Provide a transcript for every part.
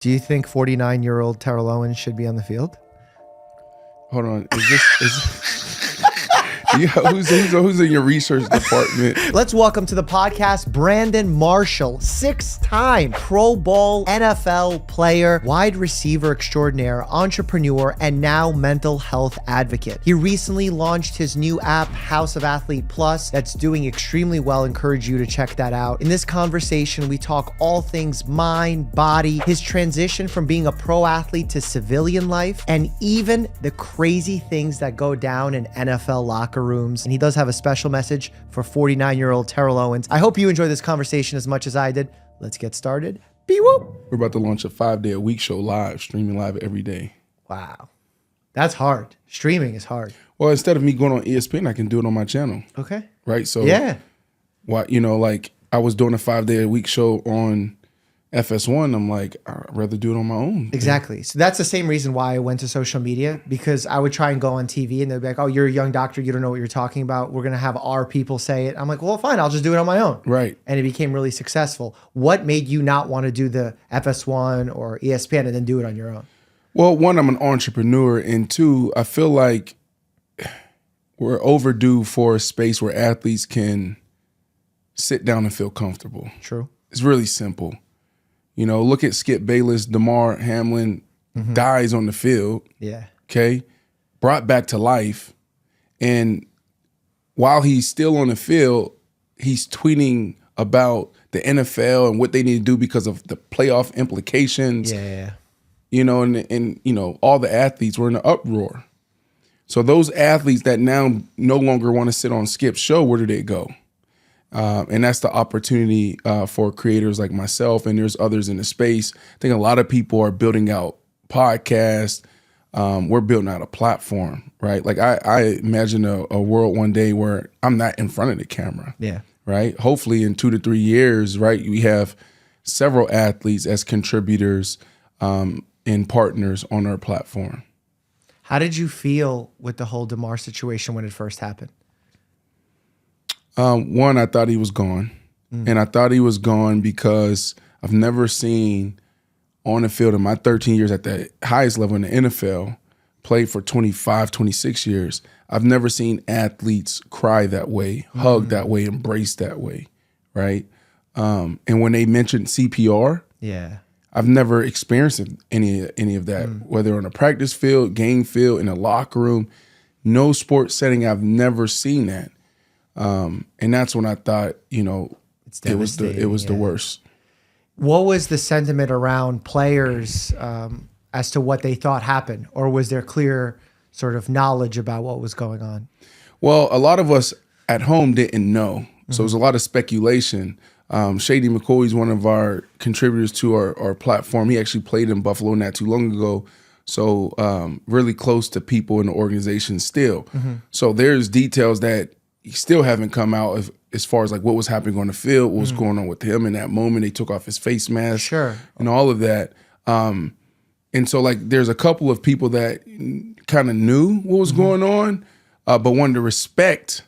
Do you think 49-year-old Terrell Owens should be on the field? Hold on. Who's in your research department? Let's welcome to the podcast Brandon Marshall, 6-time Pro Bowl NFL player, wide receiver extraordinaire, entrepreneur, and now mental health advocate. He recently launched his new app, House of Athlete Plus, that's doing extremely well. Encourage you to check that out. In this conversation, we talk all things mind, body, his transition from being a pro athlete to civilian life, and even the crazy things that go down in NFL locker rooms. And he does have a special message for 49-year-old Terrell Owens. I hope you enjoyed this conversation as much as I did. Let's get started. Whoop. We're about to launch a 5-day-a-week show live, streaming live every day. Wow. That's hard. Streaming is hard. Well, instead of me going on ESPN, I can do it on my channel. Okay. Right? So yeah. Like I was doing a 5-day-a-week show on FS1, I'm like, I'd rather do it on my own. Exactly. So that's the same reason why I went to social media, because I would try and go on TV and they'd be like, oh, you're a young doctor. You don't know what you're talking about. We're going to have our people say it. I'm like, well, fine. I'll just do it on my own. Right. And it became really successful. What made you not want to do the FS1 or ESPN and then do it on your own? Well, one, I'm an entrepreneur. And two, I feel like we're overdue for a space where athletes can sit down and feel comfortable. True. It's really simple. You know, look at Skip Bayless, Damar Hamlin, dies on the field. Yeah. Okay. Brought back to life. And while he's still on the field, he's tweeting about the NFL and what they need to do because of the playoff implications. Yeah. You know, and you know, all the athletes were in an uproar. So those athletes that now no longer want to sit on Skip's show, where do they go? And that's the opportunity for creators like myself, and there's others in the space. I think a lot of people are building out podcasts. We're building out a platform, right? Like I imagine a world one day where I'm not in front of the camera. Yeah. Right. Hopefully in 2 to 3 years, right, we have several athletes as contributors and partners on our platform. How did you feel with the whole Damar situation when it first happened? One, I thought he was gone. And I thought he was gone because I've never seen on the field in my 13 years at the highest level in the NFL, played for 25, 26 years. I've never seen athletes cry that way, hug that way, embrace that way, right? And when they mentioned CPR, Yeah. I've never experienced any of that, whether on a practice field, game field, in a locker room, no sports setting. I've never seen that. And that's when I thought, you know, it was the worst. What was the sentiment around players as to what they thought happened? Or was there clear sort of knowledge about what was going on? Well, a lot of us at home didn't know. So it was a lot of speculation. Shady McCoy is one of our contributors to our platform. He actually played in Buffalo not too long ago. So really close to people in the organization still. So there's details that still haven't come out as far as like what was happening on the field, what was going on with him in that moment. They took off his face mask and all of that. And so like there's a couple of people that kind of knew what was going on, but wanted to respect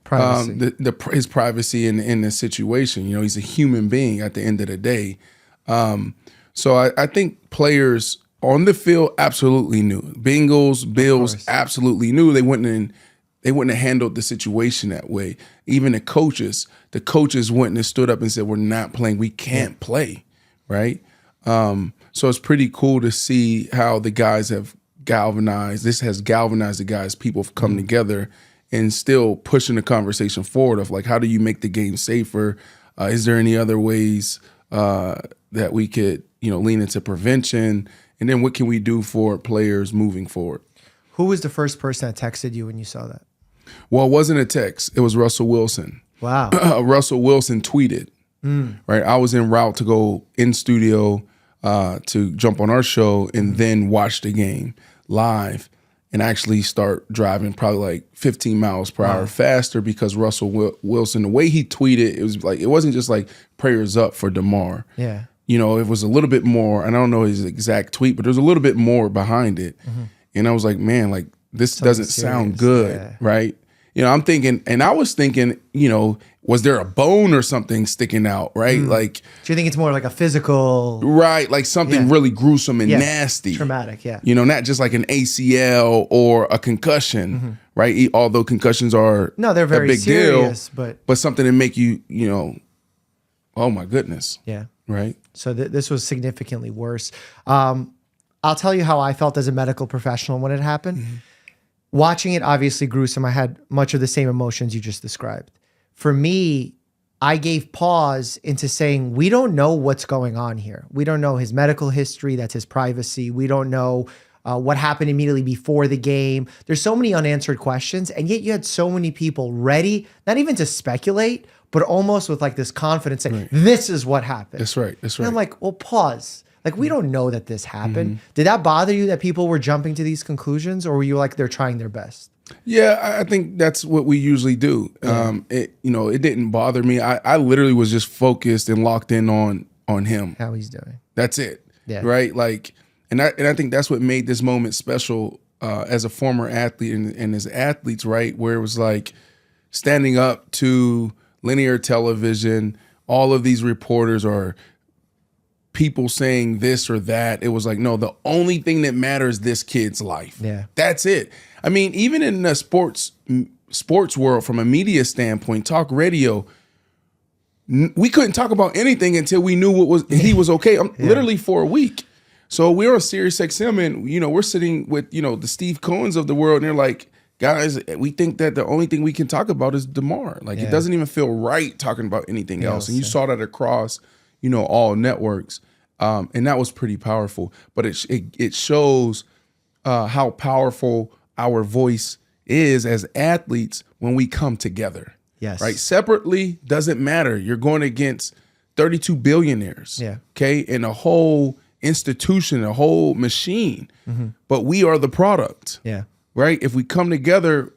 his privacy in the situation. You know, he's a human being at the end of the day. So I think players on the field absolutely knew. Bengals, Bills absolutely knew. They wouldn't have handled the situation that way. Even the coaches wouldn't have stood up and said, we're not playing. We can't play, right? So it's pretty cool to see how the guys have galvanized. This has galvanized the guys. People have come together and still pushing the conversation forward of like, how do you make the game safer? Is there any other ways that we could, you know, lean into prevention? And then what can we do for players moving forward? Who was the first person that texted you when you saw that? Well, it wasn't a text. It was Russell Wilson. Wow. Russell Wilson tweeted, right? I was en route to go in studio to jump on our show and then watch the game live and actually start driving probably like 15 miles per hour faster because Russell Wilson, the way he tweeted, it was like, it wasn't just like prayers up for Damar. Yeah. You know, it was a little bit more, and I don't know his exact tweet, but there's a little bit more behind it. And I was like, man, like this doesn't sound good, right? You know, I'm thinking, and I was thinking, you know, was there a bone or something sticking out, right? Like, do you think it's more like a physical, right? Like something really gruesome and nasty, traumatic, not just like an ACL or a concussion, right? Although concussions are they're very a big serious, deal, but something that make you, oh my goodness, right? So this was significantly worse. I'll tell you how I felt as a medical professional when it happened. Watching it, obviously gruesome. I had much of the same emotions you just described. For me, I gave pause into saying, we don't know what's going on here. We don't know his medical history. That's his privacy. We don't know what happened immediately before the game. There's so many unanswered questions. And yet you had so many people ready, not even to speculate, but almost with like this confidence saying, this is what happened. That's right. That's right. And I'm like, well, pause. Like, we don't know that this happened. Did that bother you that people were jumping to these conclusions, or were you like, they're trying their best? Yeah, I think that's what we usually do. It didn't bother me. I literally was just focused and locked in on him. How he's doing. That's it. Yeah. Right. Like, and I think that's what made this moment special as a former athlete and as athletes, right? Where it was like standing up to linear television, all of these reporters are people saying this or that. It was like, no, the only thing that matters is this kid's life. Yeah. That's it. I mean, even in the sports world, from a media standpoint, talk radio, we couldn't talk about anything until we knew he was okay. Literally for a week. So we're on Sirius XM, and we're sitting with the Steve Cohens of the world, and they're like, guys, we think that the only thing we can talk about is DeMar. Like, it doesn't even feel right talking about anything else. And you saw that across all networks, and that was pretty powerful. But it shows how powerful our voice is as athletes when we come together. Yes. Right. Separately doesn't matter. You're going against 32 billionaires. Yeah. Okay. And a whole institution, a whole machine. But we are the product. Yeah. Right. If we come together,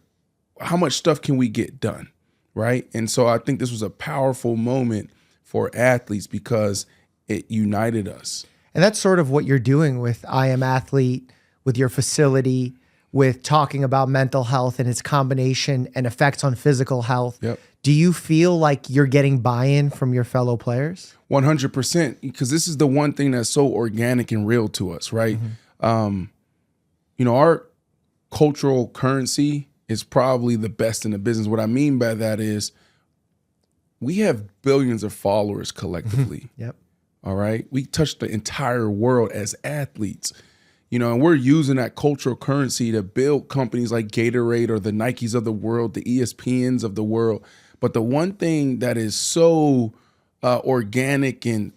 how much stuff can we get done? Right. And so I think this was a powerful moment for athletes because it united us. And that's sort of what you're doing with I Am Athlete, with your facility, with talking about mental health and its combination and effects on physical health. Yep. Do you feel like you're getting buy-in from your fellow players? 100%, because this is the one thing that's so organic and real to us, right? Our cultural currency is probably the best in the business. What I mean by that is we have billions of followers collectively. Yep. All right. We touch the entire world as athletes, and we're using that cultural currency to build companies like Gatorade or the Nikes of the world, the ESPNs of the world. But the one thing that is so organic and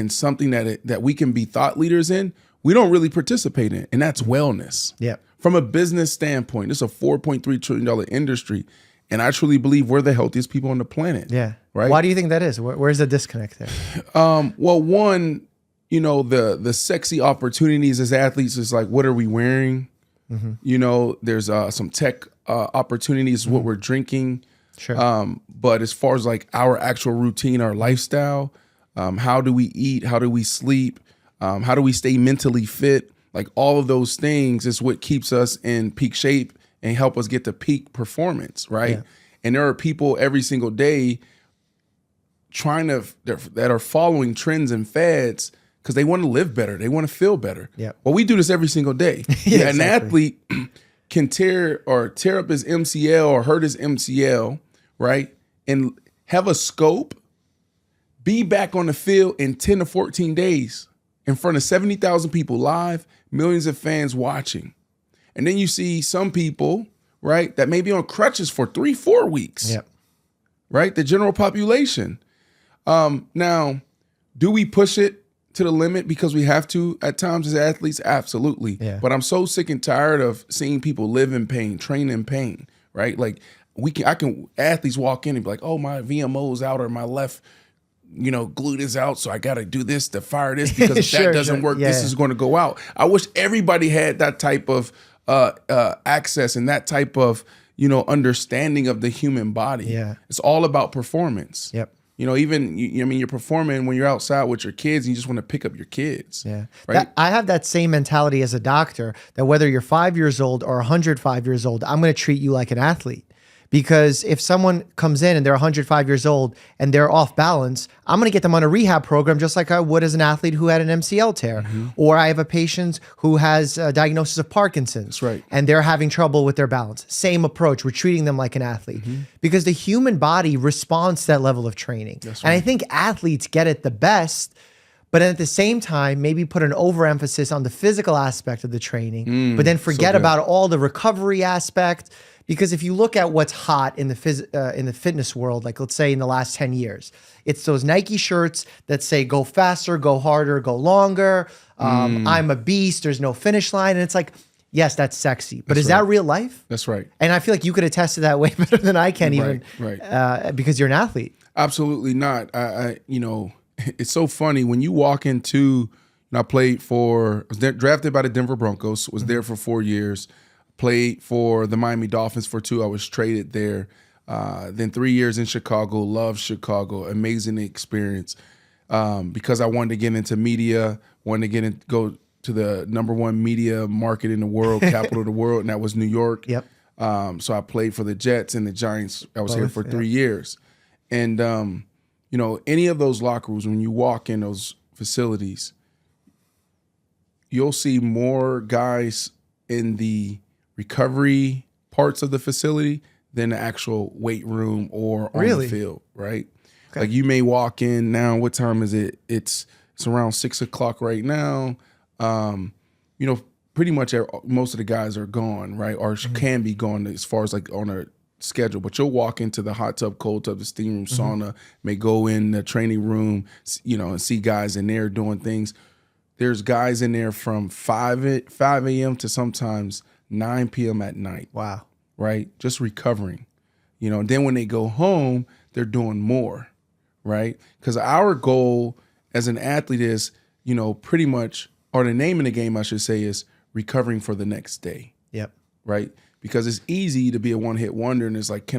something that we can be thought leaders in, we don't really participate in, and that's wellness. Yeah. From a business standpoint, it's a $4.3 trillion industry. And I truly believe we're the healthiest people on the planet. Yeah. Right. Why do you think that is? Where's the disconnect there? Well, one, the sexy opportunities as athletes is like, what are we wearing? There's some tech opportunities, what we're drinking. Sure. But as far as like our actual routine, our lifestyle, how do we eat? How do we sleep? How do we stay mentally fit? Like all of those things is what keeps us in peak shape and help us get to peak performance, right? Yeah. And there are people every single day that are following trends and fads because they want to live better. They want to feel better. Yeah. Well, we do this every single day. Yeah, An athlete can tear up his MCL or hurt his MCL, right? And have a scope, be back on the field in 10 to 14 days in front of 70,000 people live, millions of fans watching. And then you see some people, right, that may be on crutches for 3-4 weeks. Yep. Right? The general population. Now, do we push it to the limit because we have to at times as athletes? Absolutely. Yeah. But I'm so sick and tired of seeing people live in pain, train in pain, right? Like athletes walk in and be like, oh, my VMO's out or my left glute is out, so I got to do this to fire this because if that doesn't work, this is going to go out. I wish everybody had that type of access and that type of understanding of the human body. Yeah, it's all about performance. Yep. You're performing when you're outside with your kids and you just want to pick up your kids. Yeah. Right. I have that same mentality as a doctor that whether you're 5 years old or 105 years old, I'm going to treat you like an athlete Because if someone comes in and they're 105 years old and they're off balance, I'm going to get them on a rehab program just like I would as an athlete who had an MCL tear. Or I have a patient who has a diagnosis of Parkinson's. That's right. And they're having trouble with their balance. Same approach. We're treating them like an athlete. Because the human body responds to that level of training. That's And I right. think athletes get it the best, but at the same time, maybe put an overemphasis on the physical aspect of the training, but then forget good. about all the recovery aspect. Because if you look at what's hot in the fitness world, like let's say in the last 10 years, it's those Nike shirts that say go faster, go harder, go longer. I'm a beast. There's no finish line. And it's like, yes, that's sexy, but is that real life? That's right. And I feel like you could attest to that way better than I can, Right. Because you're an athlete. Absolutely not. I you know, it's so funny when you walk into. I was drafted by the Denver Broncos. Was there for 4 years. Played for the Miami Dolphins for 2. I was traded there. Then 3 years in Chicago. Loved Chicago. Amazing experience. Because I wanted to get into media. Wanted to go to the #1 media market in the world, capital of the world, and that was New York. Yep. So I played for the Jets and the Giants. I was here for 3 years. And, you know, any of those locker rooms, when you walk in those facilities, you'll see more guys in the recovery parts of the facility than the actual weight room or on the field, right? Okay. Like you may walk in now, what time is it? It's around 6 o'clock right now. You know, pretty much most of the guys are gone, right? Or can be gone as far as like on a schedule, but you'll walk into the hot tub, cold tub, the steam room, sauna, may go in the training room, you know, and see guys in there doing things. There's guys in there from 5 a.m. to sometimes 9 p.m. at night. Wow. Right? Just recovering. You know, and then when they go home, they're doing more, right? Because our goal as an athlete is, you know, pretty much, or the name of the game, I should say, is recovering for the next day. Yep. Right? Because it's easy to be a one-hit wonder, and it's like,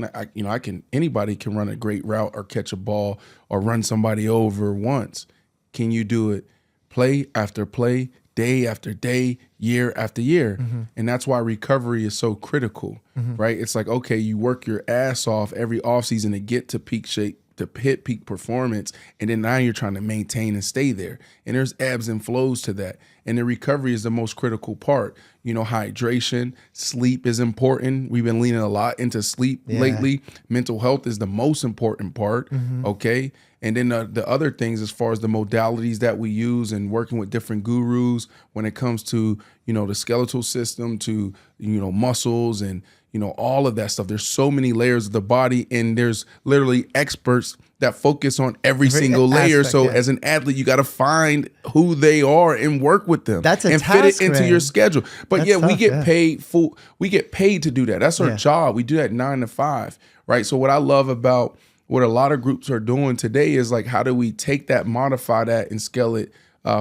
anybody can run a great route or catch a ball or run somebody over once. Can you do it play after play, day after day, year after year? And that's why recovery is so critical, right? It's like, okay, you work your ass off every offseason to get to peak shape, to hit peak performance, and then now you're trying to maintain and stay there. And there's ebbs and flows to that. And the recovery is the most critical part. You know, hydration, sleep is important. We've been leaning a lot into sleep lately. Mental health is the most important part, okay? And then the other things as far as the modalities that we use and working with different gurus when it comes to, you know, the skeletal system, to, you know, muscles and, you know, all of that stuff. There's so many layers of the body, and there's literally experts that focus on every single layer. So as an athlete, you got to find who they are and work with them. That's a and task, fit it into man. your schedule. But That's yeah, we tough, get paid full. We get paid to do that. That's our job. We do that 9 to 5, right? So what I love about what a lot of groups are doing today is like, how do we take that, modify that, and scale it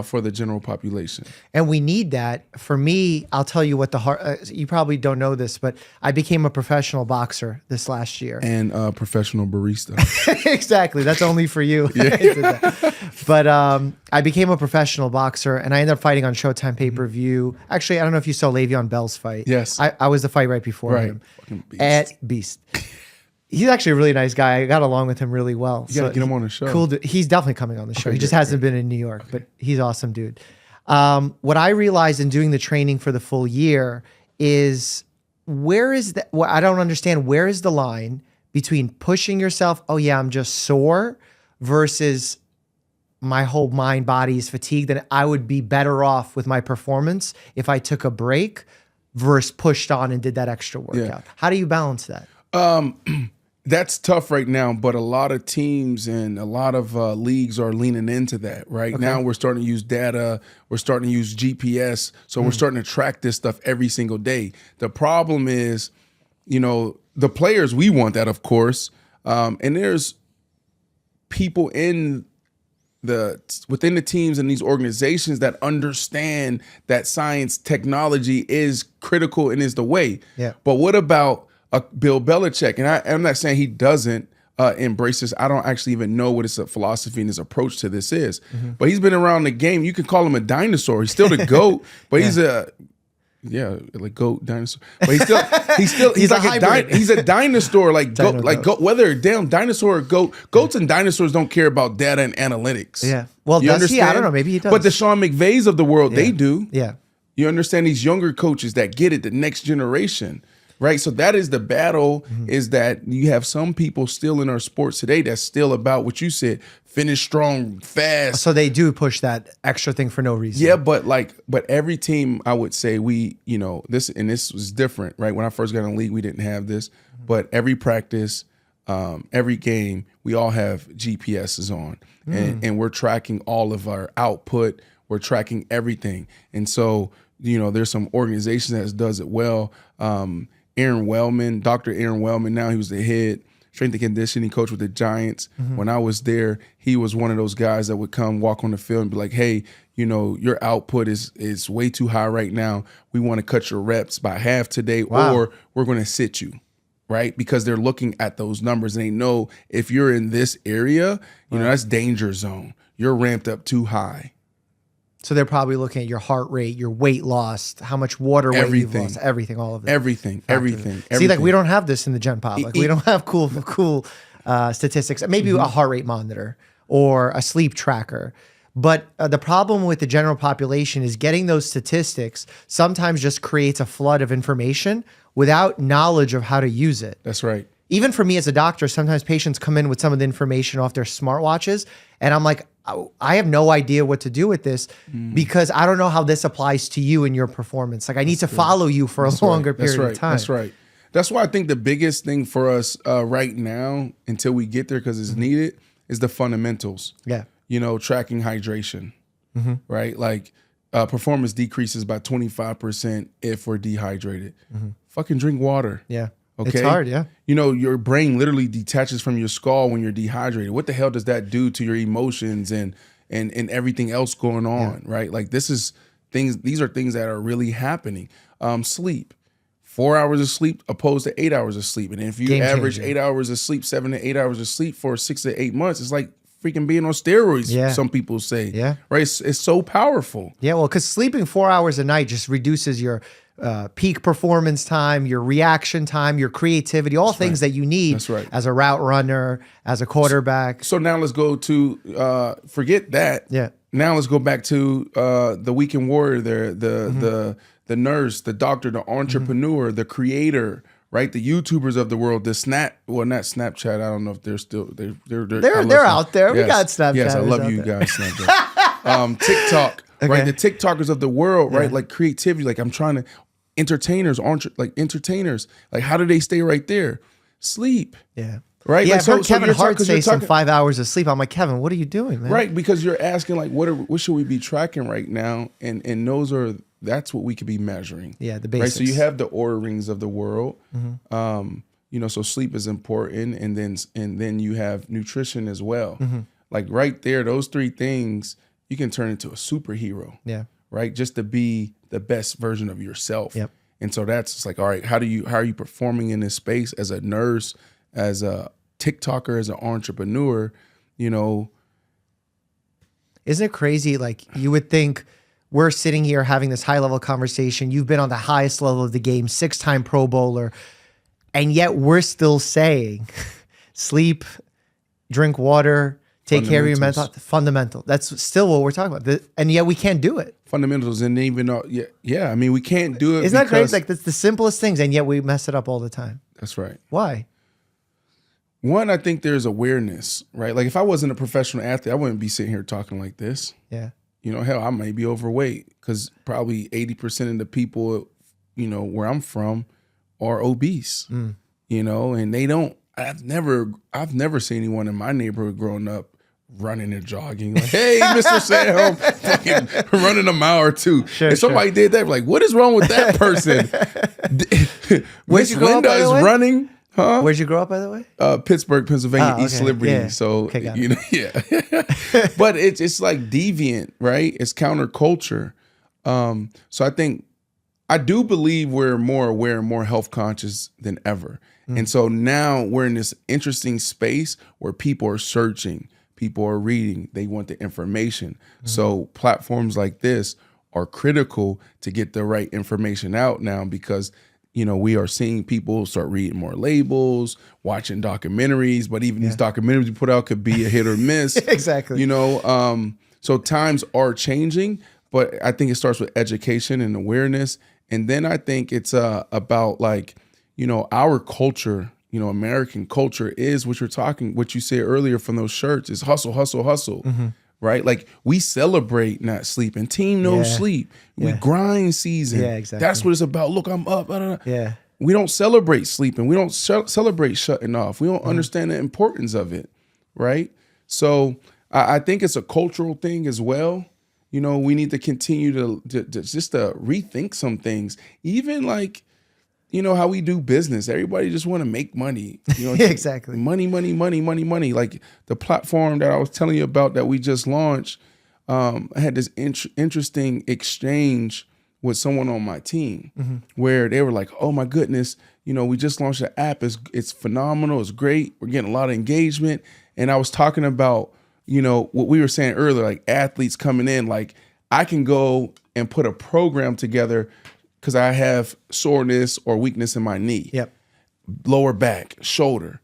for the general population? And we need that. For me, I'll tell you what you probably don't know this, but I became a professional boxer this last year. And a professional barista. Exactly. That's only for you. But I became a professional boxer, and I ended up fighting on Showtime pay-per-view. Actually, I don't know if you saw Le'Veon Bell's fight. Yes. I was the fight right before him. Fucking beast. At Beast. He's actually a really nice guy. I got along with him really well. You gotta get him on the show. Cool dude. He's definitely coming on the show. He just hasn't been in New York, but he's awesome, dude. What I realized in doing the training for the full year is where is that? I don't understand. Where is the line between pushing yourself? Oh yeah, I'm just sore, versus my whole mind, body is fatigued, and I would be better off with my performance if I took a break versus pushed on and did that extra workout. How do you balance that? That's tough right now, but a lot of teams and a lot of leagues are leaning into that. Right now, we're starting to use data. We're starting to use GPS. So we're starting to track this stuff every single day. The problem is, you know, the players, we want that, of course. And there's people within the teams and these organizations that understand that science, technology is critical and is the way. Yeah. But what about Bill Belichick? And I'm not saying he doesn't embrace this. I don't actually even know what his philosophy and his approach to this is. But he's been around the game. You can call him a dinosaur. He's still the GOAT, but like goat dinosaur. But he's a like hybrid. he's a dinosaur, like goat, like goat. goat. Whether a damn dinosaur or goat, goats and dinosaurs don't care about data and analytics. Yeah. Well, you does understand? he? I don't know. Maybe he does. But the Sean McVays of the world, they do. Yeah. You understand, these younger coaches that get it, the next generation. Right. So that is the battle, is that you have some people still in our sports today that's still about what you said, finish strong, fast. So they do push that extra thing for no reason. Yeah, but every team, I would say this was different, right? When I first got in the league, we didn't have this, but every practice, every game, we all have GPSs on, and we're tracking all of our output. We're tracking everything. And so, there's some organizations that does it well. Aaron Wellman, Dr. Aaron Wellman, now he was the head strength and conditioning coach with the Giants. When I was there, he was one of those guys that would come walk on the field and be like, hey, your output is way too high right now. We want to cut your reps by half today, or we're going to sit you, right? Because they're looking at those numbers and they know if you're in this area, that's danger zone. You're ramped up too high. So they're probably looking at your heart rate, your weight lost, how much water weight you've lost, everything, all of that. Everything. See, like we don't have this in the Gen Pop. Like we don't have cool statistics. Maybe a heart rate monitor or a sleep tracker. But the problem with the general population is getting those statistics sometimes just creates a flood of information without knowledge of how to use it. That's right. Even for me as a doctor, sometimes patients come in with some of the information off their smartwatches, and I'm like, I have no idea what to do with this because I don't know how this applies to you and your performance. Like I need to follow you for a longer period of time. That's right. That's why I think the biggest thing for us right now, until we get there, because it's needed, is the fundamentals. Yeah. Tracking hydration, right? Like performance decreases by 25% if we're dehydrated. Fucking drink water. Yeah. Okay. It's hard, yeah. Your brain literally detaches from your skull when you're dehydrated. What the hell does that do to your emotions and everything else going on, right? Like these are things that are really happening. Sleep. 4 hours of sleep opposed to 8 hours of sleep. And if you average 8 hours of sleep, 7 to 8 hours of sleep for 6 to 8 months, it's like freaking being on steroids, some people say. Yeah. Right? It's so powerful. Yeah, well, because sleeping 4 hours a night just reduces your peak performance time, your reaction time, your creativity, all things that you need as a route runner, as a quarterback. So now let's go to, forget that. Yeah. Now let's go back to the weekend warrior there, the nurse, the doctor, the entrepreneur, the creator, right? The YouTubers of the world, not Snapchat. I don't know if they're still, they're out there. Yes. We got Snapchat. Yes, I love you guys, Snapchat. TikTok, right? The TikTokers of the world, right? Like creativity, like I'm trying to, entertainers, like how do they stay right there? Sleep. Yeah. Right? Yeah, like, I've heard Kevin Hart say some 5 hours of sleep. I'm like, Kevin, what are you doing, man? Right, because you're asking like, what should we be tracking right now? And that's what we could be measuring. Yeah, the basics. Right, so you have the Oura rings of the world. So sleep is important, and then you have nutrition as well. Like right there, those three things, you can turn into a superhero. Yeah. Right, just to be the best version of yourself. Yep. And so that's like, all right, how are you performing in this space as a nurse, as a TikToker, as an entrepreneur? Isn't it crazy? Like you would think we're sitting here having this high level conversation. You've been on the highest level of the game, 6-time Pro Bowler. And yet we're still saying sleep, drink water, take care of your mental fundamental. That's still what we're talking about. And yet we can't do it. Fundamentals, and even I mean, we can't do it. Isn't that crazy? Like that's the simplest things, and yet we mess it up all the time. That's right. Why? One, I think there's awareness, right? Like if I wasn't a professional athlete, I wouldn't be sitting here talking like this. Yeah. Hell, I may be overweight because probably 80% of the people, where I'm from are obese, and they don't, I've never seen anyone in my neighborhood growing up running and jogging. Like, hey, Mr. Sam, fucking running a mile or two. Sure, if somebody did that, like, what is wrong with that person? Miss Linda is running. Huh? Where'd you grow up, by the way? Pittsburgh, Pennsylvania, East Liberty. Yeah. So, but it's like deviant, right? It's counterculture. So I do believe we're more aware and more health conscious than ever. And so now we're in this interesting space where people are searching, people are reading, they want the information. So platforms like this are critical to get the right information out now, because we are seeing people start reading more labels, watching documentaries, but even these documentaries you put out could be a hit or miss. Exactly. So times are changing, but I think it starts with education and awareness. And then I think it's about our culture, American culture is what you said earlier from those shirts is hustle, hustle, hustle. Mm-hmm. Right? Like we celebrate not sleeping. Team no sleep. We grind season. Yeah, exactly. That's what it's about. Look, I'm up. Yeah. We don't celebrate sleeping. We don't celebrate shutting off. We don't understand the importance of it. Right? So I think it's a cultural thing as well. We need to continue to rethink some things. Even how we do business. Everybody just want to make money. Exactly. Money, money, money, money, money. Like the platform that I was telling you about that we just launched, I had this interesting exchange with someone on my team where they were like, oh my goodness, we just launched the app. It's phenomenal. It's great. We're getting a lot of engagement. And I was talking about, what we were saying earlier, like athletes coming in, like I can go and put a program together because I have soreness or weakness in my knee, lower back, shoulder.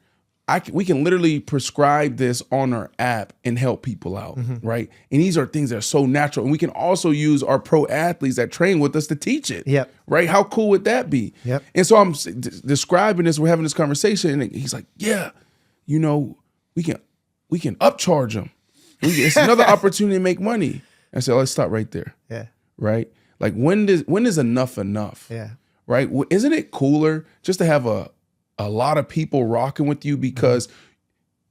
We can literally prescribe this on our app and help people out, right? And these are things that are so natural. And we can also use our pro athletes that train with us to teach it, right? How cool would that be? And so I'm describing this, we're having this conversation, and he's like, yeah, we can upcharge them. It's another opportunity to make money. I said, let's stop right there, right? Like when is enough enough? Yeah. Right? Isn't it cooler just to have a lot of people rocking with you, because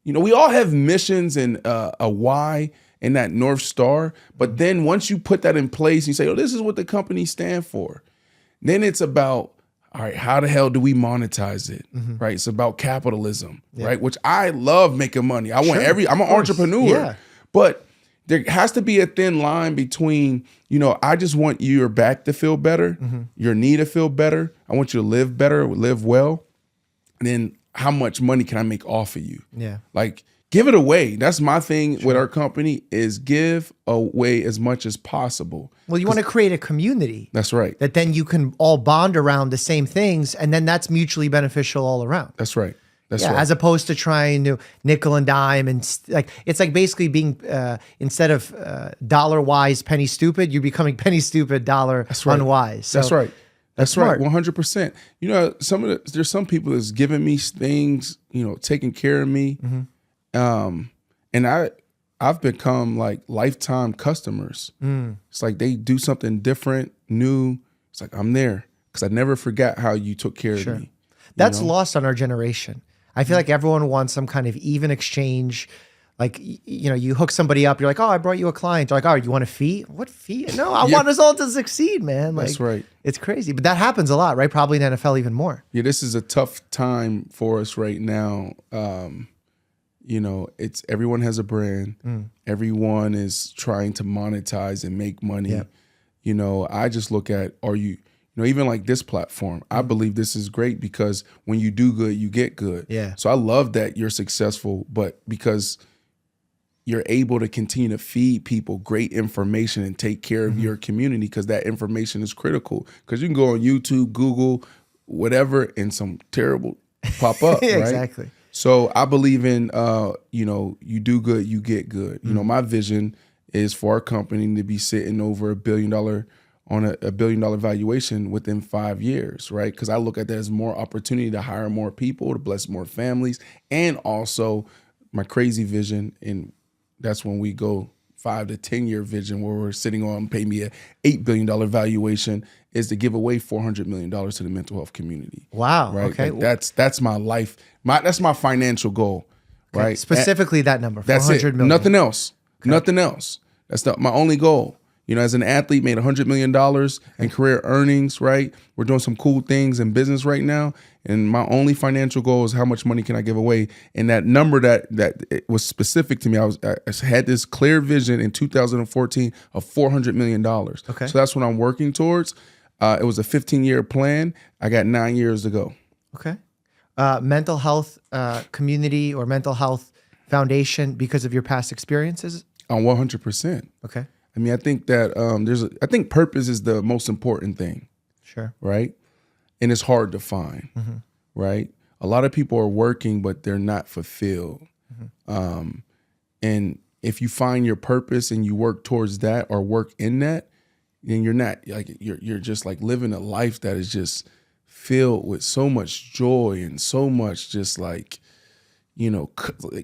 we all have missions and a why and that North Star. But then once you put that in place, you say, oh, this is what the company stand for. Then it's about, all right, how the hell do we monetize it? Right? It's about capitalism, right? Which I love making money. I'm an entrepreneur, but there has to be a thin line between, I just want your back to feel better, your knee to feel better. I want you to live better, live well. And then how much money can I make off of you? Yeah. Like give it away. That's my thing with our company is give away as much as possible. Well, you want to create a community. That's right. That then you can all bond around the same things, and then that's mutually beneficial all around. That's right. That's right. As opposed to trying to nickel and dime and it's like basically being instead of dollar wise penny stupid, you're becoming penny stupid dollar unwise. So that's right. That's smart. Right. 100%. There's some people that's giving me things, taking care of me, and I've become like lifetime customers. It's like they do something different, new. It's like I'm there because I never forgot how you took care of me. That's lost on our generation. I feel like everyone wants some kind of even exchange. Like, you hook somebody up, you're like, oh, I brought you a client. They're like, oh, you want a fee? What fee? No, I want us all to succeed, man. Like, that's right. It's crazy. But that happens a lot, right? Probably in NFL even more. Yeah, this is a tough time for us right now. It's everyone has a brand. Everyone is trying to monetize and make money. I just look at, even like this platform, I believe this is great because when you do good, you get good. Yeah. So I love that you're successful, but because you're able to continue to feed people great information and take care of your community, because that information is critical. Because you can go on YouTube, Google, whatever, and some terrible pop up, right? Exactly. So I believe in, you do good, you get good. My vision is for our company to be sitting over $1 billion on a $1 billion valuation within 5 years, right? Because I look at that as more opportunity to hire more people, to bless more families, and also my crazy vision, and that's when we go 5 to 10 year vision where we're sitting on pay me a $8 billion valuation, is to give away $400 million to the mental health community. Wow. Right. Okay. Like that's my life. That's my financial goal. Okay. Right. Specifically that number. That's it. $400 million. Nothing else. Okay. Nothing else. That's my only goal. As an athlete, made $100 million in career earnings, right? We're doing some cool things in business right now. And my only financial goal is how much money can I give away? And that number that it was specific to me, I had this clear vision in 2014 of $400 million. Okay. So that's what I'm working towards. It was a 15-year plan. I got 9 years to go. Okay. Mental health community or mental health foundation because of your past experiences? 100%. Okay. I mean, I think that I think purpose is the most important thing. Sure. Right. And it's hard to find. Right. A lot of people are working, but they're not fulfilled. And if you find your purpose and you work towards that or work in that, then you're not like, you're just like living a life that is just filled with so much joy and so much just like, you know,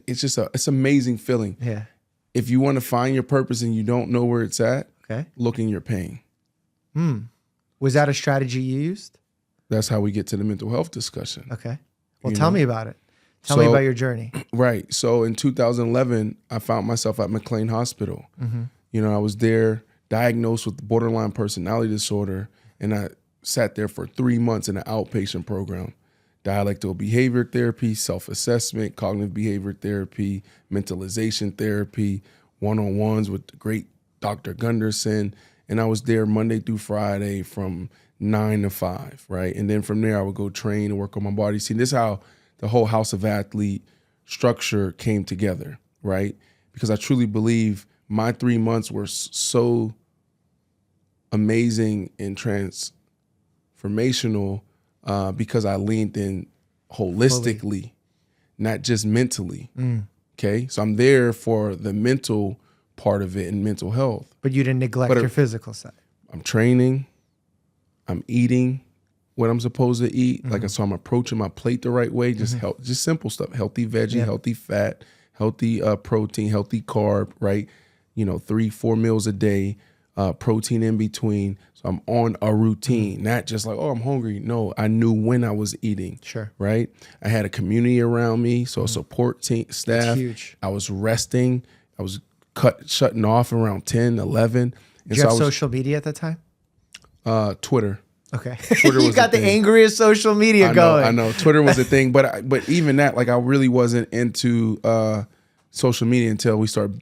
it's just it's an amazing feeling. Yeah. If you want to find your purpose and you don't know where it's at, okay, look in your pain. Was that a strategy you used? That's how we get to the mental health discussion. Okay. Well, tell me about it. Tell So- me about your journey. Right. So in 2011, I found myself at McLean Hospital. You know, I was there diagnosed with borderline personality disorder, and I sat there for 3 months in an outpatient program. Dialectical behavior therapy, self-assessment, cognitive behavior therapy, mentalization therapy, one-on-ones with the great Dr. Gunderson. And I was there Monday through Friday from 9 to 5, right? And then from there, I would go train and work on my body. See, this is how the whole House of Athlete structure came together, right? Because I truly believe my 3 months were so amazing and transformational because I leaned in holistically, not just mentally. Okay, so I'm there for the mental part of it and mental health. But you didn't neglect your physical side. I'm training, I'm eating what I'm supposed to eat. Like, so I'm approaching my plate the right way. Just just simple stuff: healthy veggie, healthy fat, healthy protein, healthy carb. Right, 3-4 meals a day. Protein in between. So I'm on a routine, not just like, oh, I'm hungry. No, I knew when I was eating. Sure. Right. I had a community around me. So a support team, staff. That's huge. I was resting. I was shutting off around 10, 11. And Did you have social media at the time? Twitter. Okay. Twitter You was got the thing. angriest social media going. I know. Twitter was a thing. But even that, like, I really wasn't into social media until we started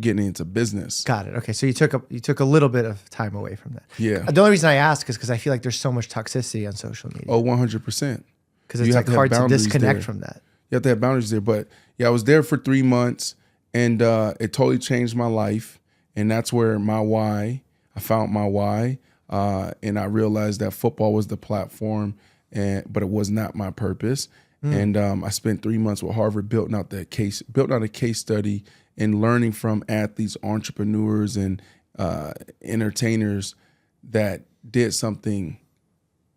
getting into business. Got it. Okay, so you took a little bit of time away from that. Yeah. The only reason I ask is because I feel like there's so much toxicity on social media. Oh, 100%. Because it's like hard to disconnect from that. You have to have boundaries there. But yeah, I was there for 3 months, and it totally changed my life. And that's where I found my why. And I realized that football was the platform, but it was not my purpose. And I spent 3 months with Harvard building out a case study and learning from athletes, entrepreneurs, and entertainers that did something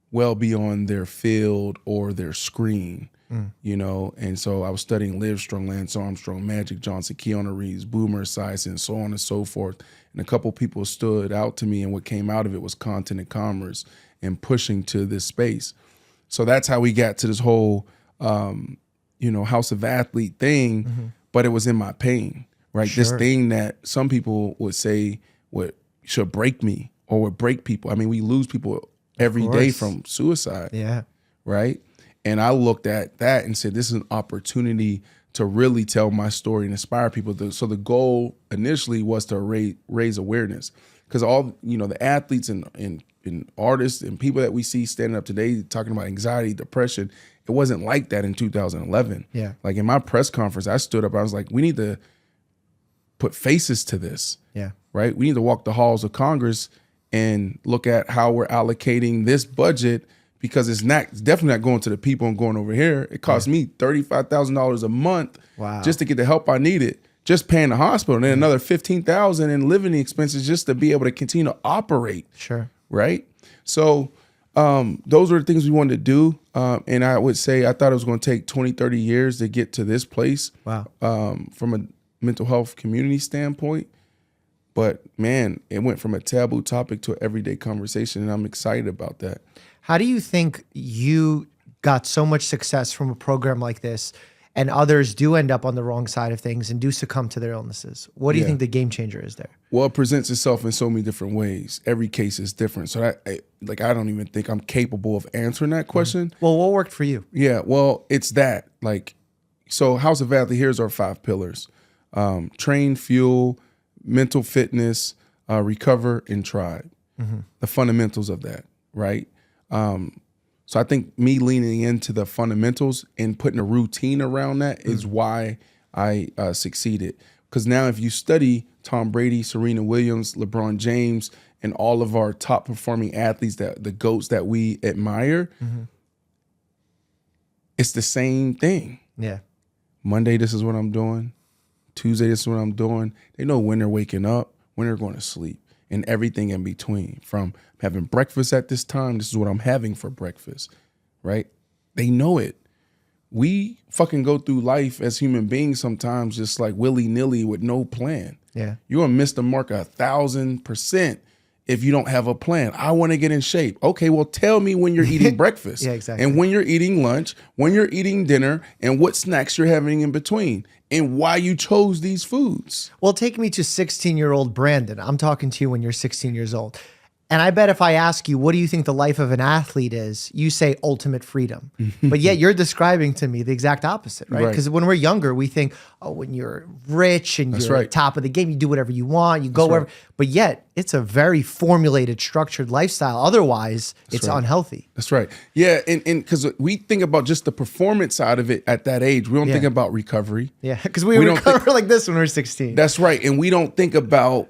well beyond their field or their screen, And so I was studying Livestrong, Lance Armstrong, Magic Johnson, Keanu Reeves, Boomer Esiason, and so on and so forth. And a couple people stood out to me, and what came out of it was content and commerce and pushing to this space. So that's how we got to this whole, House of Athlete thing, but it was in my pain, right? Sure. This thing that some people would say should break me or would break people. I mean, we lose people every day from suicide. Yeah. Right. And I looked at that and said, this is an opportunity to really tell my story and inspire people. So the goal initially was to raise awareness, because all, the athletes and artists and people that we see standing up today talking about anxiety, depression, it wasn't like that in 2011. Yeah. Like in my press conference, I stood up, I was like, we need to put faces to this. Yeah. Right. We need to walk the halls of Congress and look at how we're allocating this budget, because it's definitely not going to the people and going over here. It cost me $35,000 a month just to get the help I needed, just paying the hospital, and then another $15,000 in living expenses just to be able to continue to operate. Sure. Right. So those are the things we wanted to do. And I would say I thought it was going to take 20, 30 years to get to this place. Wow. From a mental health community standpoint. But man, it went from a taboo topic to an everyday conversation, and I'm excited about that. How do you think you got so much success from a program like this, and others do end up on the wrong side of things and do succumb to their illnesses? What do you think the game changer is there? Well, it presents itself in so many different ways. Every case is different. So I don't even think I'm capable of answering that question. Well, what worked for you? Yeah, well, it's that. So House of Athlete, here's our 5 pillars. Train, fuel, mental fitness, recover, and tribe. The fundamentals of that, right? So I think me leaning into the fundamentals and putting a routine around that is why I succeeded. Because now if you study Tom Brady, Serena Williams, LeBron James, and all of our top performing athletes, that the GOATs that we admire, it's the same thing. Yeah. Monday, this is what I'm doing. Tuesday, this is what I'm doing. They know when they're waking up, when they're going to sleep, and everything in between. From having breakfast at this time, this is what I'm having for breakfast, right? They know it. We fucking go through life as human beings sometimes just like willy-nilly with no plan. Yeah. You're going to miss the mark 1,000% if you don't have a plan. I want to get in shape. Okay, well, tell me when you're eating breakfast. Yeah, exactly. And when you're eating lunch, when you're eating dinner, and what snacks you're having in between, and why you chose these foods. Well, take me to 16-year-old Brandon. I'm talking to you when you're 16 years old. And I bet if I ask you, what do you think the life of an athlete is? You say ultimate freedom. But yet you're describing to me the exact opposite, right? Because when we're younger, we think, oh, when you're rich and you're at top of the game, you do whatever you want, you go wherever. But yet it's a very formulated, structured lifestyle. Otherwise, it's unhealthy. That's right. Yeah, and because we think about just the performance side of it at that age. We don't think about recovery. Yeah, because we recover like this when we're 16. That's right. And we don't think about...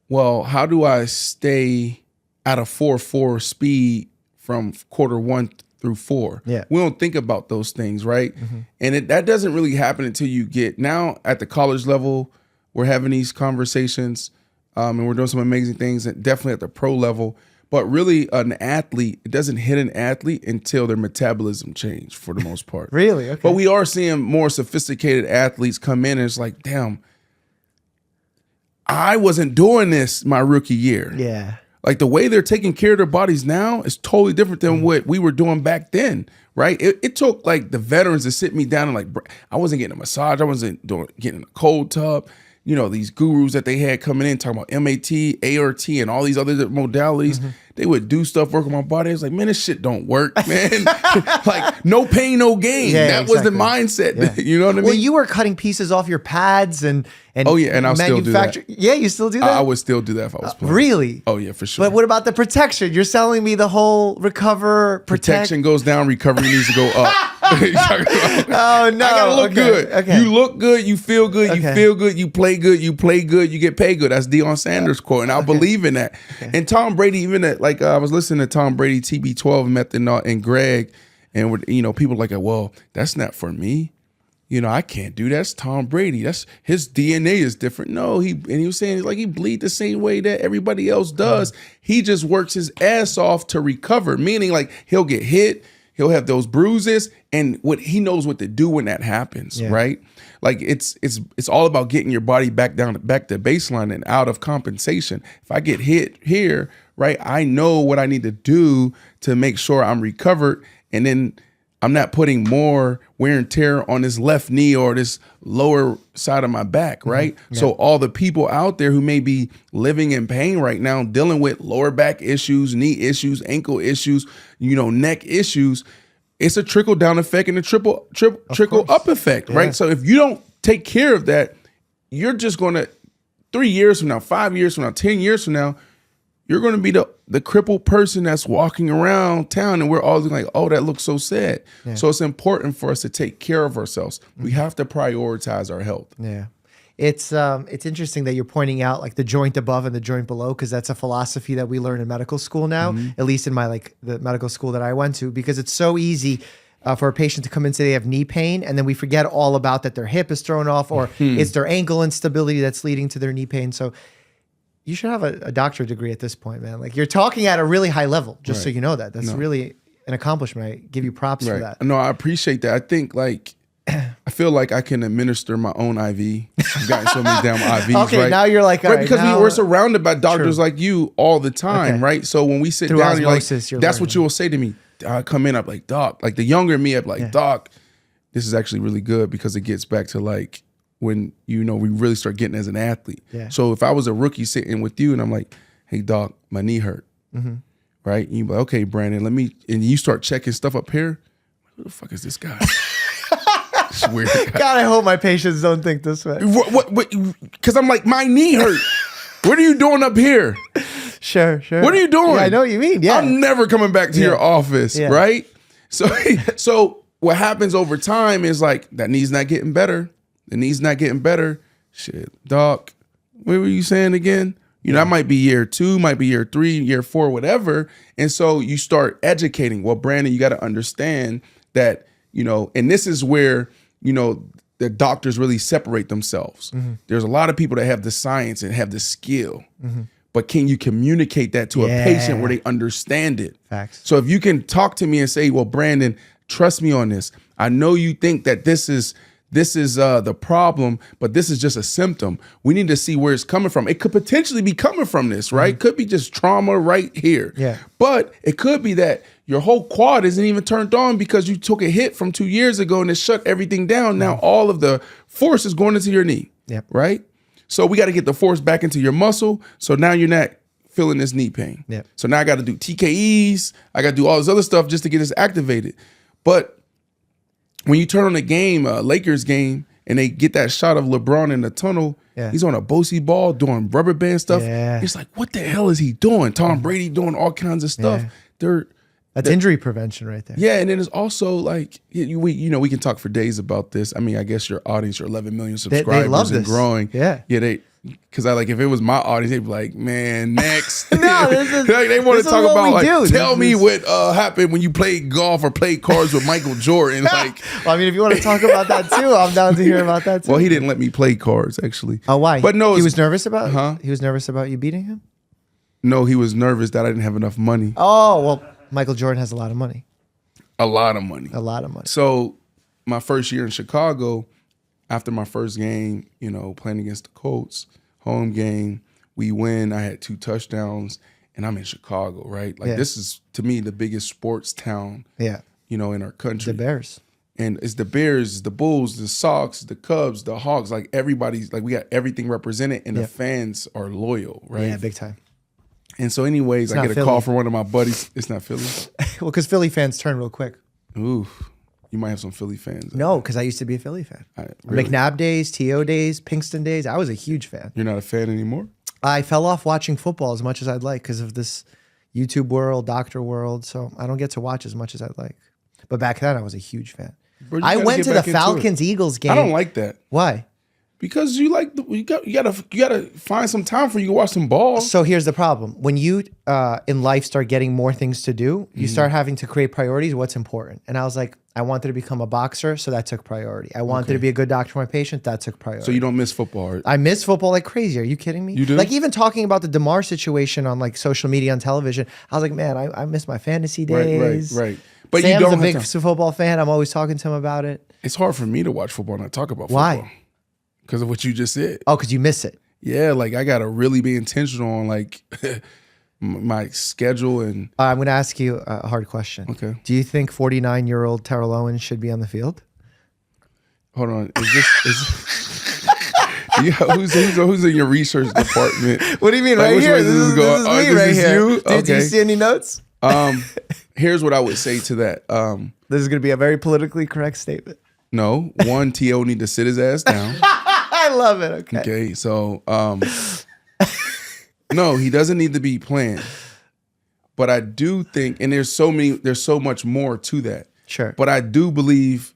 well, how do I stay at a 4.4 speed from quarter 1 through 4? Yeah. We don't think about those things, right? And that doesn't really happen until you get now at the college level. We're having these conversations and we're doing some amazing things, and definitely at the pro level. But really, an athlete, it doesn't hit an athlete until their metabolism change for the most part. Really? Okay. But we are seeing more sophisticated athletes come in, and it's like, damn, I wasn't doing this my rookie year. Yeah. Like the way they're taking care of their bodies now is totally different than what we were doing back then, right? It took like the veterans to sit me down and like, I wasn't getting a massage. I wasn't getting a cold tub. You know, these gurus that they had coming in talking about MAT, ART, and all these other modalities. They would do stuff, work on my body. I was like, man, this shit don't work, man. Like, no pain, no gain. Yeah, that was the mindset. Yeah. You know what I mean? Well, you were cutting pieces off your pads and oh yeah, and I'll still do that. Yeah, you still do that? I would still do that if I was playing. Really? Oh yeah, for sure. But what about the protection? You're selling me the whole recover, protect. Protection goes down, recovery needs to go up. Oh no! I gotta look good. Okay. You look good. You feel good. You feel good. You play good. You play good. You get paid good. That's Deion Sanders' quote, and I believe in that. And Tom Brady, even at, like I was listening to Tom Brady TB12 method and Greg, and people like, well, that's not for me. You know, I can't do that. That's Tom Brady. That's his DNA is different. No, he was saying like he bleed the same way that everybody else does. He just works his ass off to recover. Meaning, like he'll get hit. He'll have those bruises, and he knows what to do when that happens, right? Like it's all about getting your body back to baseline and out of compensation. If I get hit here, right, I know what I need to do to make sure I'm recovered, and then I'm not putting more wear and tear on this left knee or this lower side of my back, right? Yeah. So all the people out there who may be living in pain right now, dealing with lower back issues, knee issues, ankle issues, neck issues, it's a trickle down effect and a trickle up effect, right? So if you don't take care of that, you're just going to 3 years from now, 5 years from now, 10 years from now, you're going to be the crippled person that's walking around town, and we're all like, oh, that looks so sad. Yeah. So it's important for us to take care of ourselves. We have to prioritize our health. Yeah. It's interesting that you're pointing out like the joint above and the joint below, because that's a philosophy that we learn in medical school now, at least in the medical school that I went to, because it's so easy for a patient to come in and say they have knee pain, and then we forget all about that their hip is thrown off, or it's their ankle instability that's leading to their knee pain. So you should have a doctorate degree at this point, man. Like you're talking at a really high level, just so you know that. That's really an accomplishment. I give you props for that. No, I appreciate that. I think I feel like I can administer my own IV. I've gotten so many damn IVs, okay, right? Now you're like, all right, because we're surrounded by doctors like you all the time, right? So when we sit down, osmosis, that's what you will say to me. I come in, I'm like, doc, like the younger me, I'm like, doc, this is actually really good, because it gets back to like, when we really start getting as an athlete. Yeah. So if I was a rookie sitting with you and I'm like, hey doc, my knee hurt, right? And you be like, okay, Brandon, and you start checking stuff up here. Who the fuck is this guy? It's weird. God, I hope my patients don't think this way. What? Because I'm like, my knee hurt. What are you doing up here? Sure. What are you doing? Yeah, I know what you mean. Yeah. I'm never coming back to your office, right? So what happens over time is like, that knee's not getting better. The knee's not getting better. Shit, doc, What were you saying again? You know, that might be year 2, might be year 3, year 4, whatever. And so you start educating. Well, Brandon, you got to understand that, you know, and this is where, you know, the doctors really separate themselves. There's a lot of people that have the science and have the skill, but can you communicate that to a patient where they understand it? Facts. So if you can talk to me and say, well, Brandon, trust me on this. I know you think that this is the problem, but this is just a symptom. We need to see where it's coming from. It could potentially be coming from this, right? Could be just trauma right here. Yeah. But it could be that your whole quad isn't even turned on because you took a hit from 2 years ago and it shut everything down. Now all of the force is going into your knee, right? So we got to get the force back into your muscle. So now you're not feeling this knee pain. So now I got to do TKEs. I got to do all this other stuff just to get this activated. But when you turn on the game, Lakers game, and they get that shot of LeBron in the tunnel, he's on a Bosey ball doing rubber band stuff. It's like, what the hell is he doing? Tom Brady doing all kinds of stuff. That's injury prevention right there. Yeah, and then it's also like, we can talk for days about this. I mean, I guess your audience, your 11 million subscribers they love and this. growing. Yeah, because if it was my audience, they'd be like, man, next. No, this is, like they want to talk about, like, tell me what happened when you played golf or played cards with Michael Jordan. Like, well, I mean, if you want to talk about that too, I'm down to hear about that too. Well, he didn't let me play cards, actually. Oh, why? But no, he was nervous about Huh? He was nervous about you beating him? No, he was nervous that I didn't have enough money. Oh, well, Michael Jordan has a lot of money. A lot of money. A lot of money. So my first year in Chicago, after my first game, playing against the Colts, home game, we win. I had 2 touchdowns, and I'm in Chicago, right? Like this is, to me, the biggest sports town, in our country. The Bears. And it's the Bears, the Bulls, the Sox, the Cubs, the Hawks. Like everybody's, like we got everything represented, and the fans are loyal, right? Yeah, big time. And so anyways, I get a call from one of my buddies. It's not Philly? Well, because Philly fans turn real quick. Ooh, you might have some Philly fans. No, because I used to be a Philly fan. Really? McNabb days, T.O. days, Pinkston days. I was a huge fan. You're not a fan anymore? I fell off watching football as much as I'd like because of this YouTube world, doctor world. So I don't get to watch as much as I'd like. But back then, I was a huge fan. Bro, I went to the Falcons-Eagles game. I don't like that. Why? Because you gotta find some time for you to watch some ball. So here's the problem: when you in life start getting more things to do, you start having to create priorities. What's important? And I was like, I wanted to become a boxer, so that took priority. I wanted to be a good doctor for my patient. That took priority. So you don't miss football? Right? I miss football like crazy. Are you kidding me? You do? Like even talking about the DeMar situation on like social media on television, I was like, man, I miss my fantasy days. Right. But Sam's you don't a big football fan. I'm always talking to him about it. It's hard for me to watch football and not talk about football. Why? Because of what you just said. Oh, because you miss it. Yeah, like I gotta really be intentional on like my schedule and. I'm going to ask you a hard question. Okay. Do you think 49-year-old Terrell Owens should be on the field? Hold on. Who's in your research department? What do you mean, right here? This is me right here. You? Do you see any notes? Here's what I would say to that. This is going to be a very politically correct statement. No, one, T.O. need to sit his ass down. I love it. Okay. Okay, so no, he doesn't need to be playing. But I do think, and there's so much more to that. Sure. But I do believe,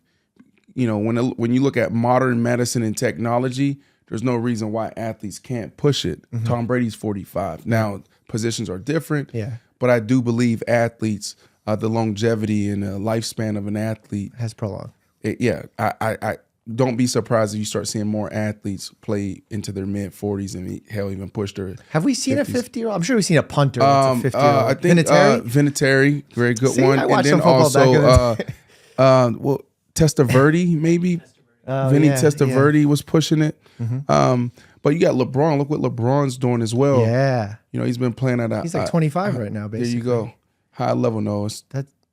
when you look at modern medicine and technology, there's no reason why athletes can't push it. Tom Brady's 45. Now, positions are different. Yeah. But I do believe athletes, the longevity and the lifespan of an athlete has prolonged. I don't be surprised if you start seeing more athletes play into their mid 40s and hell even push their. Have we seen 50s. A 50-year-old? I'm sure we've seen a punter that's a 50-year-old. I think Vinatieri, very good one. I watched and then also Testaverde maybe. Vinny Testaverde was pushing it. But you got LeBron. Look what LeBron's doing as well. Yeah. He's been playing at he's like 25 right now, basically. There you go. High level, no.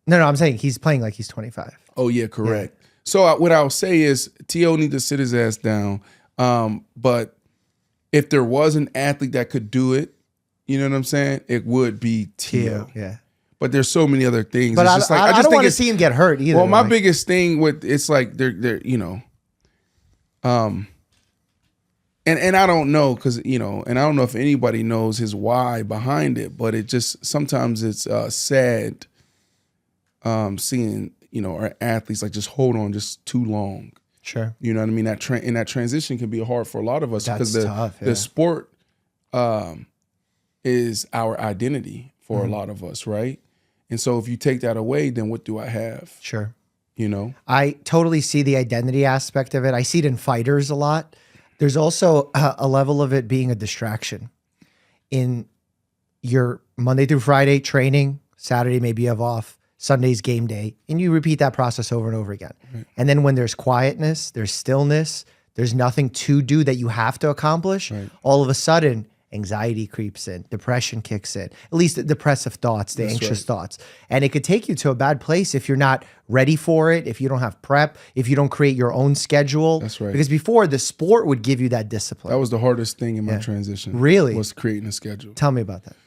No, I'm saying he's playing like he's 25. Oh, yeah, correct. Yeah. So what I'll say is T.O. need to sit his ass down. But if there was an athlete that could do it, you know what I'm saying? It would be T.O. Yeah. But there's so many other things. But it's I just don't want to see him get hurt either. Well, my biggest thing with it's like they're and I don't know because and I don't know if anybody knows his why behind it, but it just sometimes it's sad seeing our athletes like just hold on just too long. Sure. You know what I mean? That transition can be hard for a lot of us because tough, the sport is our identity for a lot of us, right? And so if you take that away, then what do I have? Sure. You know? I totally see the identity aspect of it. I see it in fighters a lot. There's also a level of it being a distraction. In your Monday through Friday training, Saturday maybe you have off, Sunday's game day, and you repeat that process over and over again. Right. And then when there's quietness, there's stillness, there's nothing to do that you have to accomplish, right. All of a sudden, anxiety creeps in, depression kicks in, at least the depressive thoughts, the anxious thoughts. And it could take you to a bad place if you're not ready for it, if you don't have prep, if you don't create your own schedule. That's right. Because before, the sport would give you that discipline. That was the hardest thing in my transition. Really? Was creating a schedule. Tell me about that.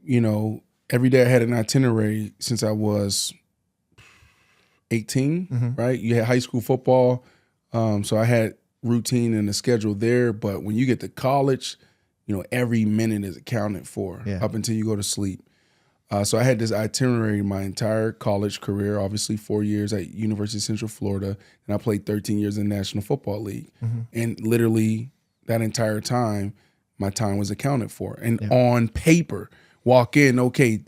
You know, every day I had an itinerary since I was 18, right? You had high school football. So I had routine and a schedule there. But when you get to college, you know, every minute is accounted for up until you go to sleep. So I had this itinerary my entire college career, obviously 4 years at University of Central Florida, and I played 13 years in the National Football League. And literally that entire time, my time was accounted for. And on paper, walk in, okay,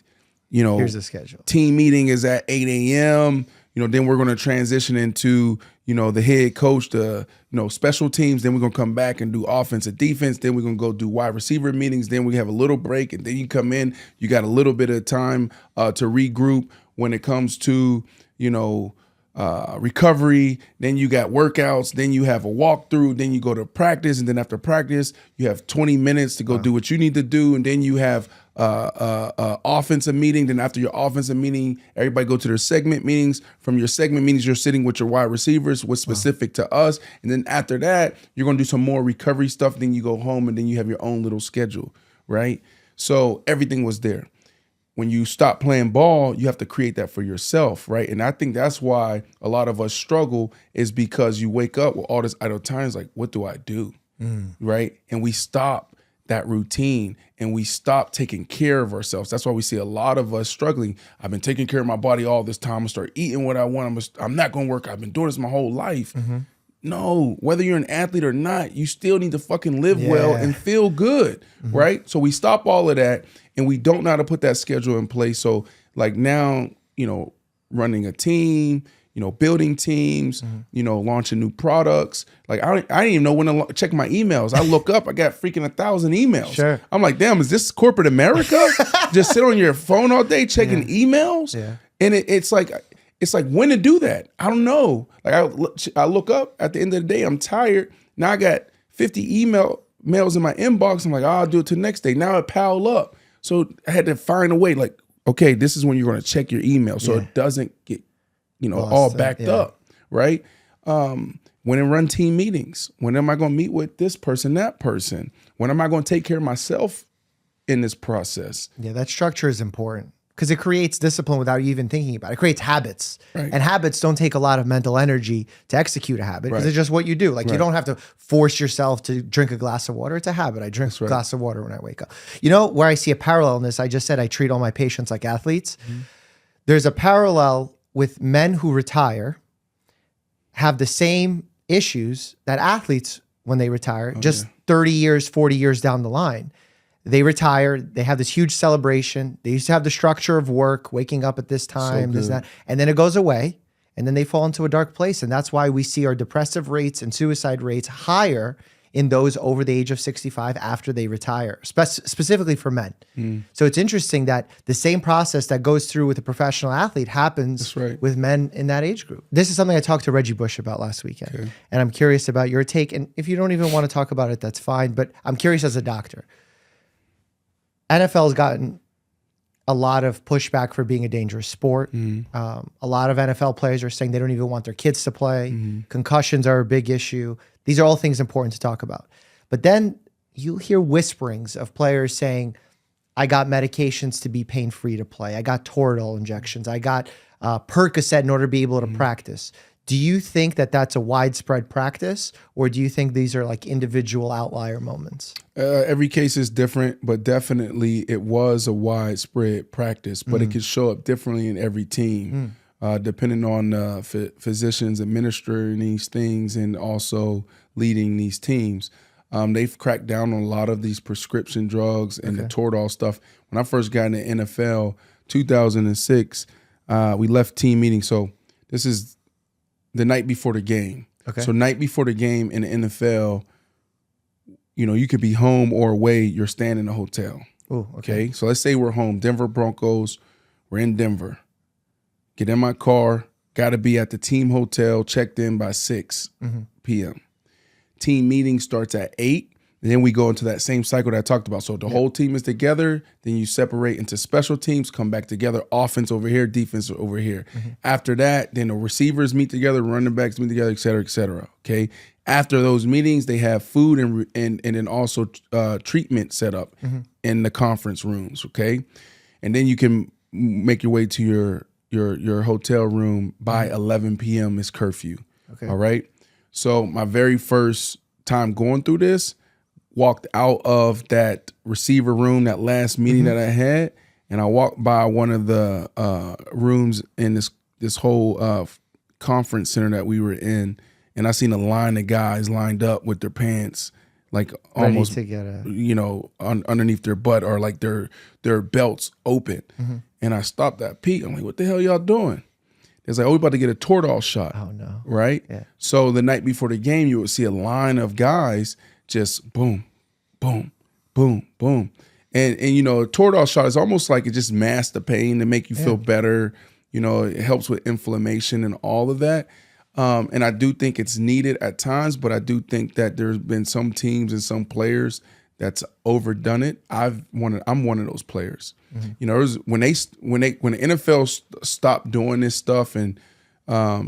you know, here's the schedule. Team meeting is at 8 a.m., you know, then we're going to transition into, you know, the head coach, the, you know, special teams. Then we're going to come back and do offense and defense. Then we're going to go do wide receiver meetings. Then we have a little break. And then you come in, you got a little bit of time to regroup when it comes to, you know, recovery. Then you got workouts. Then you have a walkthrough. Then you go to practice. And then after practice, you have 20 minutes to go do what you need to do. And then you have offensive meeting. Then after your offensive meeting, everybody go to their segment meetings. From your segment meetings, you're sitting with your wide receivers, what's specific to us. And then after that, you're going to do some more recovery stuff. Then you go home and then you have your own little schedule, right? So everything was there. When you stop playing ball, you have to create that for yourself, right? And I think that's why a lot of us struggle, is because you wake up with all this idle time. It's like, what do I do, right? And we stop that routine and we stop taking care of ourselves. That's why we see a lot of us struggling. I've been taking care of my body all this time. I'm gonna start eating what I want. I'm not gonna work. I've been doing this my whole life. No, whether you're an athlete or not, you still need to fucking live well and feel good, right? So we stop all of that and we don't know how to put that schedule in place. So like now, you know, running a team, you know, building teams, you know, launching new products. Like I didn't even know when to check my emails. I look up, I got freaking 1,000 emails. Sure. I'm like, damn, is this corporate America? Just sit on your phone all day checking emails? Yeah. And it's like when to do that. I don't know. Like I look up at the end of the day, I'm tired. Now I got 50 mails in my inbox. I'm like, I'll do it till the next day. Now it piled up. So I had to find a way, like, okay, this is when you're going to check your email so it doesn't get, you know, all backed up, right? When I run team meetings, when am I going to meet with this person, that person? When am I going to take care of myself in this process? Yeah, that structure is important because it creates discipline without you even thinking about it. It creates habits. Right. And habits don't take a lot of mental energy to execute a habit because it's just what you do. Like you don't have to force yourself to drink a glass of water. It's a habit. I drink a glass of water when I wake up. You know, where I see a parallel in this, I just said I treat all my patients like athletes. There's a parallel with men who retire have the same issues that athletes when they retire, 30 years, 40 years down the line. They retire, they have this huge celebration. They used to have the structure of work, waking up at this time, this, that, and then it goes away, and then they fall into a dark place. And that's why we see our depressive rates and suicide rates higher in those over the age of 65 after they retire, specifically for men. So it's interesting that the same process that goes through with a professional athlete happens with men in that age group. This is something I talked to Reggie Bush about last weekend. And I'm curious about your take. And if you don't even want to talk about it, that's fine. But I'm curious as a doctor. NFL has gotten a lot of pushback for being a dangerous sport. A lot of NFL players are saying they don't even want their kids to play. Concussions are a big issue. These are all things important to talk about. But then you hear whisperings of players saying, I got medications to be pain-free to play. I got Toradol injections. I got Percocet in order to be able to practice. Do you think that that's a widespread practice, or do you think these are like individual outlier moments? Every case is different, but definitely it was a widespread practice, but it could show up differently in every team. depending on physicians administering these things and also leading these teams. They've cracked down on a lot of these prescription drugs and the Toradol stuff. When I first got in the NFL, 2006, we left team meeting. So this is the night before the game. Okay. So night before the game in the NFL, you know, you could be home or away. You're staying in a hotel. Ooh, Okay. So let's say we're home, Denver Broncos. We're in Denver. Get in my car. Got to be at the team hotel, checked in by 6 p.m. Team meeting starts at 8. And then we go into that same cycle that I talked about. So the whole team is together. Then you separate into special teams, come back together. Offense over here, defense over here. After that, then the receivers meet together, running backs meet together, et cetera, et cetera. Okay. After those meetings, they have food and then also treatment set up in the conference rooms. Okay. And then you can make your way to your hotel room by 11 p.m. is curfew. Okay. All right. So my very first time going through this, walked out of that receiver room, that last meeting that I had, and I walked by one of the rooms in this whole conference center that we were in, and I seen a line of guys lined up with their pants like almost, to get a... you know, underneath their butt or like their belts open. And I stopped at Pete. I'm like, what the hell y'all doing? It's like, oh, we about to get a Toradol shot. Oh, no. Right? Yeah. So the night before the game, you would see a line of guys just boom, boom, boom, boom. And you know, a Toradol shot is almost like it just masks the pain to make you feel better. You know, it helps with inflammation and all of that. And I do think it's needed at times, but I do think that there's been some teams and some players that's overdone it. I'm one of those players. You know, when the NFL stopped doing this stuff and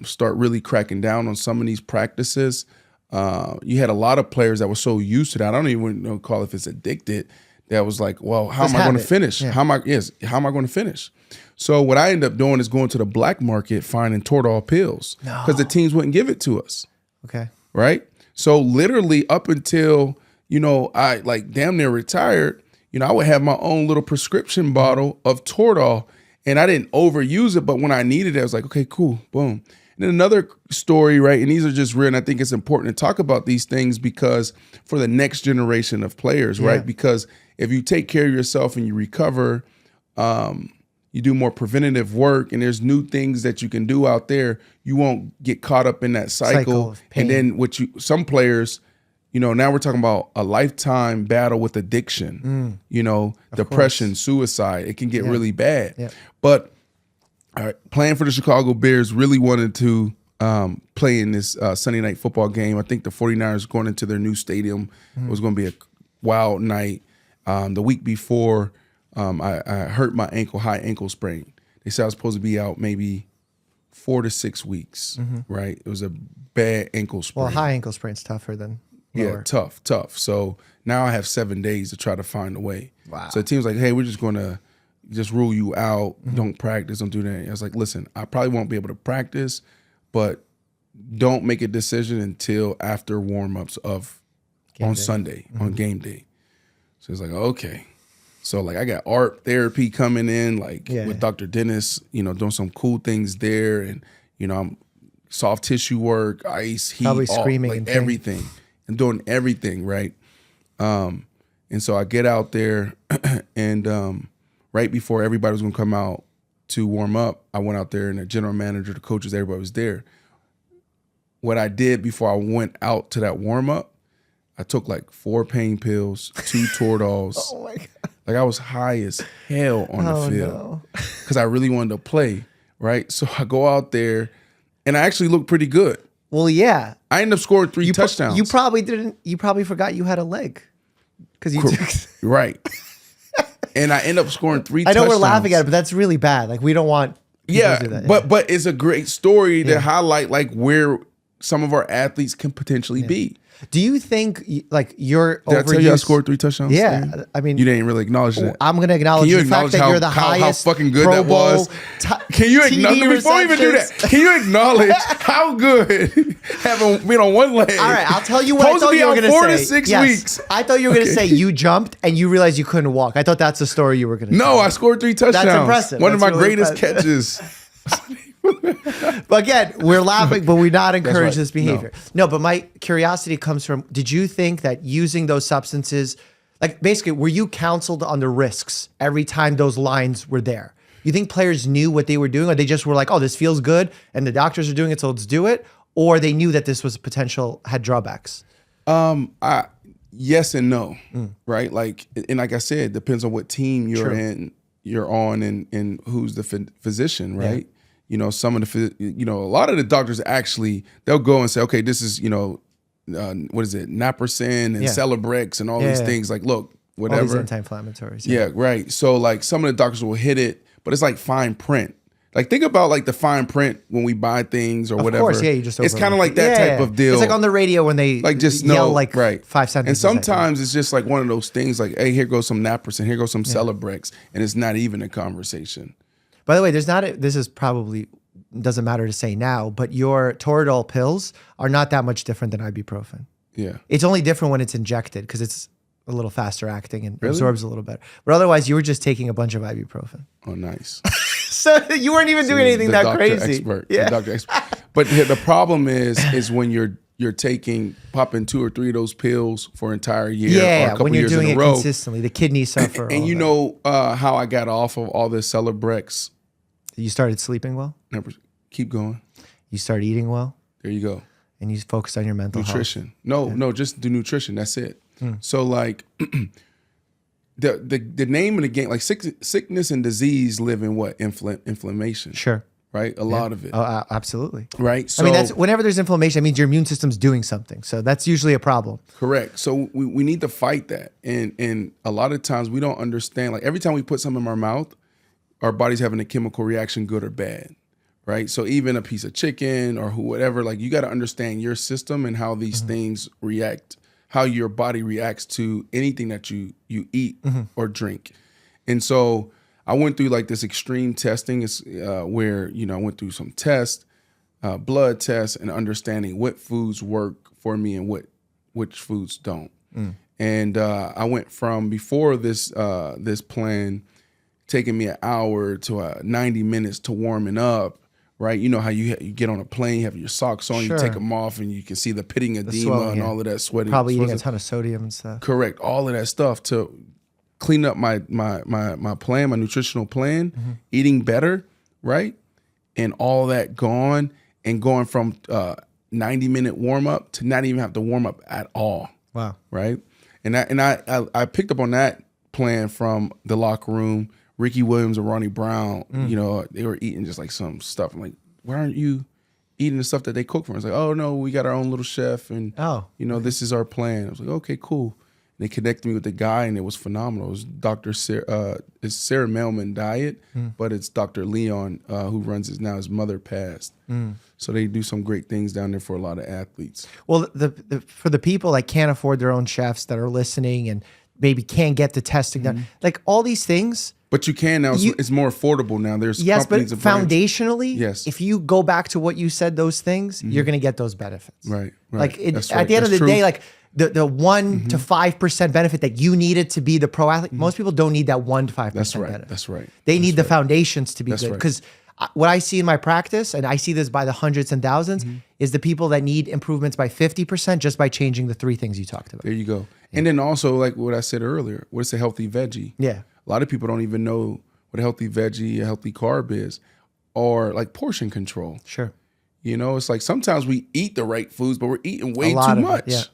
start really cracking down on some of these practices, you had a lot of players that were so used to that. I don't even know call if it's addicted. That was like, well, how am I going to finish? How am I going to finish? So what I end up doing is going to the black market, finding Toradol pills because the teams wouldn't give it to us. Okay. Right. So literally up until, you know, I like damn near retired, you know, I would have my own little prescription bottle of Toradol and I didn't overuse it. But when I needed it, I was like, okay, cool. Boom. And then another story, right? And these are just real. And I think it's important to talk about these things because for the next generation of players, right? Because if you take care of yourself and you recover, you do more preventative work and there's new things that you can do out there, you won't get caught up in that cycle of pain. And then some players, you know, now we're talking about a lifetime battle with addiction, you know, depression, suicide. It can get really bad. But playing for the Chicago Bears, really wanted to play in this Sunday night football game. I think the 49ers going into their new stadium. It was going to be a wild night. The week before, I hurt my high ankle sprain. They said I was supposed to be out maybe 4 to 6 weeks, right? It was a bad ankle sprain. Well, high ankle sprain's tougher than lower. Yeah, tough. So now I have 7 days to try to find a way. Wow. So the team's like, hey, we're just going to just rule you out. Don't practice. Don't do that. I was like, listen, I probably won't be able to practice, but don't make a decision until after warm-ups on Sunday, on game day. So it's like, okay. So like I got art therapy coming in, like with Dr. Dennis, you know, doing some cool things there. And, you know, I'm soft tissue work, ice, heat, probably screaming like and everything. And doing everything, right? And so I get out there and right before everybody was gonna come out to warm up, I went out there and the general manager, the coaches, everybody was there. What I did before I went out to that warm up, I took like 4 pain pills, 2 Toradols. Oh my God. Like I was high as hell on the field because I really wanted to play, right? So I go out there and I actually look pretty good. Well, yeah. I ended up scoring 3 touchdowns. You probably forgot you had a leg because you took... Right. And I end up scoring 3 touchdowns. I know we're laughing at it, but that's really bad. Like we don't want to do that. But it's a great story to highlight like where some of our athletes can potentially be. Do you think like you're Did I tell you I scored 3 touchdowns? Yeah, I mean, you didn't really acknowledge that. I'm going to acknowledge the fact that you're the highest how fucking good Pro that was. Can you acknowledge before we even do that? Can you acknowledge how good having been on one leg? All right, I'll tell you what I thought you were going to say. 4 to 6 weeks. I thought you were going to say you jumped and you realized you couldn't walk. I thought that's the story you were going to. No, I scored 3 touchdowns. That's impressive. One of my greatest catches. But again, we're laughing, but we're not encourage right. this behavior. No, but my curiosity comes from, did you think that using those substances, like basically, were you counseled on the risks every time those lines were there? You think players knew what they were doing, or they just were like, oh, this feels good and the doctors are doing it, so let's do it? Or they knew that this was had drawbacks? Yes and no, right? Like, and like I said, it depends on what team you're on and who's the physician, right? Yeah. You know, some of the, a lot of the doctors actually, they'll go and say, okay, this is, what is it? Naproxen and Celebrex and all these things. Like, look, whatever. All these anti-inflammatories. Yeah, right. So like some of the doctors will hit it, but it's like fine print. Like think about like the fine print when we buy things or whatever. Of course, yeah, you just it's kind of like that type of deal. It's like on the radio when they like just yell know, like 5 sentences. And sometimes it's just like one of those things like, hey, here goes some Naproxen, here goes some Celebrex, and it's not even a conversation. By the way, this is probably, doesn't matter to say now, but your Toradol pills are not that much different than ibuprofen. Yeah. It's only different when it's injected because it's a little faster acting and absorbs a little better. But otherwise, you were just taking a bunch of ibuprofen. Oh, nice. So you weren't even doing anything that crazy. Expert, yeah. Doctor expert. But the problem is when you're popping 2 or 3 of those pills for an entire year or a couple when you're years doing in a it row, consistently, the kidneys suffer. And you know how I got off of all this Celebrex? You started sleeping well? Never. Keep going. You started eating well? There you go. And you focused on your mental nutrition. health? No, just do nutrition. That's it. So like the name of the game, like sickness and disease live in what? Inflammation. Sure. Right? A lot of it. Oh, absolutely. Right? So, I mean, that's whenever there's inflammation, it means your immune system's doing something. So that's usually a problem. Correct. So we need to fight that. And a lot of times we don't understand, like every time we put something in our mouth, our body's having a chemical reaction, good or bad. Right? So even a piece of chicken or whatever, like you got to understand your system and how these things react, how your body reacts to anything that you eat or drink. And so I went through like this extreme testing where, I went through some tests, blood tests, and understanding what foods work for me and which foods don't. And I went from before this plan taking me an hour to 90 minutes to warming up. Right, you know how you get on a plane, you have your socks on, you take them off, and you can see the pitting edema and all of that sweating. Probably eating a ton of sodium and stuff. Correct, all of that stuff to clean up my plan, my nutritional plan, eating better, right, and all that gone, and going from 90-minute warm up to not even have to warm up at all. Wow, right, and I picked up on that plan from the locker room. Ricky Williams and Ronnie Brown, they were eating just like some stuff. I'm like, why aren't you eating the stuff that they cook for us? Like, oh no, we got our own little chef, and this is our plan. I was like, okay, cool. And they connected me with the guy, and it was phenomenal. It was it's Sarah Melman diet, but it's Dr. Leon who runs it now. His mother passed, so they do some great things down there for a lot of athletes. Well, for the people that can't afford their own chefs that are listening and maybe can't get the testing done, like all these things. But you can now. It's more affordable now. There's companies but foundationally, if you go back to what you said, those things, you're going to get those benefits. Right. Like at the end of the day, like the 1% to 5% benefit that you needed to be the pro athlete, most people don't need that 1% to 5% benefit. That's right. They need the foundations to be good. Because what I see in my practice, and I see this by the hundreds and thousands, is the people that need improvements by 50% just by changing the 3 things you talked about. There you go. Yeah. And then also, like what I said earlier, what's a healthy veggie? Yeah. A lot of people don't even know what a healthy veggie, a healthy carb is, or like portion control. Sure. It's like sometimes we eat the right foods, but we're eating way too much.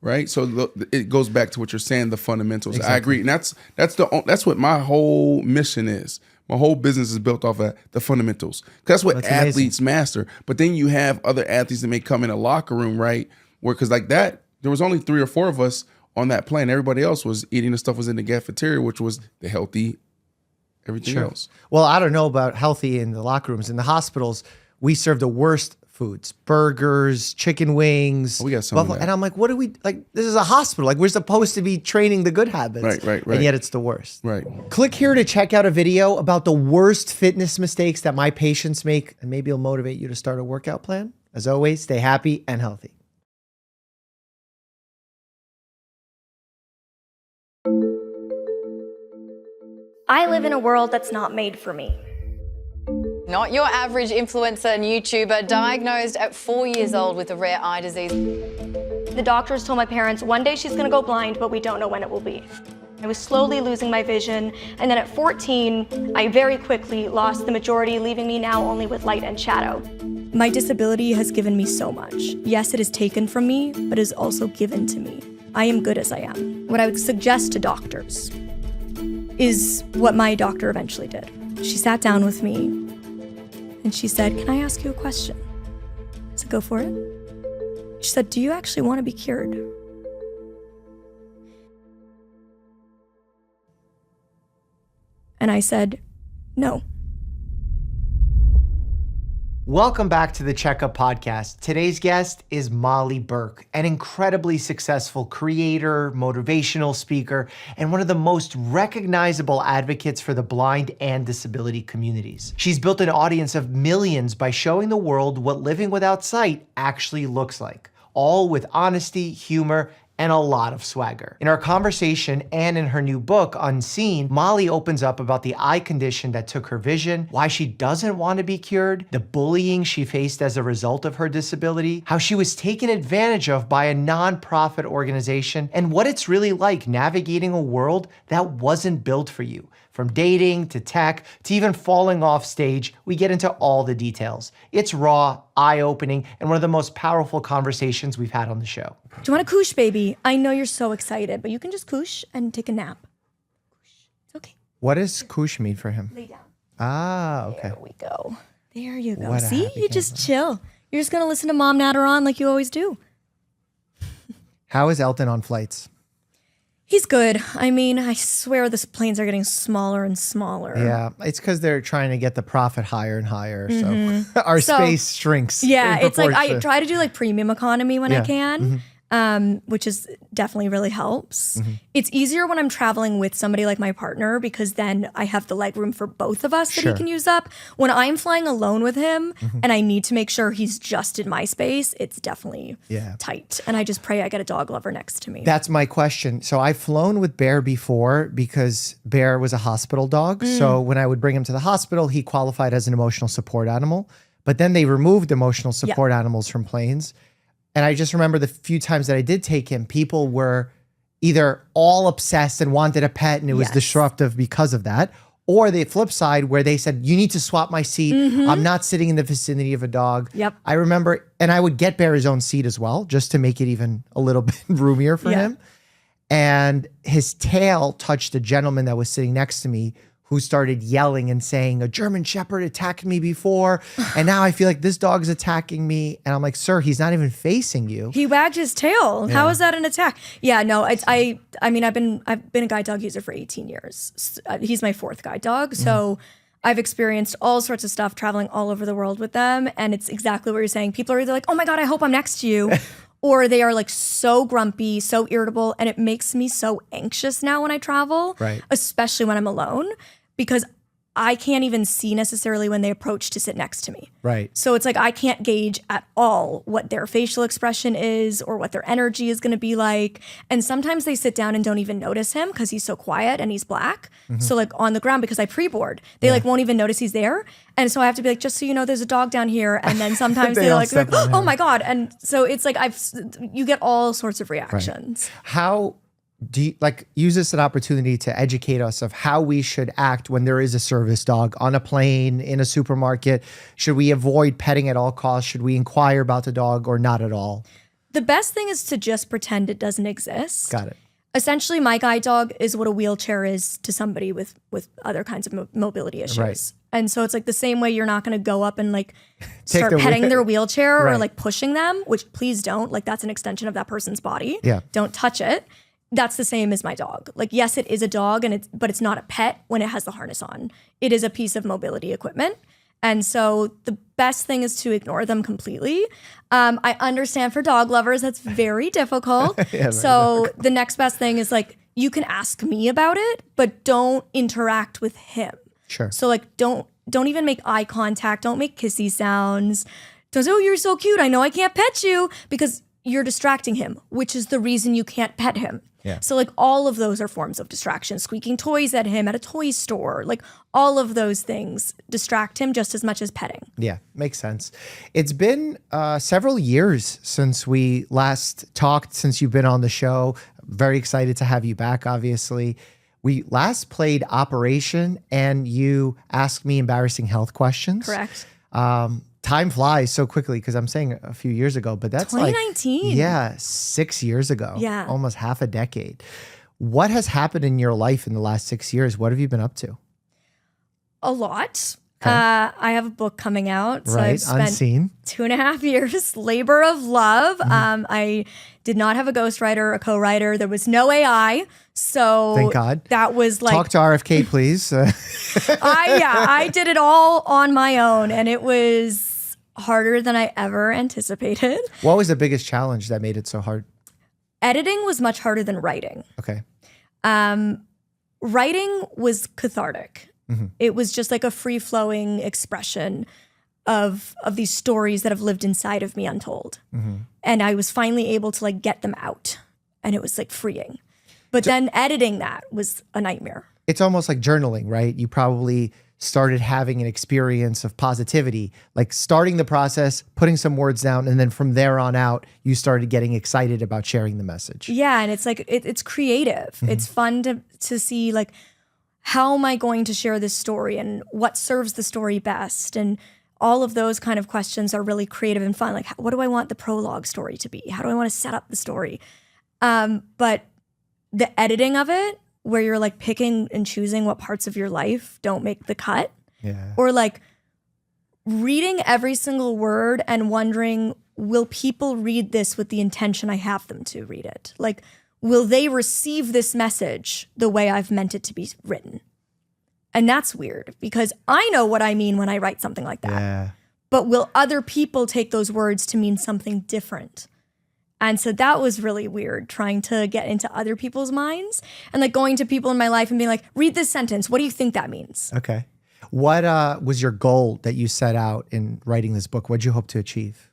Right. So it goes back to what you're saying, the fundamentals. Exactly. I agree. And that's what my whole mission is. My whole business is built off of the fundamentals. That's what athletes master. But then you have other athletes that may come in a locker room, right? Because like that, there was only 3 or 4 of us on that plane. Everybody else was eating the stuff was in the cafeteria, which was the healthy, everything else. Well, I don't know about healthy in the locker rooms. In the hospitals, we serve the worst foods: burgers, chicken wings. We got some of that. And I'm like, what do we like? This is a hospital. Like we're supposed to be training the good habits. Right. And yet it's the worst. Right. Click here to check out a video about the worst fitness mistakes that my patients make, and maybe it'll motivate you to start a workout plan. As always, stay happy and healthy. I live in a world that's not made for me. Not your average influencer and YouTuber, diagnosed at 4 years old with a rare eye disease. The doctors told my parents one day she's gonna go blind, but we don't know when it will be. I was slowly losing my vision, and then at 14, I very quickly lost the majority, leaving me now only with light and shadow. My disability has given me so much. Yes, it is taken from me, but is also given to me. I am good as I am. What I would suggest to doctors is what my doctor eventually did. She sat down with me, and she said, "Can I ask you a question?" I said, "Go for it." She said, "Do you actually want to be cured?" And I said, "No." Welcome back to the Checkup podcast. Today's guest is Molly Burke, an incredibly successful creator, motivational speaker, and one of the most recognizable advocates for the blind and disability communities. She's built an audience of millions by showing the world what living without sight actually looks like, all with honesty, humor, and a lot of swagger. In our conversation and in her new book, Unseen, Molly opens up about the eye condition that took her vision, why she doesn't want to be cured, the bullying she faced as a result of her disability, how she was taken advantage of by a nonprofit organization, and what it's really like navigating a world that wasn't built for you. From dating to tech to even falling off stage, we get into all the details. It's raw, eye-opening, and one of the most powerful conversations we've had on the show. Do you want a koosh, baby? I know you're so excited, but you can just koosh and take a nap. It's okay. What does koosh mean for him? Lay down. Ah, okay. There we go. There you go. What a See, happy you just camper. chill. You're just gonna listen to Mom natter on like you always do. How is Elton on flights? He's good. I mean, I swear the planes are getting smaller and smaller. Yeah, it's because they're trying to get the profit higher and higher. So our So, space shrinks. Yeah, in it's like I proportion. try to do like premium economy when I Yeah. can, which is definitely really helps. Mm-hmm. It's easier when I'm traveling with somebody like my partner because then I have the leg room for both of us that Sure. he can use up. When I'm flying alone with him and I need to make sure he's just in my space, it's definitely Yeah. tight. And I just pray I get a dog lover next to me. That's my question. So I've flown with Bear before because Bear was a hospital dog. So when I would bring him to the hospital, he qualified as an emotional support animal. But then they removed emotional support animals from planes. And I just remember the few times that I did take him, people were either all obsessed and wanted a pet and it was Yes. disruptive because of that. Or the flip side where they said, you need to swap my seat. I'm not sitting in the vicinity of a dog. Yep. I remember, and I would get Bear his own seat as well, just to make it even a little bit roomier for him. And his tail touched a gentleman that was sitting next to me who started yelling and saying, a German Shepherd attacked me before, and now I feel like this dog is attacking me. And I'm like, sir, he's not even facing you. He wagged his tail. How is that an attack? Yeah, no, I mean, I've been a guide dog user for 18 years. He's my fourth guide dog. So I've experienced all sorts of stuff traveling all over the world with them. And it's exactly what you're saying. People are either like, oh my God, I hope I'm next to you. Or they are like so grumpy, so irritable. And it makes me so anxious now when I travel, Right. especially when I'm alone, because I can't even see necessarily when they approach to sit next to me. Right. So it's like I can't gauge at all what their facial expression is or what their energy is going to be like. And sometimes they sit down and don't even notice him because he's so quiet and he's black. So like on the ground, because I pre-board, they like won't even notice he's there. And so I have to be like, just so you know, there's a dog down here. And then sometimes They they're all like, step on oh him. my God. And so it's like you get all sorts of reactions. How do you use this an opportunity to educate us of how we should act when there is a service dog on a plane, in a supermarket? Should we avoid petting at all costs? Should we inquire about the dog or not at all? The best thing is to just pretend it doesn't exist. Got it. Essentially, my guide dog is what a wheelchair is to somebody with other kinds of mobility issues. Right. And so it's like the same way you're not going to go up and like start their petting wheel- their wheelchair or Right. like pushing them, which please don't. Like that's an extension of that person's body. Yeah. Don't touch it. That's the same as my dog. Like, yes, it is a dog, but it's not a pet when it has the harness on. It is a piece of mobility equipment. And so the best thing is to ignore them completely. I understand for dog lovers, that's very difficult. So the next best thing is like, you can ask me about it, but don't interact with him. Sure. So like, don't even make eye contact. Don't make kissy sounds. Don't say, oh, you're so cute. I know I can't pet you, because you're distracting him, which is the reason you can't pet him. Yeah. So like all of those are forms of distraction. Squeaking toys at him at a toy store, like all of those things distract him just as much as petting. Yeah, makes sense. It's been several years since we last talked, since you've been on the show. Very excited to have you back, obviously. We last played Operation and you asked me embarrassing health questions. Correct. Time flies so quickly because I'm saying a few years ago, but that's 2019. like, yeah, 6 years ago. Yeah. Almost half a decade. What has happened in your life in the last 6 years? What have you been up to? A lot. Okay. I have a book coming out. So Right, I've spent unseen. 2.5 years, labor of love. I did not have a ghostwriter, a co-writer. There was no AI. So Thank God. that was like, Talk to RFK, please. I did it all on my own, and it was harder than I ever anticipated. What was the biggest challenge that made it so hard? Editing was much harder than writing. Okay. Writing was cathartic. It was just like a free-flowing expression of these stories that have lived inside of me untold. And I was finally able to like get them out, and it was like freeing. But then editing that was a nightmare. It's almost like journaling, right? You probably started having an experience of positivity, like starting the process, putting some words down, and then from there on out, you started getting excited about sharing the message. Yeah, and it's like it's creative. It's fun to see like, how am I going to share this story and what serves the story best? And all of those kind of questions are really creative and fun. Like, what do I want the prologue story to be? How do I want to set up the story? But the editing of it, where you're like picking and choosing what parts of your life don't make the cut, Yeah. or like reading every single word and wondering, will people read this with the intention I have them to read it? Like, will they receive this message the way I've meant it to be written? And that's weird because I know what I mean when I write something like that. Yeah. But will other people take those words to mean something different? And so that was really weird, trying to get into other people's minds and like going to people in my life and being like, read this sentence. What do you think that means? Okay. What was your goal that you set out in writing this book? What did you hope to achieve?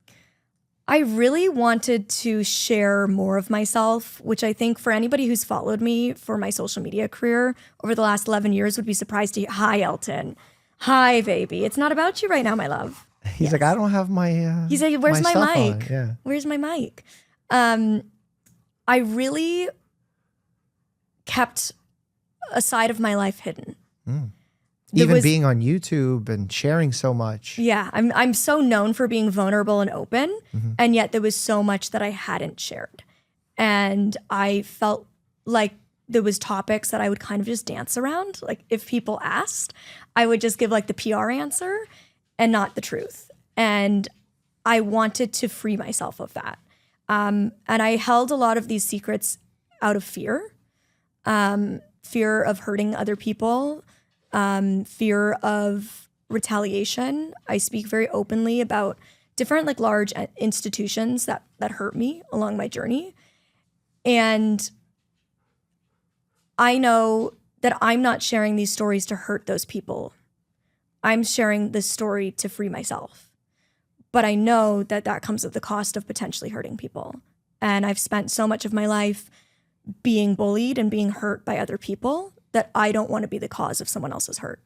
I really wanted to share more of myself, which I think for anybody who's followed me for my social media career over the last 11 years would be surprised to hear, hi, Elton. Hi, baby. It's not about you right now, my love. He's like, I don't have my He's like, where's my stuff mic? on." Yeah. Where's my mic? I really kept a side of my life hidden. Even being on YouTube and sharing so much. Yeah, I'm so known for being vulnerable and open, and yet there was so much that I hadn't shared. And I felt like there was topics that I would kind of just dance around. Like if people asked, I would just give like the PR answer and not the truth. And I wanted to free myself of that. And I held a lot of these secrets out of fear. Fear of hurting other people, fear of retaliation. I speak very openly about different like large institutions that hurt me along my journey. And I know that I'm not sharing these stories to hurt those people. I'm sharing this story to free myself. But I know that that comes at the cost of potentially hurting people. And I've spent so much of my life being bullied and being hurt by other people that I don't want to be the cause of someone else's hurt.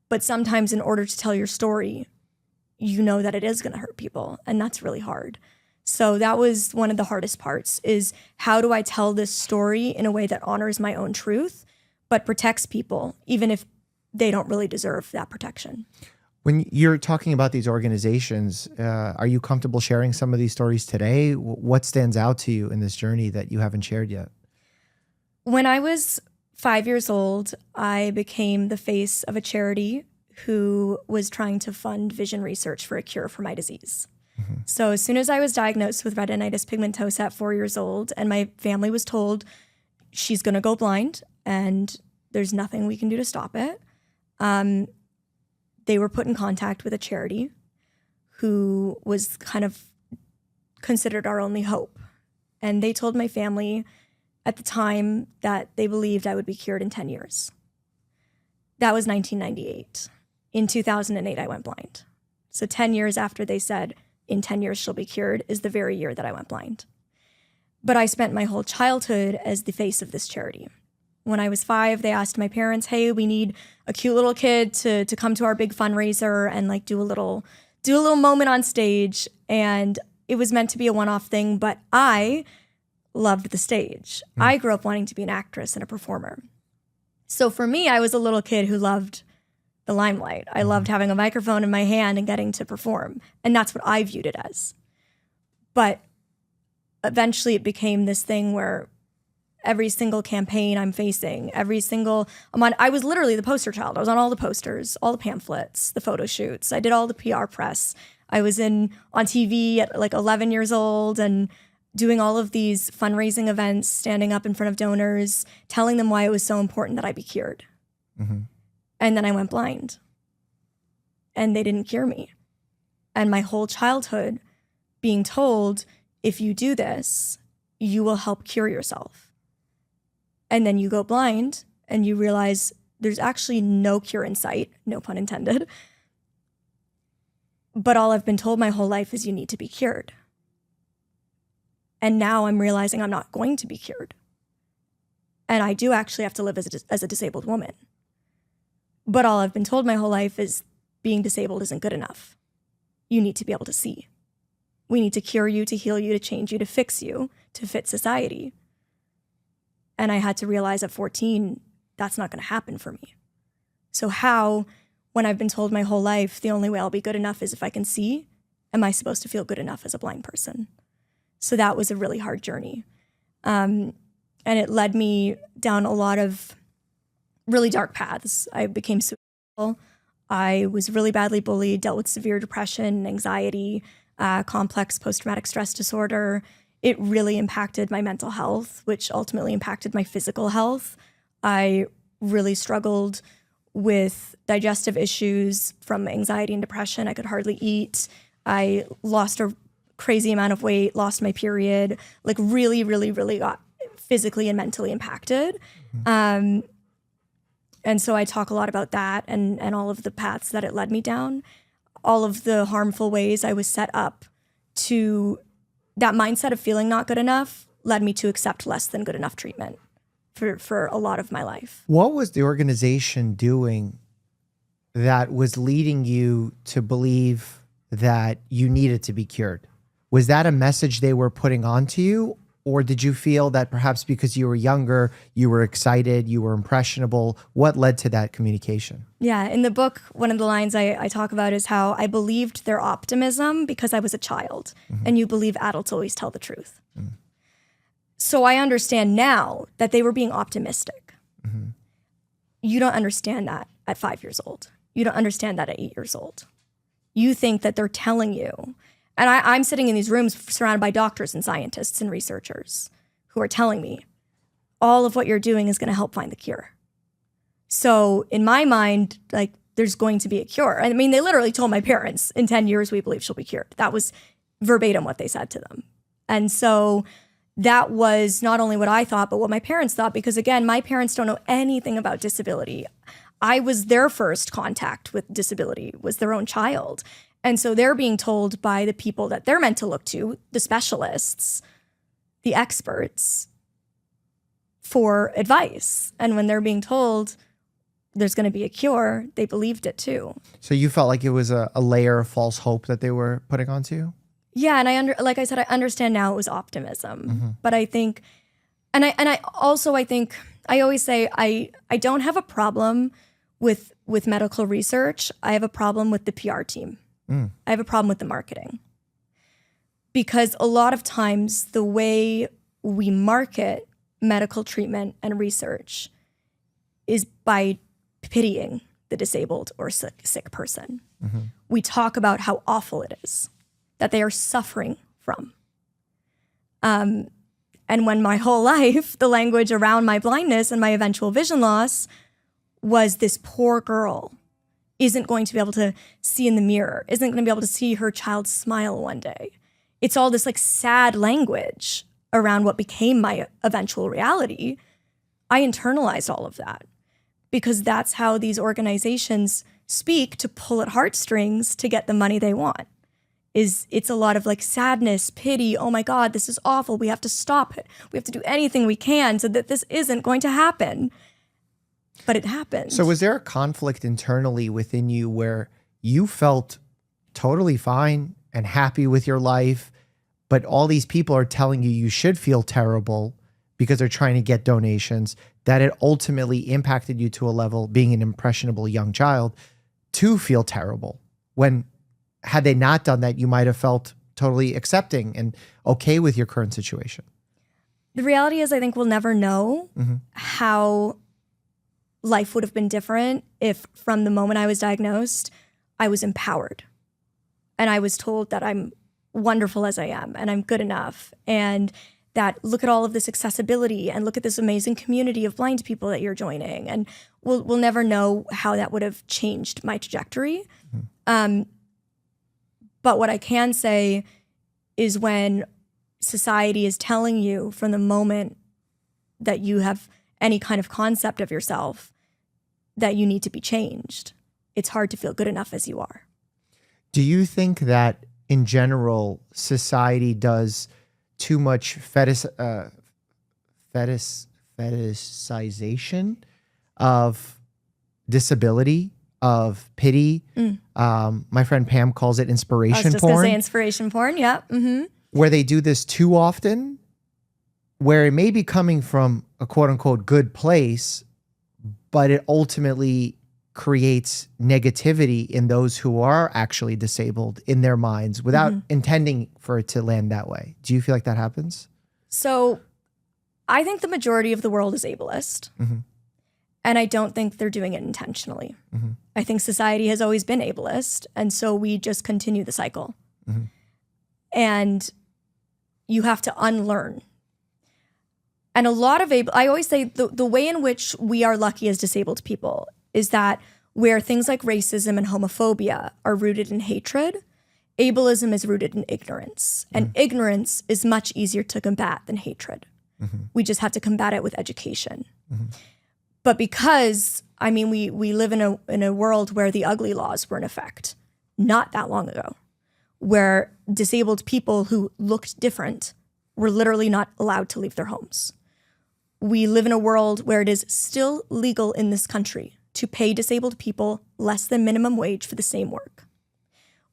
But sometimes in order to tell your story, you know that it is going to hurt people, and that's really hard. So that was one of the hardest parts, is how do I tell this story in a way that honors my own truth, but protects people, even if they don't really deserve that protection. When you're talking about these organizations, are you comfortable sharing some of these stories today? What stands out to you in this journey that you haven't shared yet? When I was 5 years old, I became the face of a charity who was trying to fund vision research for a cure for my disease. So as soon as I was diagnosed with retinitis pigmentosa at 4 years old, and my family was told she's going to go blind and there's nothing we can do to stop it, they were put in contact with a charity who was kind of considered our only hope. And they told my family at the time that they believed I would be cured in 10 years. That was 1998. In 2008, I went blind. So 10 years after they said, in 10 years she'll be cured, is the very year that I went blind. But I spent my whole childhood as the face of this charity. When I was 5, they asked my parents, hey, we need a cute little kid to come to our big fundraiser and like do a little moment on stage. And it was meant to be a one-off thing, but I loved the stage. I grew up wanting to be an actress and a performer. So for me, I was a little kid who loved the limelight. I loved having a microphone in my hand and getting to perform. And that's what I viewed it as. But eventually it became this thing where every single campaign I'm facing, I was literally the poster child. I was on all the posters, all the pamphlets, the photo shoots. I did all the PR press. I was on TV at like 11 years old and doing all of these fundraising events, standing up in front of donors, telling them why it was so important that I be cured. Mm-hmm. And then I went blind. And they didn't cure me. And my whole childhood being told, if you do this, you will help cure yourself. And then you go blind and you realize there's actually no cure in sight, no pun intended. But all I've been told my whole life is you need to be cured. And now I'm realizing I'm not going to be cured. And I do actually have to live as a disabled woman. But all I've been told my whole life is being disabled isn't good enough. You need to be able to see. We need to cure you, to heal you, to change you, to fix you, to fit society. And I had to realize at 14, that's not going to happen for me. So how, when I've been told my whole life, the only way I'll be good enough is if I can see, am I supposed to feel good enough as a blind person? So that was a really hard journey. And it led me down a lot of really dark paths. I became suicidal. I was really badly bullied, dealt with severe depression, anxiety, complex post-traumatic stress disorder. It really impacted my mental health, which ultimately impacted my physical health. I really struggled with digestive issues from anxiety and depression. I could hardly eat. I lost a crazy amount of weight, lost my period, like really, really, really got physically and mentally impacted. Mm-hmm. And so I talk a lot about that and all of the paths that it led me down, all of the harmful ways I was set up to. That mindset of feeling not good enough led me to accept less than good enough treatment for a lot of my life. What was the organization doing that was leading you to believe that you needed to be cured? Was that a message they were putting onto you? Or did you feel that perhaps because you were younger, you were excited, you were impressionable? What led to that communication? Yeah, in the book, one of the lines I talk about is how I believed their optimism because I was a child. Mm-hmm. And you believe adults always tell the truth. Mm-hmm. So I understand now that they were being optimistic. Mm-hmm. You don't understand that at 5 years old. You don't understand that at 8 years old. You think that they're telling you. And I'm sitting in these rooms surrounded by doctors and scientists and researchers who are telling me all of what you're doing is going to help find the cure. So in my mind, like, there's going to be a cure. I mean, they literally told my parents, in 10 years, we believe she'll be cured. That was verbatim what they said to them. And so that was not only what I thought, but what my parents thought, because again, my parents don't know anything about disability. I was their first contact with disability, was their own child. And so they're being told by the people that they're meant to look to, the specialists, the experts, for advice. And when they're being told there's going to be a cure, they believed it too. So you felt like it was a layer of false hope that they were putting onto you? Yeah, and like I said, I understand now it was optimism. Mm-hmm. But I think, and I also think, I always say I don't have a problem with medical research. I have a problem with the PR team. I have a problem with the marketing. Because a lot of times the way we market medical treatment and research is by pitying the disabled or sick person. Mm-hmm. We talk about how awful it is, that they are suffering from. And when my whole life, the language around my blindness and my eventual vision loss was this poor girl isn't going to be able to see in the mirror, isn't going to be able to see her child smile one day. It's all this like sad language around what became my eventual reality. I internalized all of that because that's how these organizations speak to pull at heartstrings to get the money they want. it's a lot of like sadness, pity. Oh my God, this is awful. We have to stop it. We have to do anything we can so that this isn't going to happen. But it happened. So was there a conflict internally within you where you felt totally fine and happy with your life, but all these people are telling you you should feel terrible because they're trying to get donations, that it ultimately impacted you to a level, being an impressionable young child, to feel terrible, when had they not done that, you might have felt totally accepting and okay with your current situation? The reality is, I think we'll never know how life would have been different if from the moment I was diagnosed, I was empowered. And I was told that I'm wonderful as I am and I'm good enough. And that look at all of this accessibility and look at this amazing community of blind people that you're joining. And we'll never know how that would have changed my trajectory. But what I can say is when society is telling you from the moment that you have any kind of concept of yourself that you need to be changed, it's hard to feel good enough as you are. Do you think that in general, society does too much fetishization of disability, of pity? My friend Pam calls it inspiration porn. I was just going to say inspiration porn, yeah. Where they do this too often, where it may be coming from a quote unquote good place, but it ultimately creates negativity in those who are actually disabled in their minds without intending for it to land that way. Do you feel like that happens? So I think the majority of the world is ableist. And I don't think they're doing it intentionally. I think society has always been ableist. And so we just continue the cycle. And you have to unlearn. And a lot of I always say the way in which we are lucky as disabled people is that where things like racism and homophobia are rooted in hatred, ableism is rooted in ignorance. And ignorance is much easier to combat than hatred. We just have to combat it with education. But because, I mean, we live in a world where the ugly laws were in effect not that long ago, where disabled people who looked different were literally not allowed to leave their homes. We live in a world where it is still legal in this country to pay disabled people less than minimum wage for the same work.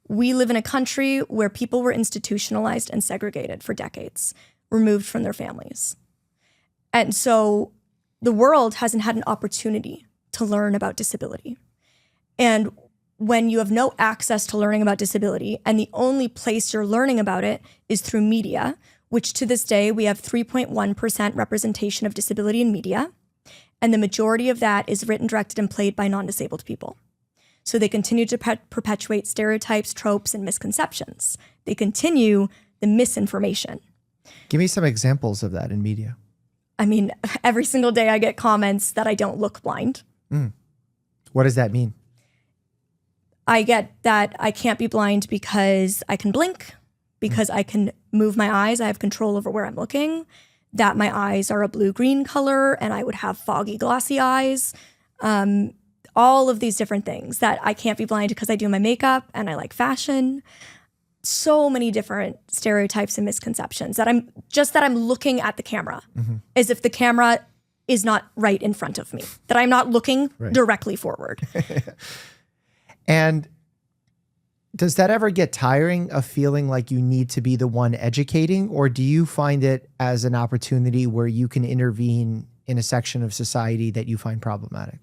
We live in a country where people were institutionalized and segregated for decades, removed from their families. And so the world hasn't had an opportunity to learn about disability. And when you have no access to learning about disability and the only place you're learning about it is through media, which to this day we have 3.1% representation of disability in media, and the majority of that is written, directed, and played by non-disabled people. So they continue to perpetuate stereotypes, tropes, and misconceptions. They continue the misinformation. Give me some examples of that in media. I mean, every single day I get comments that I don't look blind. What does that mean? I get that I can't be blind because I can blink, because I can move my eyes, I have control over where I'm looking, that my eyes are a blue-green color and I would have foggy, glossy eyes. All of these different things, that I can't be blind because I do my makeup and I like fashion. So many different stereotypes and misconceptions that I'm looking at the camera as if the camera is not right in front of me, that I'm not looking directly forward. And does that ever get tiring of feeling like you need to be the one educating, or do you find it as an opportunity where you can intervene in a section of society that you find problematic?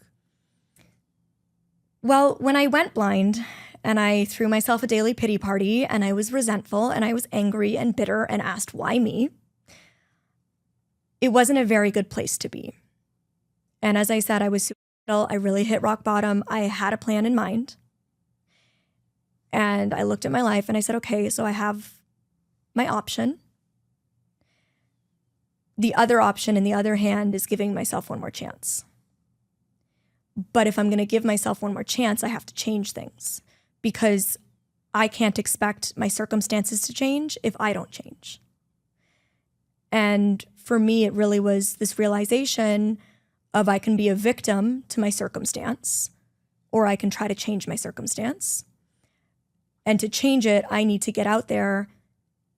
Well, when I went blind and I threw myself a daily pity party and I was resentful and I was angry and bitter and asked why me, it wasn't a very good place to be. And as I said, I was suicidal. I really hit rock bottom. I had a plan in mind. And I looked at my life and I said, okay, so I have my option. The other option, in the other hand, is giving myself one more chance. But if I'm going to give myself one more chance, I have to change things, because I can't expect my circumstances to change if I don't change. And for me, it really was this realization of I can be a victim to my circumstance, or I can try to change my circumstance. And to change it, I need to get out there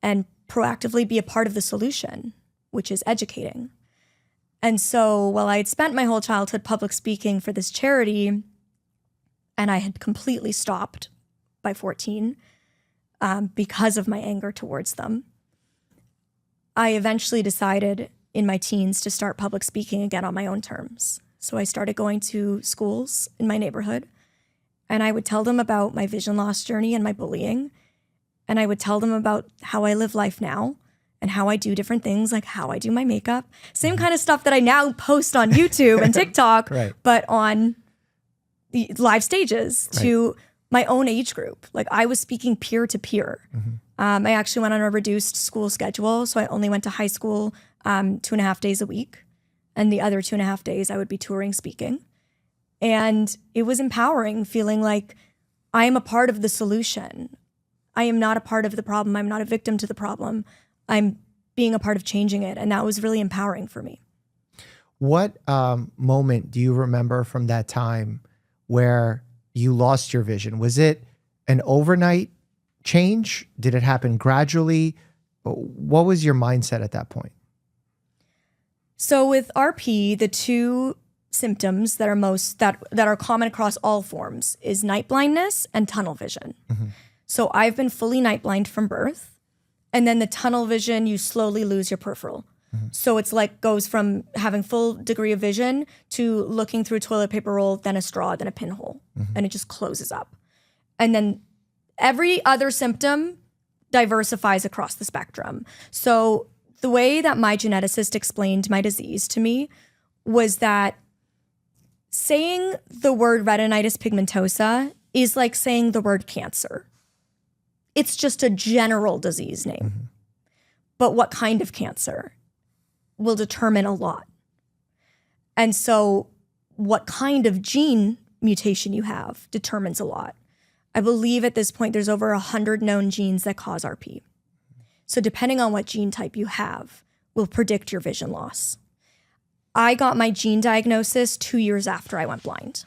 and proactively be a part of the solution, which is educating. And so while I had spent my whole childhood public speaking for this charity, and I had completely stopped by 14 because of my anger towards them, I eventually decided in my teens to start public speaking again on my own terms. So I started going to schools in my neighborhood, and I would tell them about my vision loss journey and my bullying. And I would tell them about how I live life now and how I do different things, like how I do my makeup. Same kind of stuff that I now post on YouTube and TikTok, Right. but on the live stages to my own age group. Like I was speaking peer to peer. I actually went on a reduced school schedule. So I only went to high school 2.5 days a week. And the other 2.5 days I would be touring speaking. And it was empowering, feeling like I am a part of the solution. I am not a part of the problem. I'm not a victim to the problem. I'm being a part of changing it. And that was really empowering for me. What moment do you remember from that time where you lost your vision? Was it an overnight change? Did it happen gradually? What was your mindset at that point? So with RP, the two symptoms that are common across all forms is night blindness and tunnel vision. So I've been fully night blind from birth. And then the tunnel vision, you slowly lose your peripheral. So it's like goes from having full degree of vision to looking through a toilet paper roll, then a straw, then a pinhole. And it just closes up. And then every other symptom diversifies across the spectrum. So the way that my geneticist explained my disease to me was that saying the word retinitis pigmentosa is like saying the word cancer. It's just a general disease name. But what kind of cancer will determine a lot. And so what kind of gene mutation you have determines a lot. I believe at this point there's over 100 known genes that cause RP. So depending on what gene type you have will predict your vision loss. I got my gene diagnosis 2 years after I went blind.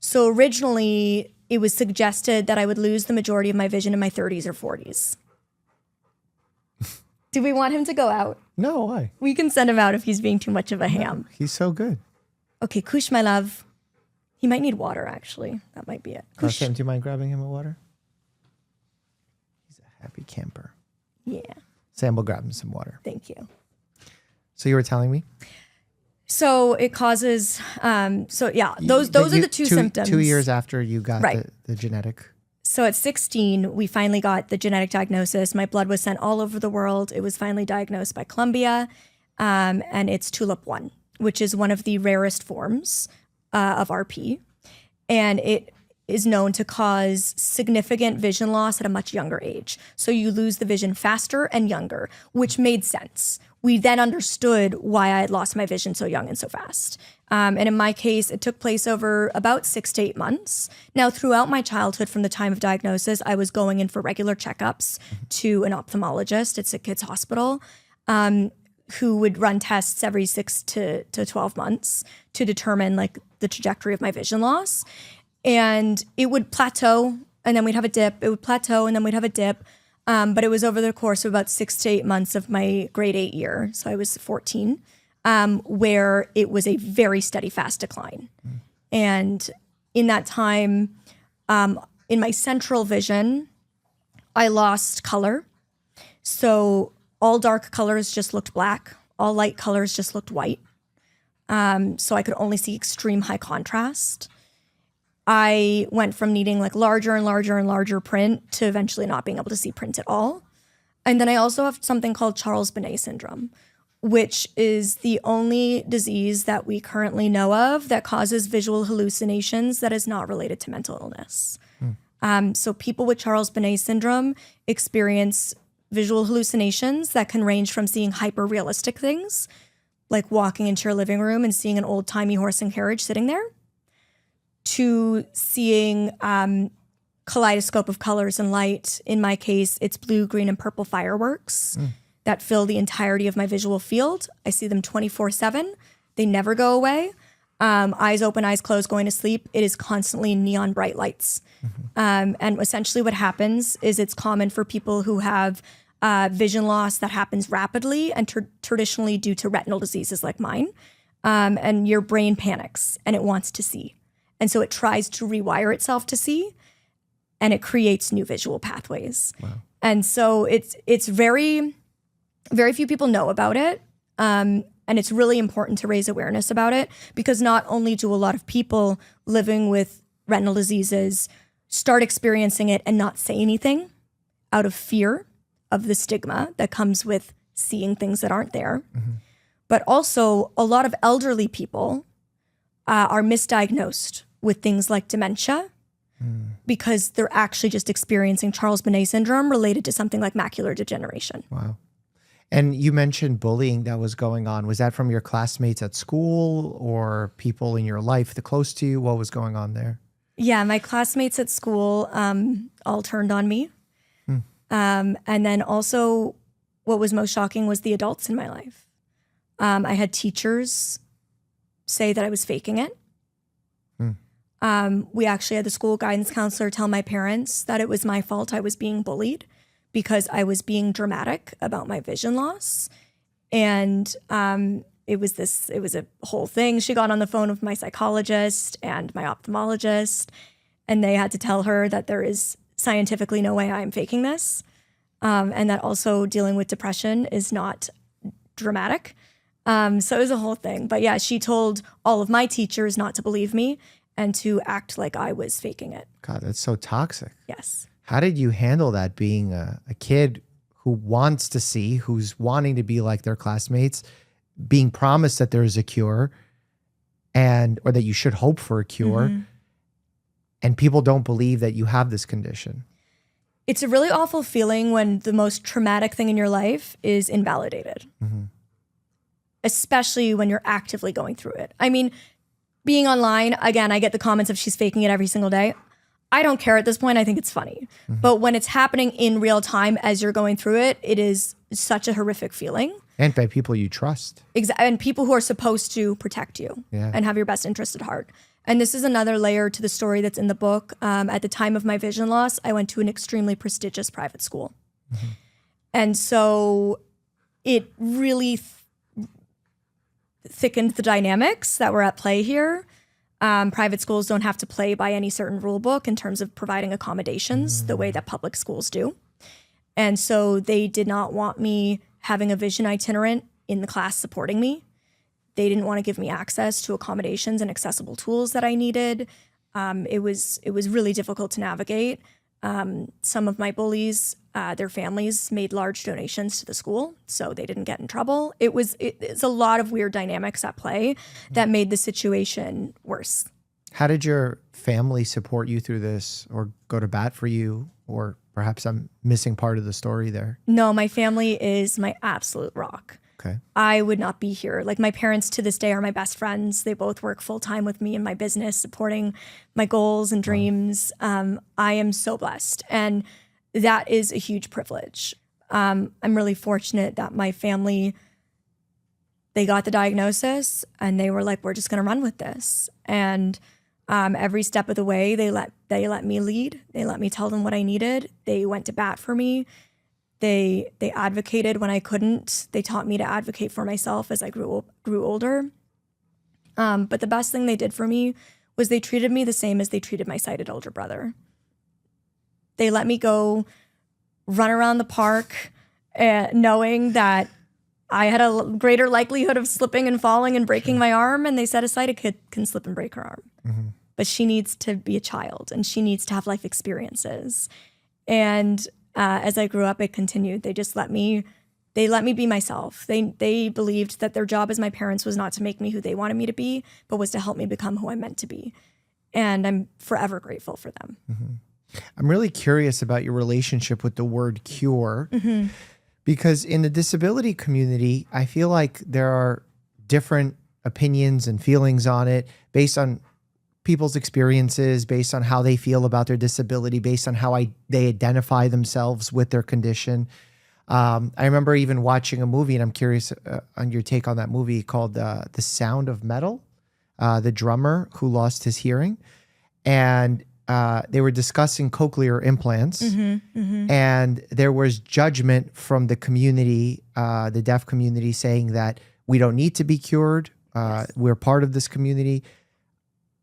So originally it was suggested that I would lose the majority of my vision in my 30s or 40s. Do we want him to go out? No, why? We can send him out if he's being too much of a ham. He's so good. Okay, Kush, my love. He might need water, actually. That might be it. Kush. Sam, do you mind grabbing him a water? He's a happy camper. Yeah, Sam will grab him some water. thank you. So you were telling me? So it causes, those are the two symptoms. 2 years after you got Right. the genetic. So at 16, we finally got the genetic diagnosis. My blood was sent all over the world. It was finally diagnosed by Columbia, and it's Tulip 1, which is one of the rarest forms of RP. And it is known to cause significant vision loss at a much younger age. So you lose the vision faster and younger, which made sense. We then understood why I had lost my vision so young and so fast. And in my case, it took place over about 6 to 8 months. Now, throughout my childhood, from the time of diagnosis, I was going in for regular checkups to an ophthalmologist at Sick Kids Hospital, who would run tests every 6 to 12 months to determine like the trajectory of my vision loss. And it would plateau, and then we'd have a dip. It would plateau, and then we'd have a dip. But it was over the course of about 6 to 8 months of my grade 8 year. So I was 14, where it was a very steady, fast decline. And in that time, in my central vision, I lost color. So all dark colors just looked black. All light colors just looked white. So I could only see extreme high contrast. I went from needing like larger and larger and larger print to eventually not being able to see print at all. And then I also have something called Charles-Bonnet syndrome, which is the only disease that we currently know of that causes visual hallucinations that is not related to mental illness. So people with Charles-Bonnet syndrome experience visual hallucinations that can range from seeing hyper-realistic things, like walking into your living room and seeing an old-timey horse and carriage sitting there, to seeing kaleidoscope of colors and light. In my case, it's blue, green, and purple fireworks that fill the entirety of my visual field. I see them 24/7. They never go away. eyes open, eyes closed, going to sleep, it is constantly neon bright lights. And essentially what happens is it's common for people who have vision loss that happens rapidly and traditionally due to retinal diseases like mine. And your brain panics and it wants to see. And so it tries to rewire itself to see, and it creates new visual pathways. Wow. And so it's very, very few people know about it. And it's really important to raise awareness about it, because not only do a lot of people living with retinal diseases start experiencing it and not say anything out of fear of the stigma that comes with seeing things that aren't there, but also a lot of elderly people are misdiagnosed with things like dementia because they're actually just experiencing Charles Bonnet syndrome related to something like macular degeneration. Wow. And you mentioned bullying that was going on. Was that from your classmates at school or people in your life that close to you? What was going on there? Yeah, my classmates at school all turned on me. And then also what was most shocking was the adults in my life. I had teachers say that I was faking it. We actually had the school guidance counselor tell my parents that it was my fault I was being bullied because I was being dramatic about my vision loss. And it was a whole thing. She got on the phone with my psychologist and my ophthalmologist, and they had to tell her that there is scientifically no way I'm faking this. And that also dealing with depression is not dramatic. So it was a whole thing. But yeah, she told all of my teachers not to believe me and to act like I was faking it. God, that's so toxic. Yes. How did you handle that, being a kid who wants to see, who's wanting to be like their classmates, being promised that there is a cure or that you should hope for a cure, and people don't believe that you have this condition? It's a really awful feeling when the most traumatic thing in your life is invalidated, especially when you're actively going through it. I mean, being online, again, I get the comments of she's faking it every single day. I don't care at this point. I think it's funny. But when it's happening in real time as you're going through it, it is such a horrific feeling. And by people you trust. And people who are supposed to protect you and have your best interest at heart. And this is another layer to the story that's in the book. At the time of my vision loss, I went to an extremely prestigious private school. And so it really thickened the dynamics that were at play here. Private schools don't have to play by any certain rule book in terms of providing accommodations the way that public schools do. And so they did not want me having a vision itinerant in the class supporting me. They didn't want to give me access to accommodations and accessible tools that I needed. It was really difficult to navigate. Some of my bullies, their families made large donations to the school, so they didn't get in trouble. It's a lot of weird dynamics at play that made the situation worse. How did your family support you through this, or go to bat for you? Or perhaps I'm missing part of the story there. No, my family is my absolute rock. Okay. I would not be here. Like, my parents to this day are my best friends. They both work full time with me in my business, supporting my goals and dreams. I am so blessed. And that is a huge privilege. I'm really fortunate that my family, they got the diagnosis and they were like, we're just going to run with this. And every step of the way, they let me lead. They let me tell them what I needed. They went to bat for me. They advocated when I couldn't. They taught me to advocate for myself as I grew older. But the best thing they did for me was they treated me the same as they treated my sighted older brother. They let me go run around the park knowing that I had a greater likelihood of slipping and falling and breaking my arm. And they said a sighted kid can slip and break her arm. But she needs to be a child and she needs to have life experiences. And as I grew up, it continued. They let me be myself. They believed that their job as my parents was not to make me who they wanted me to be, but was to help me become who I'm meant to be. And I'm forever grateful for them. I'm really curious about your relationship with the word cure, because in the disability community, I feel like there are different opinions and feelings on it based on people's experiences, based on how they feel about their disability, based on how they identify themselves with their condition. I remember even watching a movie, and I'm curious on your take on that movie, called The Sound of Metal. the drummer who lost his hearing, and they were discussing cochlear implants, and there was judgment from the community, the deaf community, saying that we don't need to be cured. We're part of this community.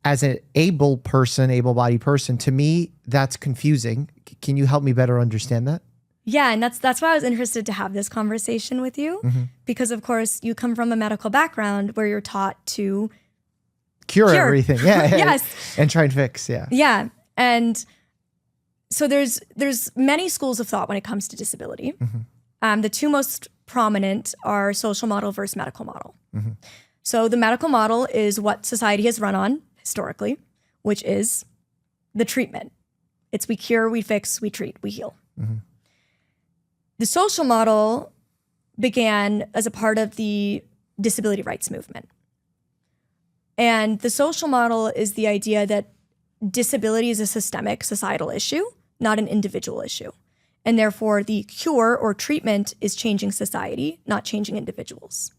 As an able-bodied person, to me, that's confusing. Can you help me better understand that? Yeah, and that's why I was interested to have this conversation with you, because of course you come from a medical background where you're taught to cure everything. Yeah. Yes. And try and fix. Yeah. Yeah. And so there's many schools of thought when it comes to disability. The two most prominent are social model versus medical model. So the medical model is what society has run on historically, which is the treatment. It's we cure, we fix, we treat, we heal. The social model began as a part of the disability rights movement. And the social model is the idea that disability is a systemic societal issue, not an individual issue. And therefore, the cure or treatment is changing society, not changing individuals.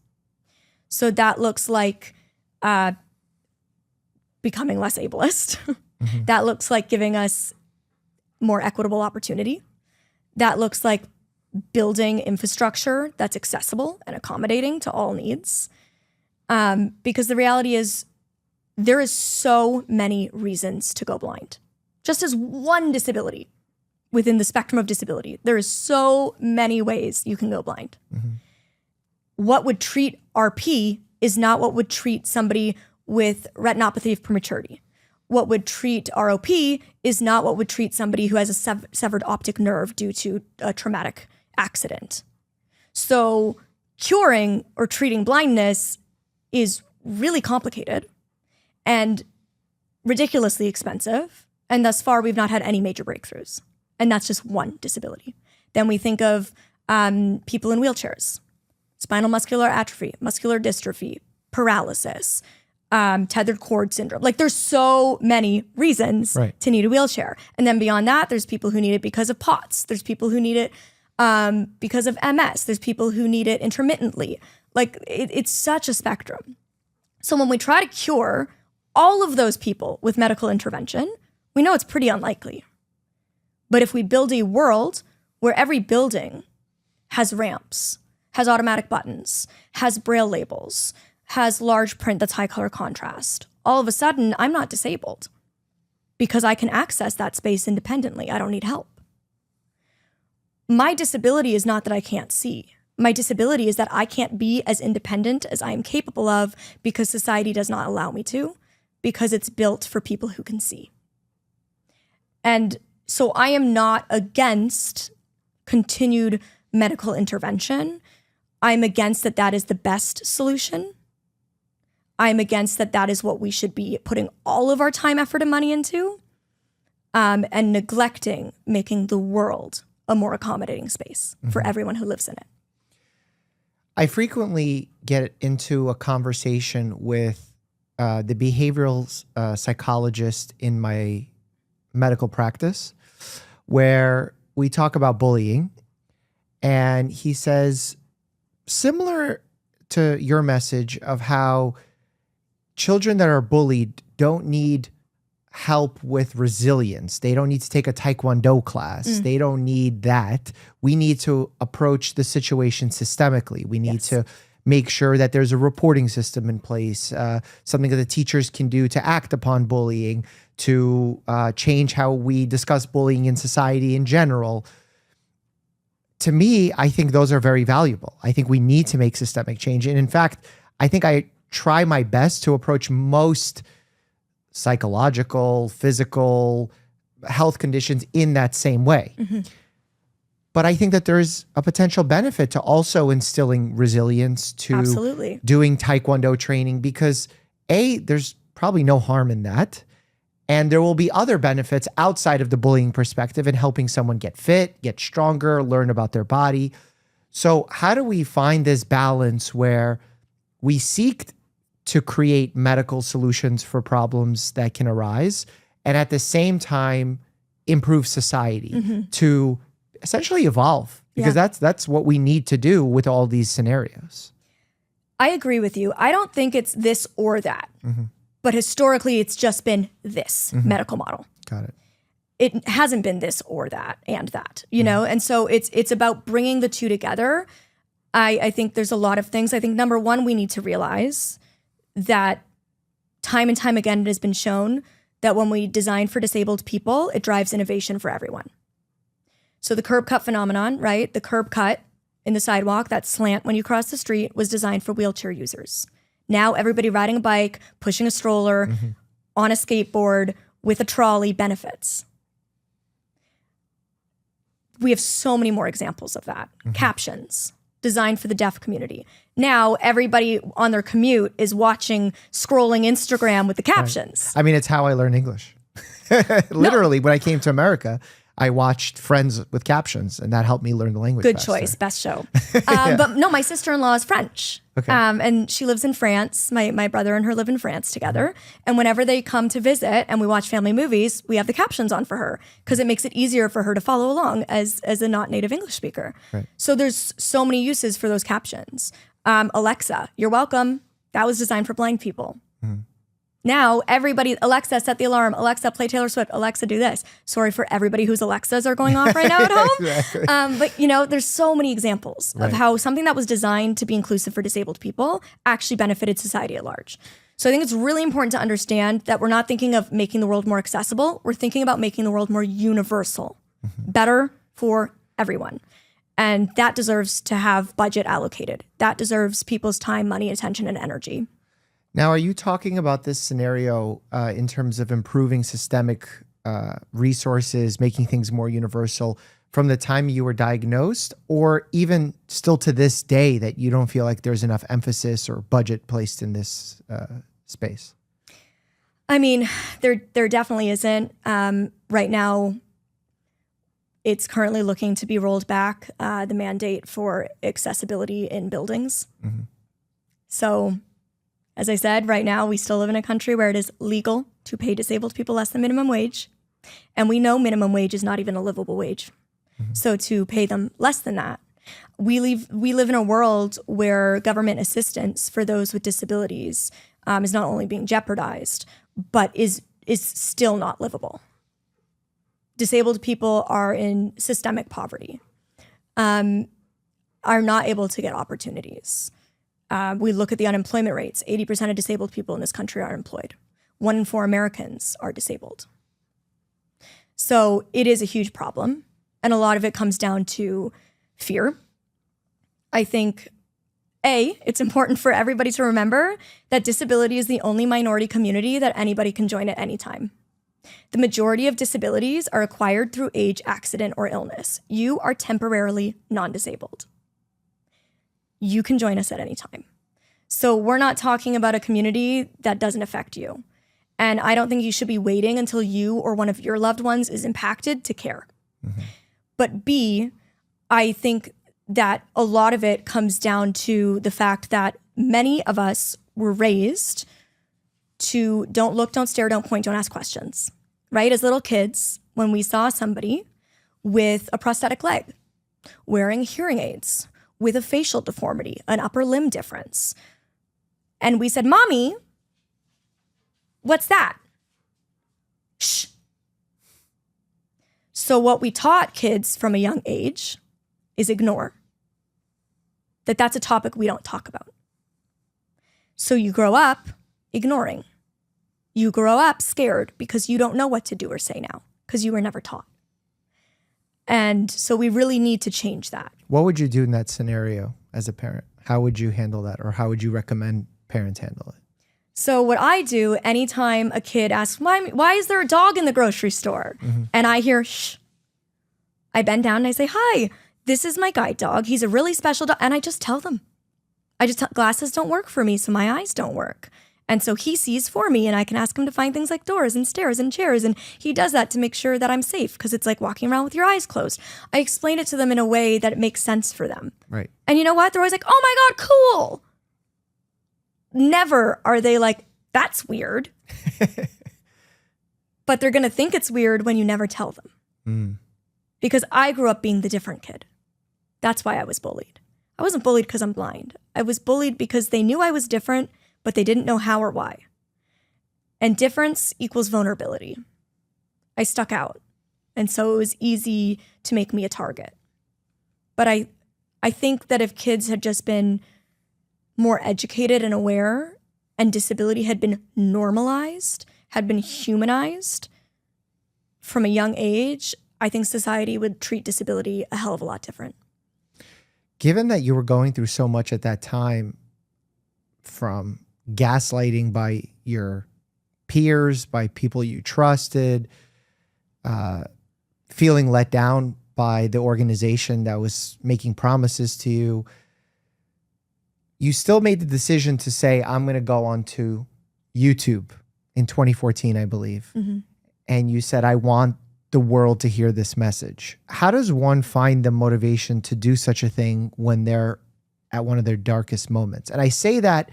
So that looks like becoming less ableist. That looks like giving us more equitable opportunity. That looks like building infrastructure that's accessible and accommodating to all needs. Because the reality is there is so many reasons to go blind. Just as one disability within the spectrum of disability, there is so many ways you can go blind. What would treat RP is not what would treat somebody with retinopathy of prematurity. What would treat ROP is not what would treat somebody who has a severed optic nerve due to a traumatic accident. So curing or treating blindness is really complicated and ridiculously expensive. And thus far, we've not had any major breakthroughs. And that's just one disability. Then we think of people in wheelchairs, spinal muscular atrophy, muscular dystrophy, paralysis, tethered cord syndrome. Like there's so many reasons to need a wheelchair. And then beyond that, there's people who need it because of POTS. There's people who need it because of MS. There's people who need it intermittently. Like it's such a spectrum. So when we try to cure all of those people with medical intervention, we know it's pretty unlikely. But if we build a world where every building has ramps, has automatic buttons, has braille labels, has large print that's high color contrast, all of a sudden I'm not disabled because I can access that space independently. I don't need help. My disability is not that I can't see. My disability is that I can't be as independent as I am capable of because society does not allow me to, because it's built for people who can see. And so I am not against continued medical intervention. I'm against that is the best solution. I'm against that is what we should be putting all of our time, effort, and money into, and neglecting making the world a more accommodating space for everyone who lives in it. I frequently get into a conversation with the behavioral psychologist in my medical practice, where we talk about bullying, and he says, similar to your message of how children that are bullied don't need help with resilience. They don't need to take a Taekwondo class. They don't need that. We need to approach the situation systemically. We need to make sure that there's a reporting system in place, something that the teachers can do to act upon bullying, to change how we discuss bullying in society in general. To me, I think those are very valuable. I think we need to make systemic change. And in fact, I think I try my best to approach most psychological, physical health conditions in that same way. But I think that there's a potential benefit to also instilling resilience, to doing Taekwondo training, because there's probably no harm in that. And there will be other benefits outside of the bullying perspective in helping someone get fit, get stronger, learn about their body. So how do we find this balance where we seek to create medical solutions for problems that can arise, and at the same time improve society to essentially evolve? Because that's what we need to do with all these scenarios. I agree with you. I don't think it's this or that. But historically, it's just been this medical model. Got it. It hasn't been this or that and that, you know? And so it's about bringing the two together. I think there's a lot of things. I think number one, we need to realize that time and time again, it has been shown that when we design for disabled people, it drives innovation for everyone. So the curb cut phenomenon, right? The curb cut in the sidewalk, that slant when you cross the street, was designed for wheelchair users. Now everybody riding a bike, pushing a stroller, on a skateboard, with a trolley benefits. We have so many more examples of that. Captions, designed for the deaf community. Now everybody on their commute is scrolling Instagram with the captions. I mean, it's how I learned English. Literally, when I came to America, I watched Friends with captions, and that helped me learn the language. Good faster. choice, best show. But no, my sister-in-law is French. Okay. And she lives in France. My brother and her live in France together. And whenever they come to visit and we watch family movies, we have the captions on for her because it makes it easier for her to follow along as a not native English speaker. Right. So there's so many uses for those captions. Alexa, you're welcome. That was designed for blind people. Now everybody, Alexa, set the alarm. Alexa, play Taylor Swift. Alexa, do this. Sorry for everybody whose Alexas are going off right now at home. Exactly. But you know, there's so many examples of how something that was designed to be inclusive for disabled people actually benefited society at large. So I think it's really important to understand that we're not thinking of making the world more accessible. We're thinking about making the world more universal, better for everyone. And that deserves to have budget allocated. That deserves people's time, money, attention, and energy. Now, are you talking about this scenario in terms of improving systemic resources, making things more universal from the time you were diagnosed, or even still to this day that you don't feel like there's enough emphasis or budget placed in this space? I mean, there definitely isn't. Right now, it's currently looking to be rolled back, the mandate for accessibility in buildings. So, as I said, right now, we still live in a country where it is legal to pay disabled people less than minimum wage. And we know minimum wage is not even a livable wage. So to pay them less than that, we live in a world where government assistance for those with disabilities is not only being jeopardized, but is still not livable. Disabled people are in systemic poverty, are not able to get opportunities. We look at the unemployment rates. 80% of disabled people in this country are employed. 1 in 4 Americans are disabled. So it is a huge problem. And a lot of it comes down to fear. I think, it's important for everybody to remember that disability is the only minority community that anybody can join at any time. The majority of disabilities are acquired through age, accident, or illness. You are temporarily non-disabled. You can join us at any time. So we're not talking about a community that doesn't affect you. And I don't think you should be waiting until you or one of your loved ones is impacted to care. But B, I think that a lot of it comes down to the fact that many of us were raised to don't look, don't stare, don't point, don't ask questions, right? As little kids, when we saw somebody with a prosthetic leg, wearing hearing aids, with a facial deformity, an upper limb difference. And we said, Mommy, what's that? Shh. So what we taught kids from a young age is ignore. That's a topic we don't talk about. So you grow up ignoring. You grow up scared because you don't know what to do or say now because you were never taught. And so we really need to change that. What would you do in that scenario as a parent? How would you handle that? Or how would you recommend parents handle it? So what I do anytime a kid asks, why is there a dog in the grocery store? And I hear, shh. I bend down and I say, hi, this is my guide dog. He's a really special dog. And I just tell them. Glasses don't work for me, so my eyes don't work. And so he sees for me and I can ask him to find things like doors and stairs and chairs. And he does that to make sure that I'm safe because it's like walking around with your eyes closed. I explain it to them in a way that it makes sense for them. Right. And you know what? They're always like, oh my God, cool. Never are they like, that's weird. But they're going to think it's weird when you never tell them. Because I grew up being the different kid. That's why I was bullied. I wasn't bullied because I'm blind. I was bullied because they knew I was different, but they didn't know how or why. And difference equals vulnerability. I stuck out. And so it was easy to make me a target. But I think that if kids had just been more educated and aware, and disability had been normalized, had been humanized from a young age, I think society would treat disability a hell of a lot different. Given that you were going through so much at that time, from gaslighting by your peers, by people you trusted, feeling let down by the organization that was making promises to you, you still made the decision to say, I'm going to go onto YouTube in 2014, I believe. Mm-hmm. And you said, I want the world to hear this message. How does one find the motivation to do such a thing when they're at one of their darkest moments? And I say that,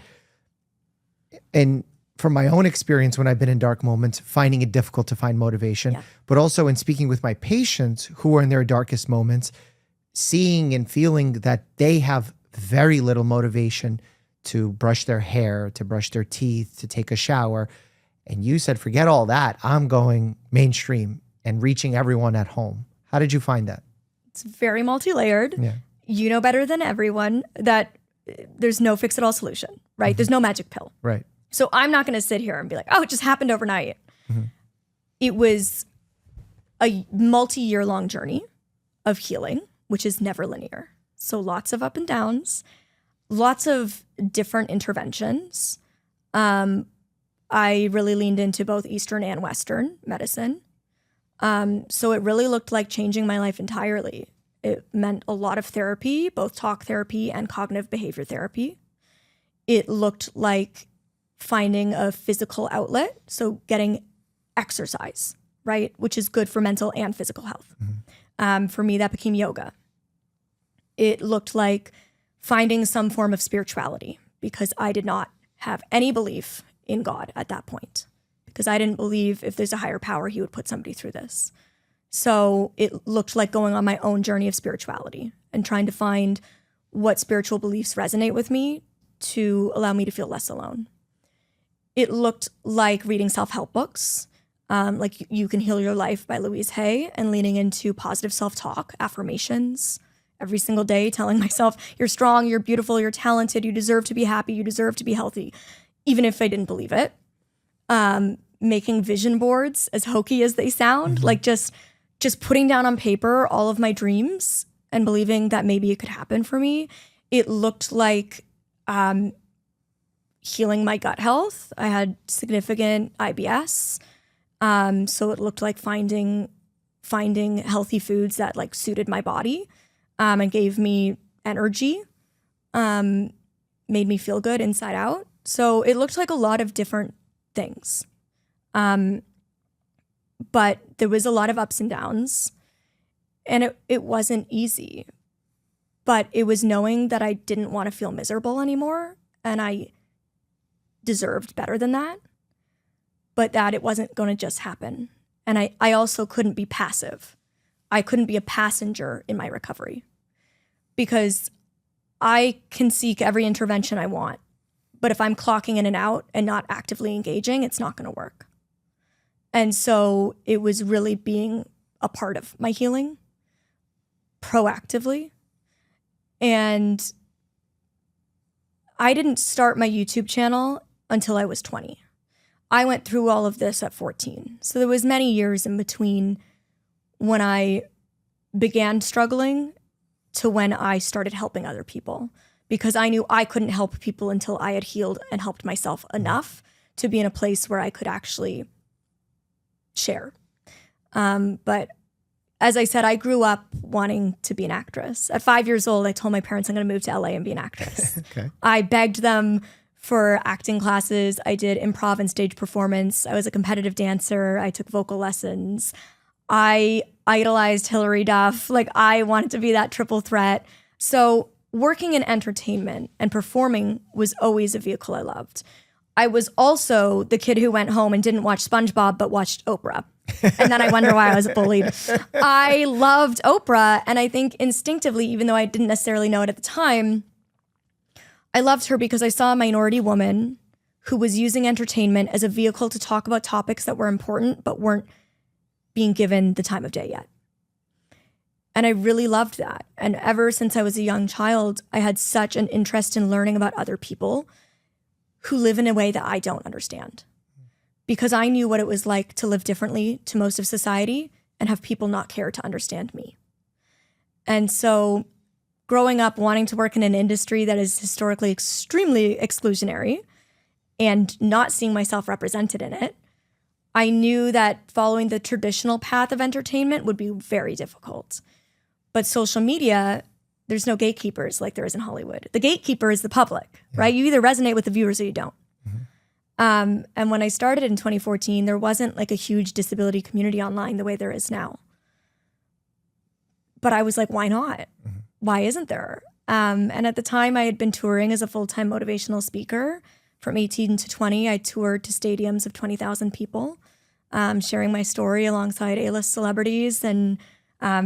and from my own experience when I've been in dark moments, finding it difficult to find motivation, but also in speaking with my patients who are in their darkest moments, seeing and feeling that they have very little motivation to brush their hair, to brush their teeth, to take a shower. And you said, forget all that. I'm going mainstream and reaching everyone at home. How did you find that? It's very multi-layered. Yeah. You know better than everyone that there's no fix-it-all solution, right? There's no magic pill. Right. So I'm not going to sit here and be like, oh, it just happened overnight. It was a multi-year long journey of healing, which is never linear. So lots of up and downs, lots of different interventions. I really leaned into both Eastern and Western medicine. So it really looked like changing my life entirely. It meant a lot of therapy, both talk therapy and cognitive behavior therapy. It looked like finding a physical outlet, so getting exercise, right? Which is good for mental and physical health. For me, that became yoga. It looked like finding some form of spirituality, because I did not have any belief in God at that point, because I didn't believe if there's a higher power, he would put somebody through this. So it looked like going on my own journey of spirituality and trying to find what spiritual beliefs resonate with me to allow me to feel less alone. It looked like reading self-help books, like You Can Heal Your Life by Louise Hay, and leaning into positive self-talk, affirmations every single day, telling myself, you're strong, you're beautiful, you're talented, you deserve to be happy, you deserve to be healthy, even if I didn't believe it. Making vision boards, as hokey as they sound, like just putting down on paper all of my dreams and believing that maybe it could happen for me. It looked like healing my gut health. I had significant IBS. So it looked like finding healthy foods that like suited my body and gave me energy, made me feel good inside out. So it looked like a lot of different things. But there was a lot of ups and downs, and it wasn't easy. But it was knowing that I didn't want to feel miserable anymore, and I deserved better than that, but that it wasn't going to just happen. And I also couldn't be passive. I couldn't be a passenger in my recovery, because I can seek every intervention I want, but if I'm clocking in and out and not actively engaging, it's not going to work. And so it was really being a part of my healing proactively. And I didn't start my YouTube channel until I was 20. I went through all of this at 14. So there was many years in between when I began struggling to when I started helping other people, because I knew I couldn't help people until I had healed and helped myself enough to be in a place where I could actually share. But as I said, I grew up wanting to be an actress. At 5 years old, I told my parents I'm going to move to LA and be an actress. Okay. I begged them for acting classes. I did improv and stage performance. I was a competitive dancer. I took vocal lessons. I idolized Hilary Duff. Like, I wanted to be that triple threat. So working in entertainment and performing was always a vehicle I loved. I was also the kid who went home and didn't watch SpongeBob, but watched Oprah. And then I wonder why I was bullied. I loved Oprah. And I think instinctively, even though I didn't necessarily know it at the time, I loved her because I saw a minority woman who was using entertainment as a vehicle to talk about topics that were important but weren't being given the time of day yet. And I really loved that. And ever since I was a young child, I had such an interest in learning about other people who live in a way that I don't understand. Because I knew what it was like to live differently to most of society and have people not care to understand me. And so growing up wanting to work in an industry that is historically extremely exclusionary and not seeing myself represented in it, I knew that following the traditional path of entertainment would be very difficult. But social media, there's no gatekeepers like there is in Hollywood. The gatekeeper is the public, right? You either resonate with the viewers or you don't. And when I started in 2014, there wasn't like a huge disability community online the way there is now. But I was like, why not? Why isn't there? And at the time I had been touring as a full-time motivational speaker. From 18 to 20, I toured to stadiums of 20,000 people, sharing my story alongside A-list celebrities and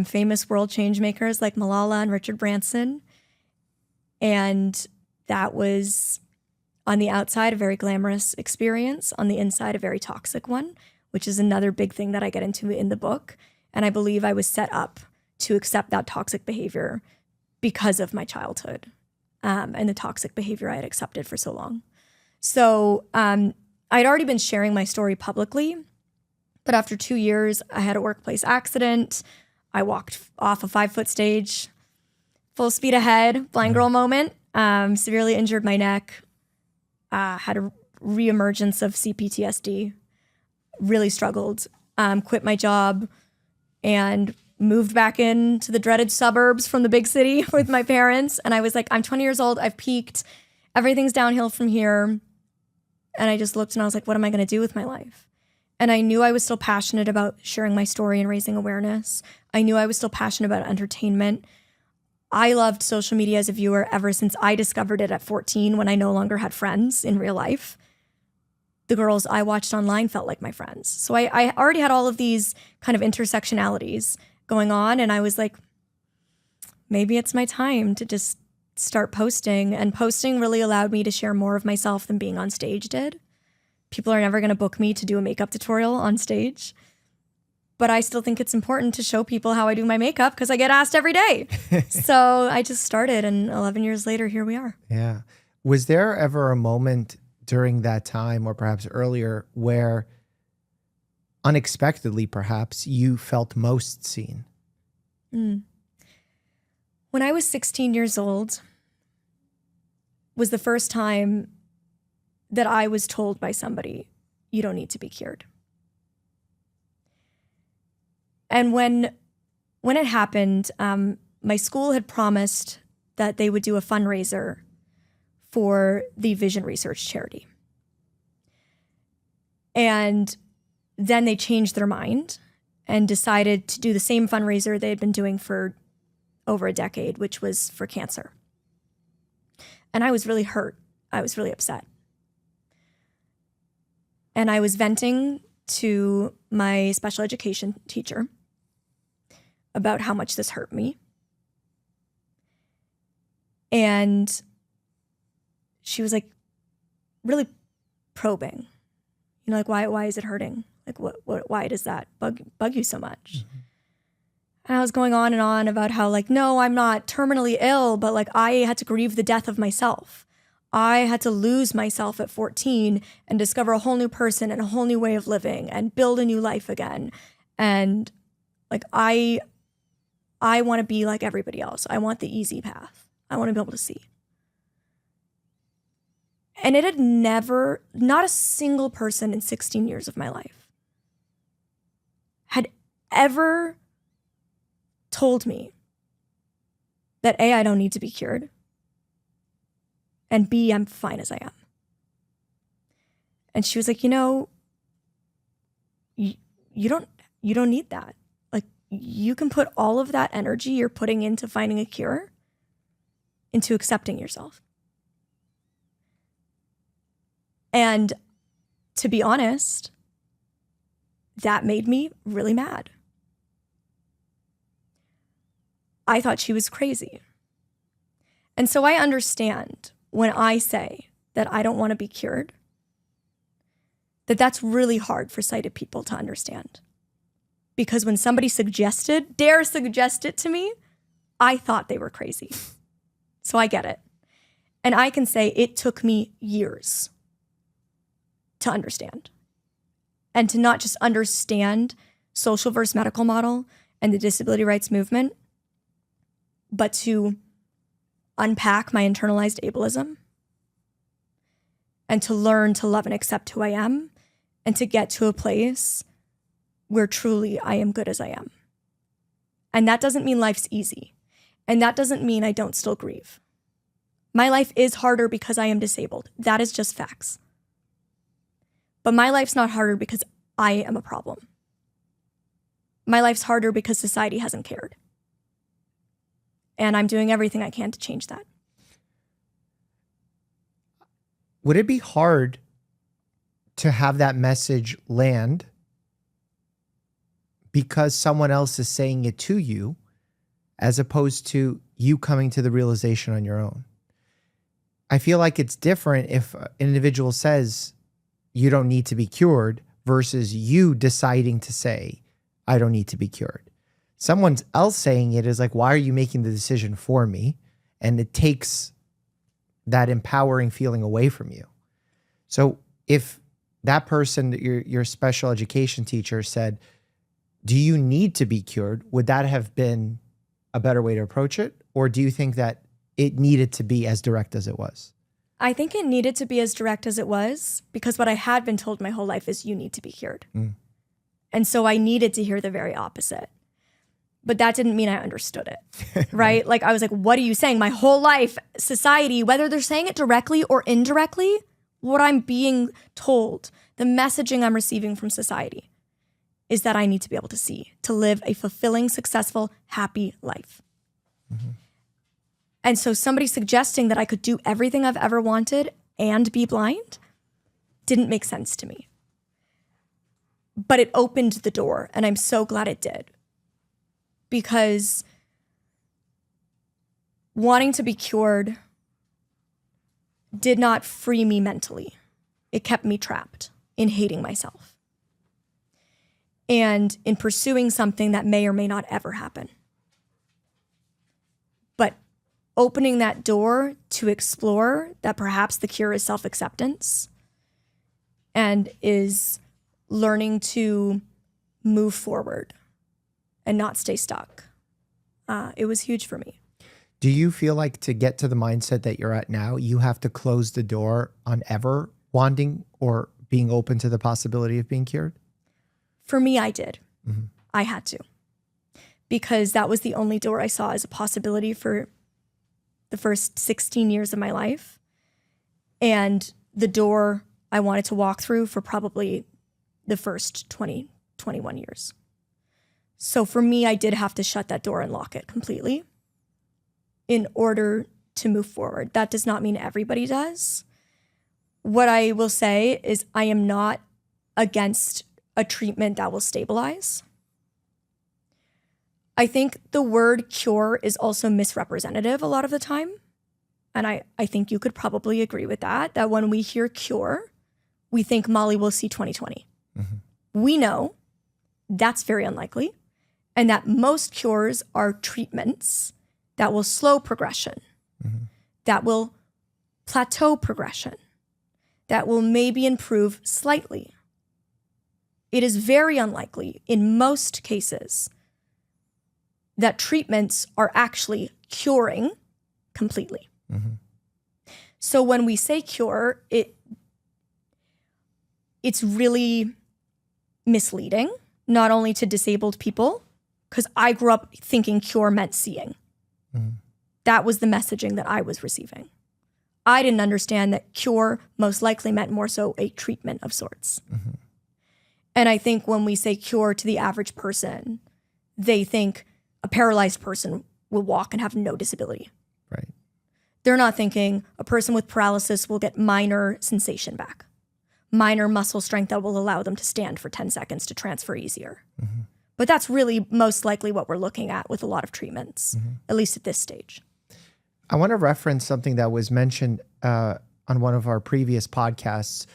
famous world change makers like Malala and Richard Branson. And that was, on the outside, a very glamorous experience. On the inside, a very toxic one, which is another big thing that I get into in the book. And I believe I was set up to accept that toxic behavior because of my childhood and the toxic behavior I had accepted for so long. So I'd already been sharing my story publicly, but after 2 years, I had a workplace accident. I walked off a 5-foot stage, full speed ahead, blind girl moment, severely injured my neck, had a reemergence of CPTSD, really struggled, quit my job, and moved back into the dreaded suburbs from the big city with my parents. And I was like, I'm 20 years old, I've peaked, everything's downhill from here. And I just looked and I was like, what am I going to do with my life? And I knew I was still passionate about sharing my story and raising awareness. I knew I was still passionate about entertainment. I loved social media as a viewer ever since I discovered it at 14 when I no longer had friends in real life. The girls I watched online felt like my friends. So I already had all of these kind of intersectionalities going on. And I was like, maybe it's my time to just start posting. And posting really allowed me to share more of myself than being on stage did. People are never going to book me to do a makeup tutorial on stage. But I still think it's important to show people how I do my makeup because I get asked every day. So I just started, and 11 years later, here we are. Yeah. Was there ever a moment during that time, or perhaps earlier, where unexpectedly, perhaps, you felt most seen? When I was 16 years old was the first time that I was told by somebody, you don't need to be cured. And when it happened, my school had promised that they would do a fundraiser for the Vision Research charity. And then they changed their mind and decided to do the same fundraiser they had been doing for over a decade, which was for cancer. And I was really hurt. I was really upset. And I was venting to my special education teacher about how much this hurt me. And she was like really probing, you know, like, why is it hurting? Like, why does that bug you so much? And I was going on and on about how, like, no, I'm not terminally ill, but like I had to grieve the death of myself. I had to lose myself at 14 and discover a whole new person and a whole new way of living and build a new life again. And like, I want to be like everybody else. I want the easy path. I want to be able to see. And it had never, not a single person in 16 years of my life had ever told me that A, I don't need to be cured, and B, I'm fine as I am. And she was like, you know, you don't need that. Like, you can put all of that energy you're putting into finding a cure into accepting yourself. And to be honest, that made me really mad. I thought she was crazy. And so I understand when I say that I don't want to be cured, that's really hard for sighted people to understand. Because when somebody dare suggest it to me, I thought they were crazy. So I get it. And I can say it took me years to understand. And to not just understand social versus medical model and the disability rights movement, but to unpack my internalized ableism and to learn to love and accept who I am and to get to a place where truly I am good as I am. And that doesn't mean life's easy. And that doesn't mean I don't still grieve. My life is harder because I am disabled. That is just facts. But my life's not harder because I am a problem. My life's harder because society hasn't cared. And I'm doing everything I can to change that. Would it be hard to have that message land because someone else is saying it to you as opposed to you coming to the realization on your own? I feel like it's different if an individual says you don't need to be cured versus you deciding to say, I don't need to be cured. Someone else saying it is like, why are you making the decision for me? And it takes that empowering feeling away from you. So if that person, your special education teacher said, do you need to be cured? Would that have been a better way to approach it? Or do you think that it needed to be as direct as it was? I think it needed to be as direct as it was because what I had been told my whole life is you need to be cured. And so I needed to hear the very opposite. But that didn't mean I understood it, right? Like I was like, what are you saying? My whole life, society, whether they're saying it directly or indirectly, what I'm being told, the messaging I'm receiving from society is that I need to be able to see, to live a fulfilling, successful, happy life. And so somebody suggesting that I could do everything I've ever wanted and be blind didn't make sense to me. But it opened the door, and I'm so glad it did. Because wanting to be cured did not free me mentally. It kept me trapped in hating myself and in pursuing something that may or may not ever happen. But opening that door to explore that perhaps the cure is self-acceptance and is learning to move forward and not stay stuck. It was huge for me. Do you feel like to get to the mindset that you're at now, you have to close the door on ever wanting or being open to the possibility of being cured? For me, I did. I had to. Because that was the only door I saw as a possibility for the first 16 years of my life. And the door I wanted to walk through for probably the first 20, 21 years. So for me, I did have to shut that door and lock it completely in order to move forward. That does not mean everybody does. What I will say is I am not against a treatment that will stabilize. I think the word cure is also misrepresentative a lot of the time. And I think you could probably agree with that when we hear cure, we think Molly will see 20/20. We know that's very unlikely. And that most cures are treatments that will slow progression, that will plateau progression, that will maybe improve slightly. It is very unlikely in most cases that treatments are actually curing completely. So when we say cure, it's really misleading, not only to disabled people, because I grew up thinking cure meant seeing. That was the messaging that I was receiving. I didn't understand that cure most likely meant more so a treatment of sorts. And I think when we say cure to the average person, they think a paralyzed person will walk and have no disability. Right. They're not thinking a person with paralysis will get minor sensation back, minor muscle strength that will allow them to stand for 10 seconds to transfer easier. But that's really most likely what we're looking at with a lot of treatments, at least at this stage. I want to reference something that was mentioned on one of our previous podcasts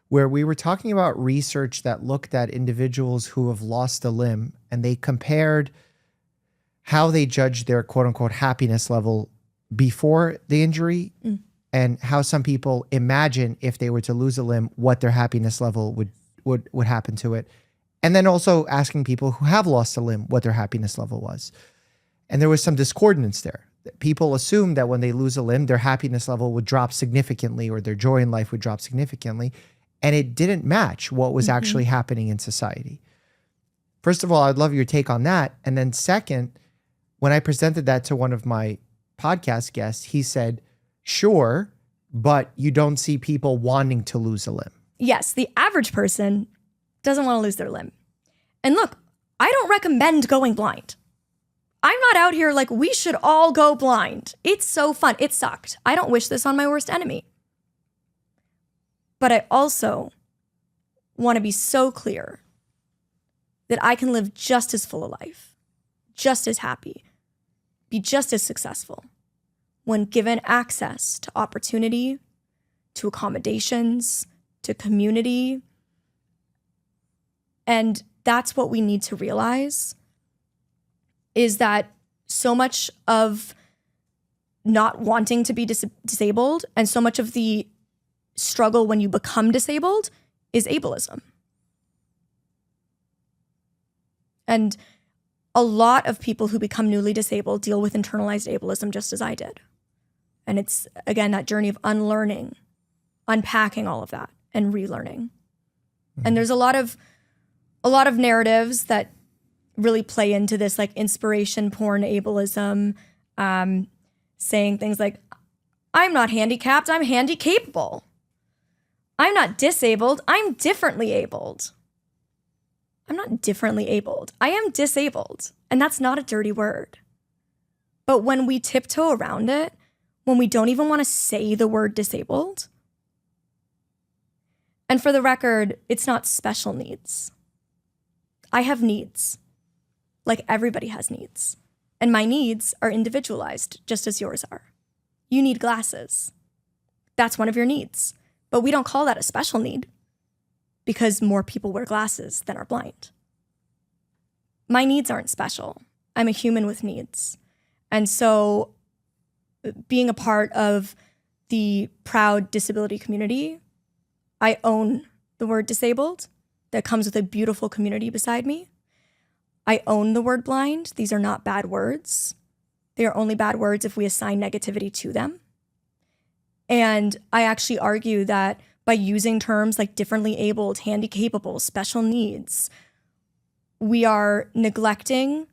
where we were talking about research that looked at individuals who have lost a limb, and they compared how they judged their quote unquote happiness level before the injury and how some people imagine if they were to lose a limb, what their happiness level would happen to it. And then also asking people who have lost a limb what their happiness level was. And there was some discordance there. People assume that when they lose a limb, their happiness level would drop significantly or their joy in life would drop significantly. And it didn't match what was actually happening in society. First of all, I'd love your take on that. And then second, when I presented that to one of my podcast guests, he said, sure, but you don't see people wanting to lose a limb. Yes, the average person doesn't want to lose their limb. And look, I don't recommend going blind. I'm not out here like we should all go blind. It's so fun. It sucked. I don't wish this on my worst enemy. But I also want to be so clear that I can live just as full of life, just as happy, be just as successful when given access to opportunity, to accommodations, to community. And that's what we need to realize, is that so much of not wanting to be disabled and so much of the struggle when you become disabled is ableism. And a lot of people who become newly disabled deal with internalized ableism just as I did. And it's, again, that journey of unlearning, unpacking all of that and relearning. And there's a lot of narratives that really play into this, like inspiration porn ableism, saying things like, I'm not handicapped, I'm handy-capable. I'm not disabled, I'm differently abled. I'm not differently abled. I am disabled. And that's not a dirty word. But when we tiptoe around it, when we don't even want to say the word disabled, and for the record, it's not special needs. I have needs, like everybody has needs. And my needs are individualized, just as yours are. You need glasses. That's one of your needs. But we don't call that a special need because more people wear glasses than are blind. My needs aren't special. I'm a human with needs. And so being a part of the proud disability community, I own the word disabled. That comes with a beautiful community beside me. I own the word blind. These are not bad words. They are only bad words if we assign negativity to them. And I actually argue that by using terms like differently abled, handy-capable, special needs, we are neglecting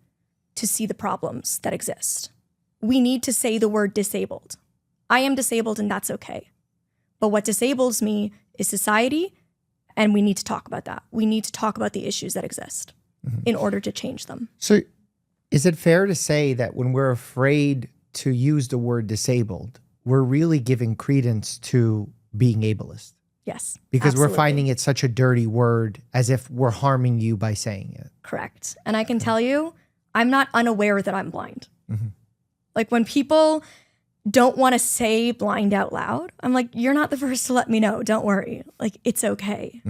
to see the problems that exist. We need to say the word disabled. I am disabled and that's okay. But what disables me is society, and we need to talk about that. We need to talk about the issues that exist in order to change them. So is it fair to say that when we're afraid to use the word disabled, we're really giving credence to being ableist? Yes, because absolutely. We're finding it such a dirty word, as if we're harming you by saying it. Correct. And I can tell you, I'm not unaware that I'm blind. Like when people don't want to say blind out loud, I'm like, you're not the first to let me know. Don't worry. Like, it's okay.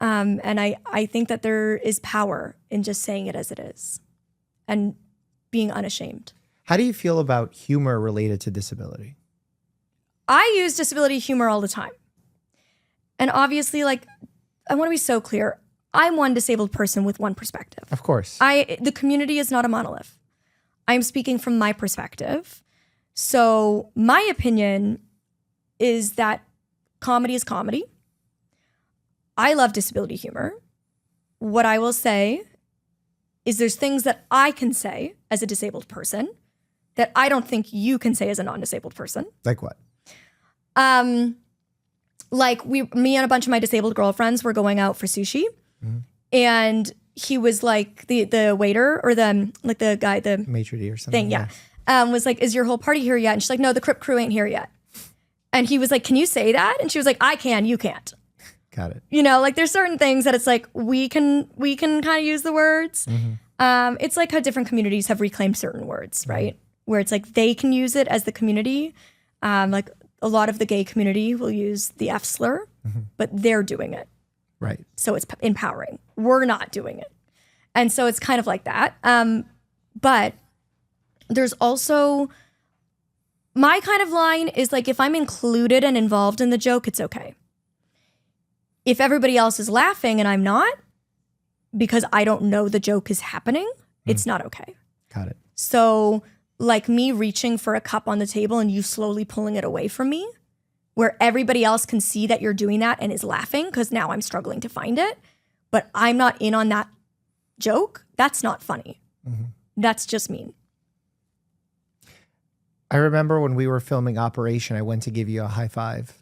And I think that there is power in just saying it as it is and being unashamed. How do you feel about humor related to disability? I use disability humor all the time. And obviously, like, I want to be so clear. I'm one disabled person with one perspective. Of course. The community is not a monolith. I'm speaking from my perspective. So my opinion is that comedy is comedy. I love disability humor. What I will say is there's things that I can say as a disabled person that I don't think you can say as a non-disabled person. Like what? Like me and a bunch of my disabled girlfriends were going out for sushi, and he was like the waiter or the guy, the maitre d' or something. Thing, yeah. Was like, is your whole party here yet? And she's like, no, the Crip crew ain't here yet. And he was like, can you say that? And she was like, I can, you can't. Got it. You know, like there's certain things that it's like, we can kind of use the words. It's like how different communities have reclaimed certain words, right? Where it's like, they can use it as the community. Like a lot of the gay community will use the F slur but they're doing it. Right. So it's empowering. We're not doing it. And so it's kind of like that. But there's also, my kind of line is like, if I'm included and involved in the joke, it's okay. If everybody else is laughing and I'm not, because I don't know the joke is happening, it's not okay. Got it. So like me reaching for a cup on the table and you slowly pulling it away from me, where everybody else can see that you're doing that and is laughing because now I'm struggling to find it, but I'm not in on that joke, that's not funny. That's just mean. I remember when we were filming Operation, I went to give you a high five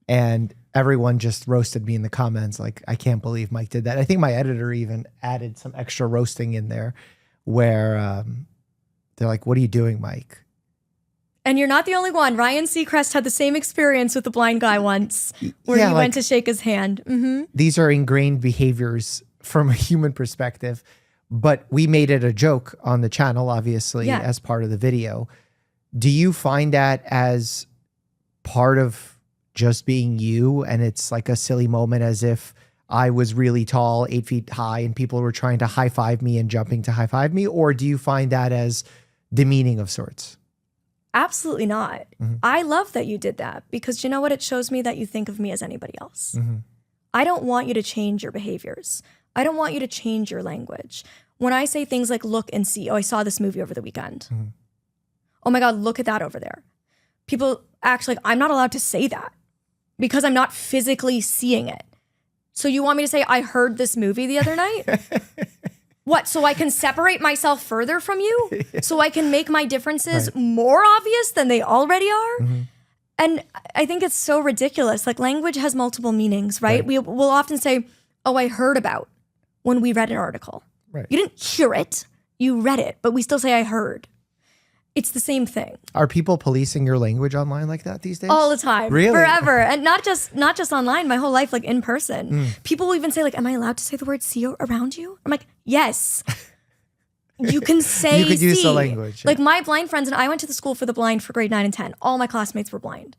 and everyone just roasted me in the comments. Like, I can't believe Mike did that. I think my editor even added some extra roasting in there where they're like, what are you doing, Mike? And you're not the only one. Ryan Seacrest had the same experience with the blind guy once where he went to shake his hand. These are ingrained behaviors from a human perspective, but we made it a joke on the channel, obviously, as part of the video. Do you find that as part of just being you and it's like a silly moment as if I was really tall, 8 feet high, and people were trying to high five me and jumping to high five me? Or do you find that as demeaning of sorts? Absolutely not. I love that you did that because you know what? It shows me that you think of me as anybody else. I don't want you to change your behaviors. I don't want you to change your language. When I say things like look and see, oh, I saw this movie over the weekend. Oh my God, look at that over there. People actually, I'm not allowed to say that because I'm not physically seeing it. So you want me to say, I heard this movie the other night? What, so I can separate myself further from you? So I can make my differences more obvious than they already are? And I think it's so ridiculous. Like language has multiple meanings, right? We will often say, oh, I heard about when we read an article. You didn't hear it, you read it, but we still say I heard. It's the same thing. Are people policing your language online like that these days? All the time. Really? Forever. And not just online, my whole life, like in person. People will even say like, am I allowed to say the word see around you? I'm like, yes. You can say you could use see. the language. Like my blind friends, and I went to the school for the blind for grade 9 and 10. All my classmates were blind.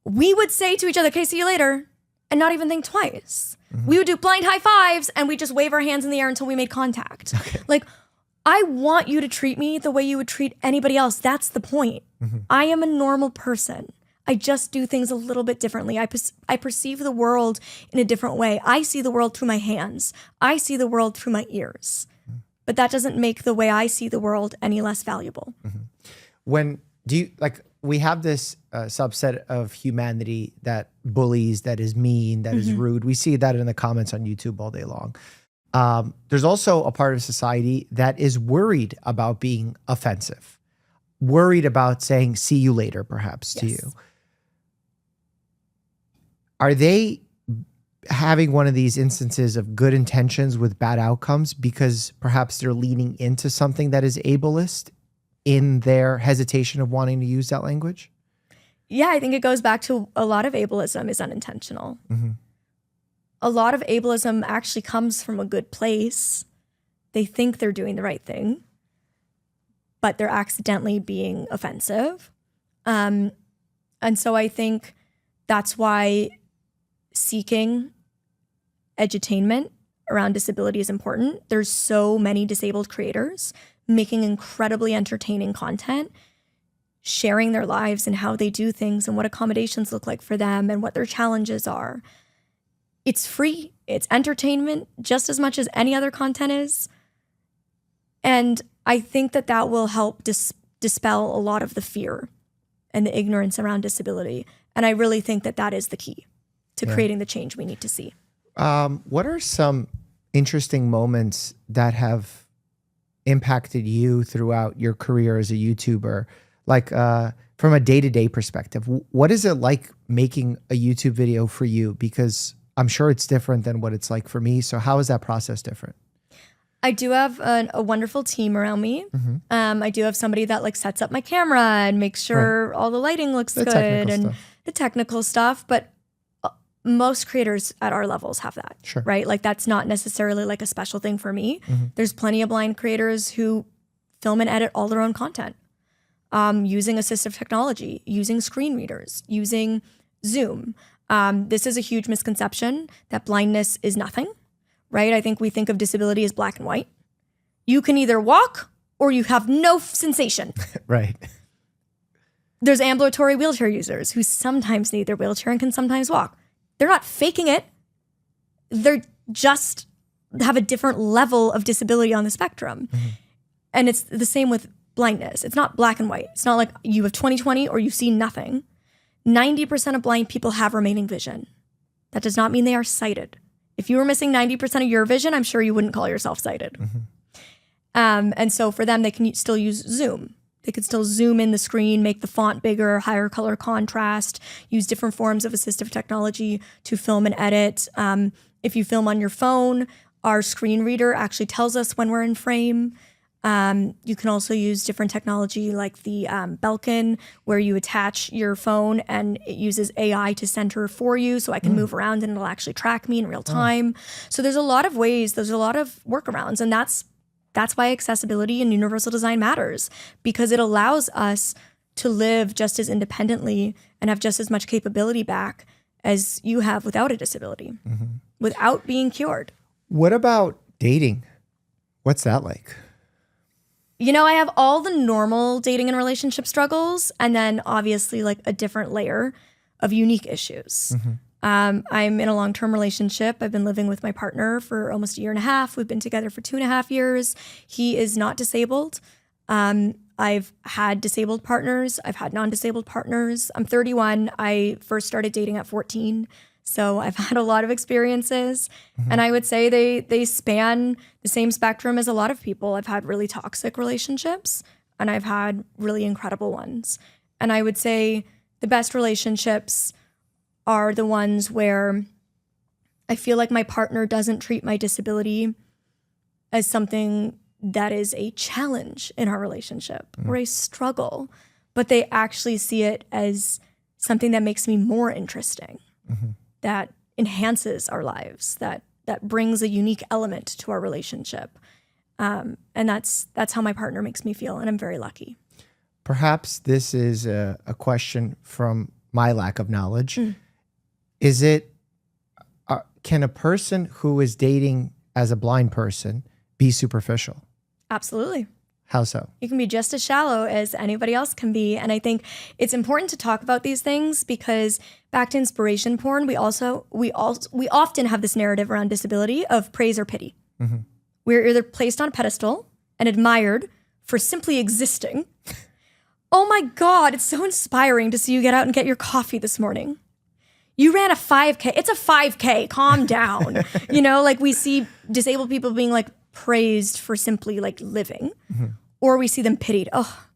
We would say to each other, okay, see you later, and not even think twice. We would do blind high fives and we just wave our hands in the air until we made contact. Like, I want you to treat me the way you would treat anybody else. That's the point. I am a normal person. I just do things a little bit differently. I perceive the world in a different way. I see the world through my hands. I see the world through my ears. But that doesn't make the way I see the world any less valuable. When do you, like, we have this subset of humanity that bullies, that is mean, that is rude. We see that in the comments on YouTube all day long. There's also a part of society that is worried about being offensive, worried about saying, see you later, perhaps to you. Are they having one of these instances of good intentions with bad outcomes because perhaps they're leaning into something that is ableist in their hesitation of wanting to use that language? Yeah, I think it goes back to a lot of ableism is unintentional. A lot of ableism actually comes from a good place. They think they're doing the right thing, but they're accidentally being offensive. And so I think that's why seeking edutainment around disability is important. There's so many disabled creators making incredibly entertaining content, sharing their lives and how they do things and what accommodations look like for them and what their challenges are. It's free. It's entertainment just as much as any other content is. And I think that that will help dispel a lot of the fear and the ignorance around disability. And I really think that that is the key to creating the change we need to see. What are some interesting moments that have impacted you throughout your career as a YouTuber? Like from a day-to-day perspective, what is it like making a YouTube video for you? Because I'm sure it's different than what it's like for me. So how is that process different? I do have a wonderful team around me. I do have somebody that like sets up my camera and makes sure all the lighting looks good and the technical stuff. But most creators at our levels have that, right? Like that's not necessarily like a special thing for me. There's plenty of blind creators who film and edit all their own content using assistive technology, using screen readers, using Zoom. This is a huge misconception that blindness is nothing, right? I think we think of disability as black and white. You can either walk or you have no sensation. Right. There's ambulatory wheelchair users who sometimes need their wheelchair and can sometimes walk. They're not faking it. They're just have a different level of disability on the spectrum. And it's the same with blindness. It's not black and white. It's not like you have 20/20 or you see nothing. 90% of blind people have remaining vision. That does not mean they are sighted. If you were missing 90% of your vision, I'm sure you wouldn't call yourself sighted. And so for them, they can still use Zoom. They could still zoom in the screen, make the font bigger, higher color contrast, use different forms of assistive technology to film and edit. If you film on your phone, our screen reader actually tells us when we're in frame. You can also use different technology like the Belkin, where you attach your phone and it uses AI to center for you, so I can move around and it'll actually track me in real time. So there's a lot of ways, there's a lot of workarounds, and that's why accessibility and universal design matters, because it allows us to live just as independently and have just as much capability back as you have without a disability, without being cured. What about dating? What's that like? You know, I have all the normal dating and relationship struggles, and then obviously like a different layer of unique issues. I'm in a long-term relationship. I've been living with my partner for almost a year and a half. We've been together for 2.5 years. He is not disabled. I've had disabled partners. I've had non-disabled partners. I'm 31. I first started dating at 14. So I've had a lot of experiences. And I would say they span the same spectrum as a lot of people. I've had really toxic relationships and I've had really incredible ones. And I would say the best relationships are the ones where I feel like my partner doesn't treat my disability as something that is a challenge in our relationship or a struggle, but they actually see it as something that makes me more interesting, that enhances our lives, that brings a unique element to our relationship. And that's how my partner makes me feel, and I'm very lucky. Perhaps this is a question from my lack of knowledge. Is it, can a person who is dating as a blind person be superficial? Absolutely. How so? You can be just as shallow as anybody else can be. And I think it's important to talk about these things because back to inspiration porn, we often have this narrative around disability of praise or pity. We're either placed on a pedestal and admired for simply existing. Oh my God, it's so inspiring to see you get out and get your coffee this morning. You ran a 5K. It's a 5K. Calm down. You know, like we see disabled people being like praised for simply like living, or we see them pitied. Oh,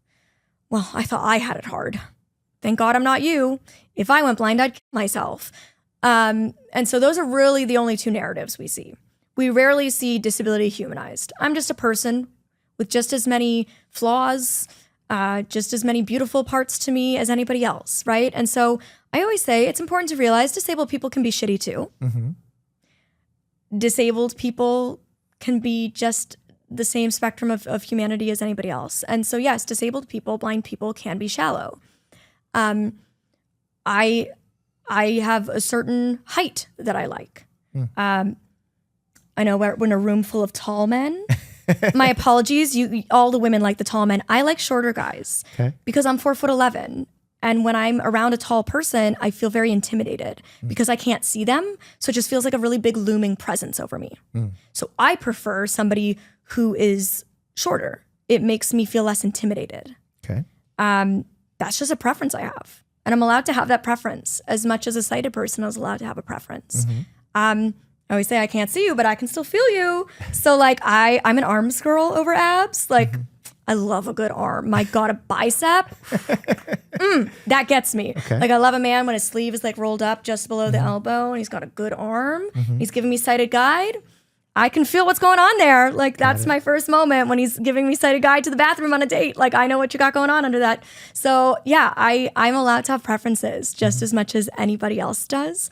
well, I thought I had it hard. Thank God I'm not you. If I went blind, I'd kill myself. And so those are really the only two narratives we see. We rarely see disability humanized. I'm just a person with just as many flaws, just as many beautiful parts to me as anybody else, right? And so I always say it's important to realize disabled people can be shitty too. Disabled people can be just the same spectrum of humanity as anybody else. And so yes, disabled people, blind people can be shallow. I have a certain height that I like. I know we're in a room full of tall men. My apologies, all the women like the tall men. I like shorter guys because I'm 4'11". And when I'm around a tall person, I feel very intimidated because I can't see them. So it just feels like a really big looming presence over me. So I prefer somebody who is shorter. It makes me feel less intimidated. That's just a preference I have. And I'm allowed to have that preference as much as a sighted person is allowed to have a preference. I always say I can't see you, but I can still feel you. So like I'm an arms girl over abs. Like I love a good arm. My God, a bicep. That gets me. Like I love a man when his sleeve is like rolled up just below the elbow and he's got a good arm. He's giving me sighted guide. I can feel what's going on there. Like that's my first moment when he's giving me sighted guide to the bathroom on a date. Like I know what you got going on under that. So yeah, I'm allowed to have preferences just as much as anybody else does.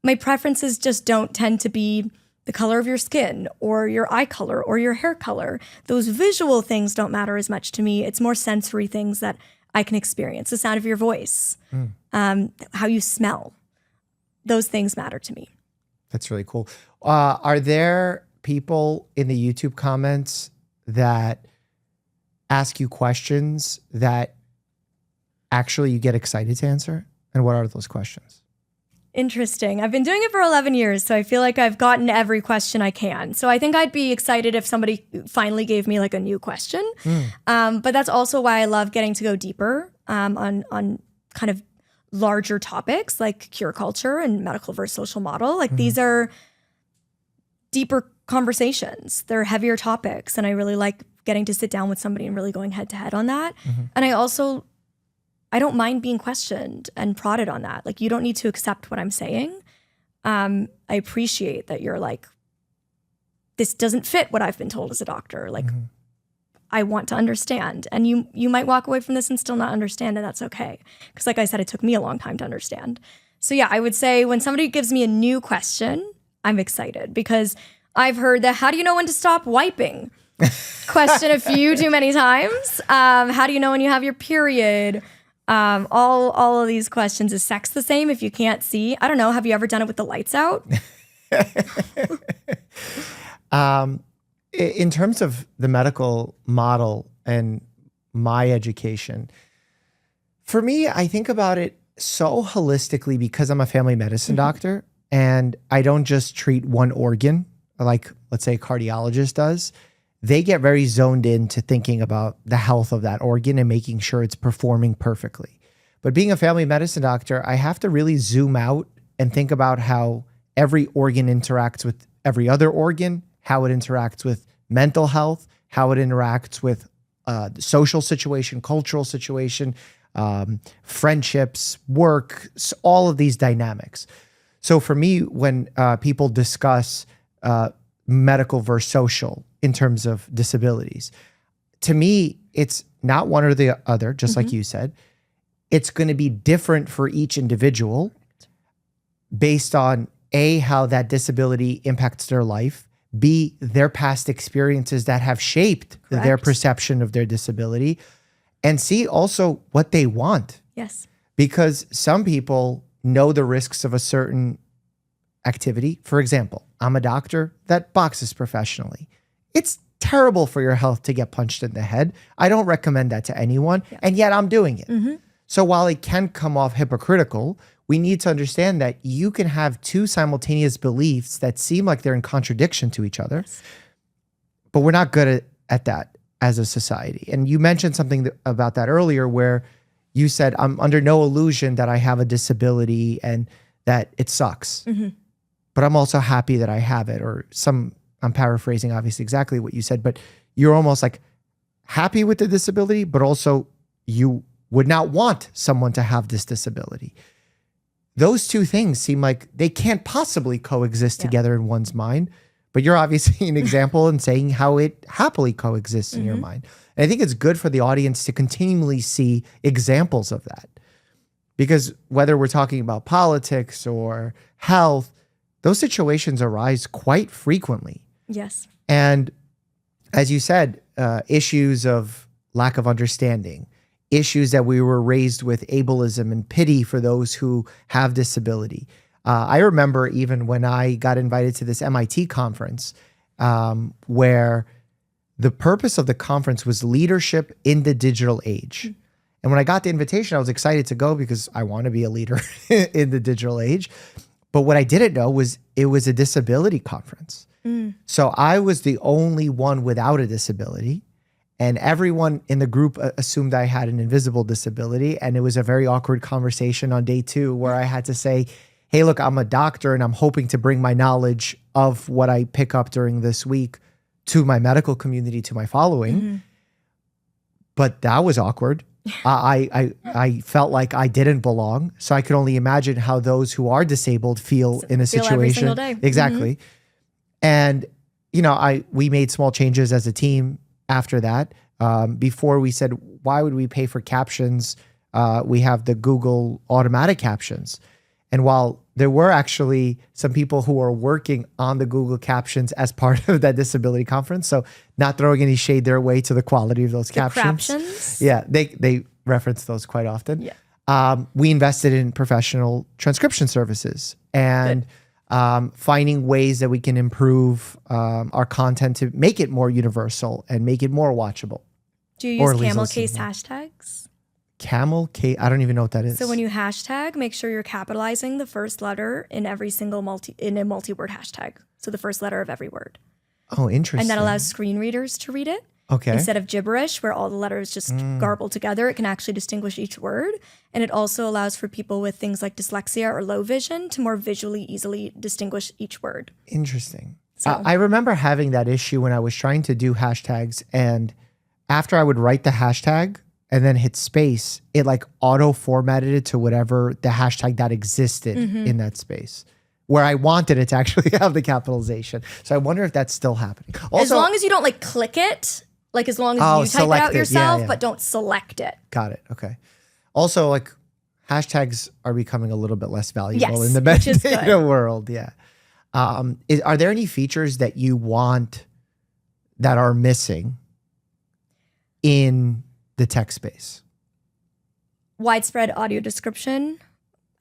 My preferences just don't tend to be the color of your skin or your eye color or your hair color. Those visual things don't matter as much to me. It's more sensory things that I can experience. The sound of your voice, how you smell, those things matter to me. That's really cool. Are there people in the YouTube comments that ask you questions that actually you get excited to answer? And what are those questions? Interesting. I've been doing it for 11 years, so I feel like I've gotten every question I can. So I think I'd be excited if somebody finally gave me like a new question. But that's also why I love getting to go deeper on kind of larger topics like cure culture and medical versus social model. Like these are deeper conversations. They're heavier topics. And I really like getting to sit down with somebody and really going head to head on that. And I don't mind being questioned and prodded on that. Like, you don't need to accept what I'm saying. I appreciate that you're like, this doesn't fit what I've been told as a doctor. Like, I want to understand. And you might walk away from this and still not understand, and that's okay. Because like I said, it took me a long time to understand. So yeah, I would say when somebody gives me a new question, I'm excited because I've heard the how do you know when to stop wiping question a few too many times. How do you know when you have your period? All of these questions. Is sex the same if you can't see? I don't know. Have you ever done it with the lights out? In terms of the medical model and my education, for me, I think about it so holistically because I'm a family medicine doctor and I don't just treat one organ like, let's say, a cardiologist does. They get very zoned into thinking about the health of that organ and making sure it's performing perfectly. But being a family medicine doctor, I have to really zoom out and think about how every organ interacts with every other organ, how it interacts with mental health, how it interacts with the social situation, cultural situation, friendships, work, all of these dynamics. So for me, when people discuss medical versus social in terms of disabilities, to me, it's not one or the other, just like you said. It's going to be different for each individual based on A, how that disability impacts their life, B, their past experiences that have shaped their perception of their disability, and C, also what they want. Yes. Because some people know the risks of a certain activity. For example, I'm a doctor that boxes professionally. It's terrible for your health to get punched in the head. I don't recommend that to anyone, and yet I'm doing it. So while it can come off hypocritical, we need to understand that you can have two simultaneous beliefs that seem like they're in contradiction to each other, but we're not good at that as a society. And you mentioned something about that earlier where you said, I'm under no illusion that I have a disability and that it sucks, but I'm also happy that I have it, or I'm paraphrasing obviously exactly what you said, but you're almost like happy with the disability, but also you would not want someone to have this disability. Those two things seem like they can't possibly coexist together in one's mind, but you're obviously an example in saying how it happily coexists in your mind. And I think it's good for the audience to continually see examples of that, because whether we're talking about politics or health, those situations arise quite frequently. Yes. And as you said, issues of lack of understanding, issues that we were raised with ableism and pity for those who have disability. I remember even when I got invited to this MIT conference, where the purpose of the conference was leadership in the digital age. And when I got the invitation, I was excited to go because I want to be a leader in the digital age. But what I didn't know was it was a disability conference. So I was the only one without a disability. And everyone in the group assumed I had an invisible disability. And it was a very awkward conversation on day 2 where I had to say, hey, look, I'm a doctor and I'm hoping to bring my knowledge of what I pick up during this week to my medical community, to my following. But that was awkward. I felt like I didn't belong. So I could only imagine how those who are disabled feel in a situation. Every single day. Exactly. And, you know, we made small changes as a team after that. Before we said, why would we pay for captions? We have the Google automatic captions. And while there were actually some people who are working on the Google captions as part of that disability conference, so not throwing any shade their way to the quality of those captions. Captions? Yeah, they reference those quite often. Yeah. we invested in professional transcription services and finding ways that we can improve our content to make it more universal and make it more watchable. Do you use camel case hashtags? Camel case? I don't even know what that is. So when you hashtag, make sure you're capitalizing the first letter in every single multi-word hashtag. So the first letter of every word. Oh, interesting. And that allows screen readers to read it. Okay. Instead of gibberish, where all the letters just garble together, it can actually distinguish each word. And it also allows for people with things like dyslexia or low vision to more visually easily distinguish each word. Interesting. So. I remember having that issue when I was trying to do hashtags, and after I would write the hashtag and then hit space, it like auto formatted it to whatever the hashtag that existed in that space, where I wanted it to actually have the capitalization. So I wonder if that's still happening. Also, as long as you don't like click it, like as long as you type it out yourself, but don't select it. Got it. Okay. Also, like hashtags are becoming a little bit less valuable in the which is metadata world. Yeah. Are there any features that you want that are missing in the tech space? Widespread audio description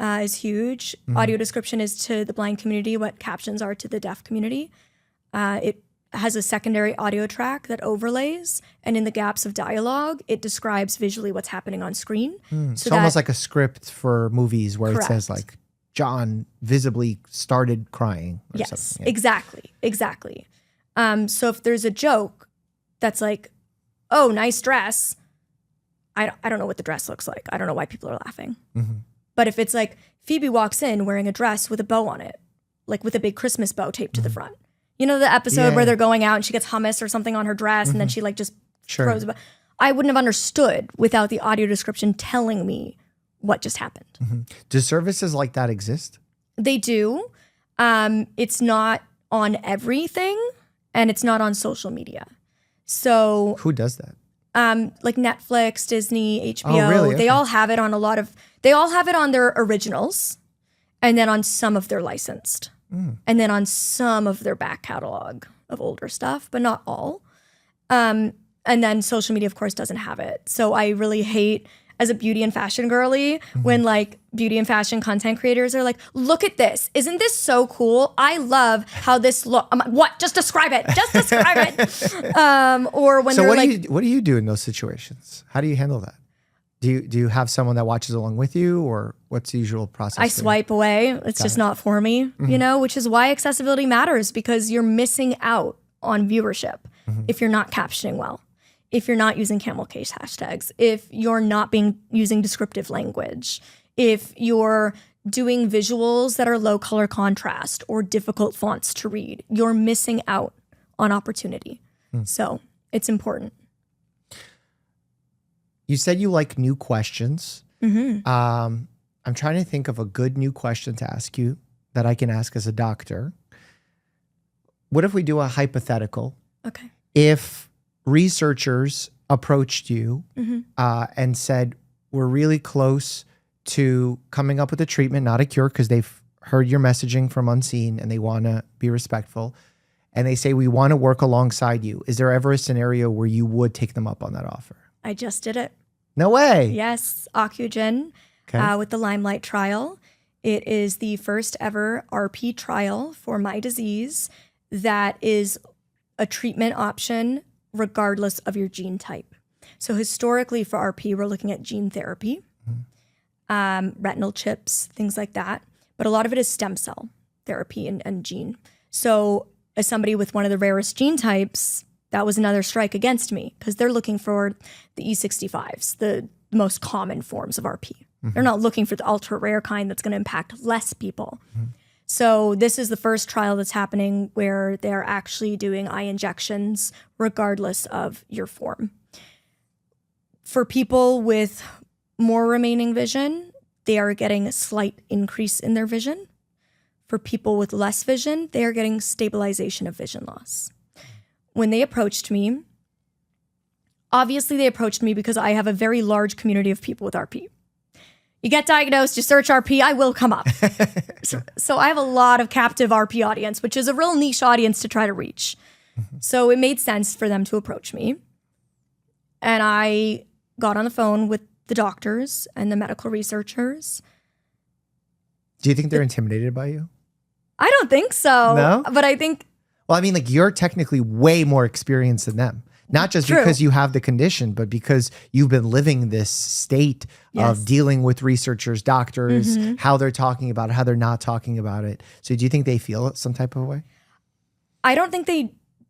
is huge. Audio description is to the blind community what captions are to the deaf community. It has a secondary audio track that overlays, and in the gaps of dialogue, it describes visually what's happening on screen. So it's almost like a script for movies where it says like, John visibly started crying. Or something. Exactly. So if there's a joke that's like, oh, nice dress, I don't know what the dress looks like. I don't know why people are laughing. But if it's like Phoebe walks in wearing a dress with a bow on it, like with a big Christmas bow taped to the front. You know the episode where they're going out and she gets hummus or something on her dress and then she like just throws a bow. I wouldn't have understood without the audio description telling me what just happened. Do services like that exist? They do. It's not on everything and it's not on social media. So who does that? Like Netflix, Disney, HBO, really? They all have it on they all have it on their originals and then on some of their licensed and then on some of their back catalog of older stuff, but not all. And then social media, of course, doesn't have it. So I really hate, as a beauty and fashion girly, when like beauty and fashion content creators are like, look at this. Isn't this so cool? I love how this look. I'm like, what? Just describe it. Just describe it. Or when they're like, what do you do in those situations? How do you handle that? Do you have someone that watches along with you, or what's the usual process? I swipe away. It's just not for me, you know, which is why accessibility matters, because you're missing out on viewership if you're not captioning well, if you're not using camel case hashtags, if you're not using descriptive language, if you're doing visuals that are low color contrast or difficult fonts to read, you're missing out on opportunity. So it's important. You said you like new questions. I'm trying to think of a good new question to ask you that I can ask as a doctor. What if we do a hypothetical? Okay. If researchers approached you and said, we're really close to coming up with a treatment, not a cure, because they've heard your messaging from Unseen and they want to be respectful, and they say, we want to work alongside you, is there ever a scenario where you would take them up on that offer? I just did it. No way. Yes, Ocugen with the Limelight trial. It is the first ever RP trial for my disease that is a treatment option regardless of your gene type. So historically for RP, we're looking at gene therapy, retinal chips, things like that. But a lot of it is stem cell therapy and gene. So as somebody with one of the rarest gene types, that was another strike against me because they're looking for the E65s, the most common forms of RP. They're not looking for the ultra rare kind that's going to impact less people. So this is the first trial that's happening where they're actually doing eye injections regardless of your form. For people with more remaining vision, they are getting a slight increase in their vision. For people with less vision, they are getting stabilization of vision loss. When they approached me, obviously they approached me because I have a very large community of people with RP. You get diagnosed, you search RP, I will come up. So I have a lot of captive RP audience, which is a real niche audience to try to reach. So it made sense for them to approach me. And I got on the phone with the doctors and the medical researchers. Do you think they're intimidated by you? I don't think so. No? But I think... Well, I mean, like, you're technically way more experienced than them. Not just True. because you have the condition, but because you've been living this state Yes. of dealing with researchers, doctors, how they're talking about it, how they're not talking about it. So do you think they feel it some type of way? I don't think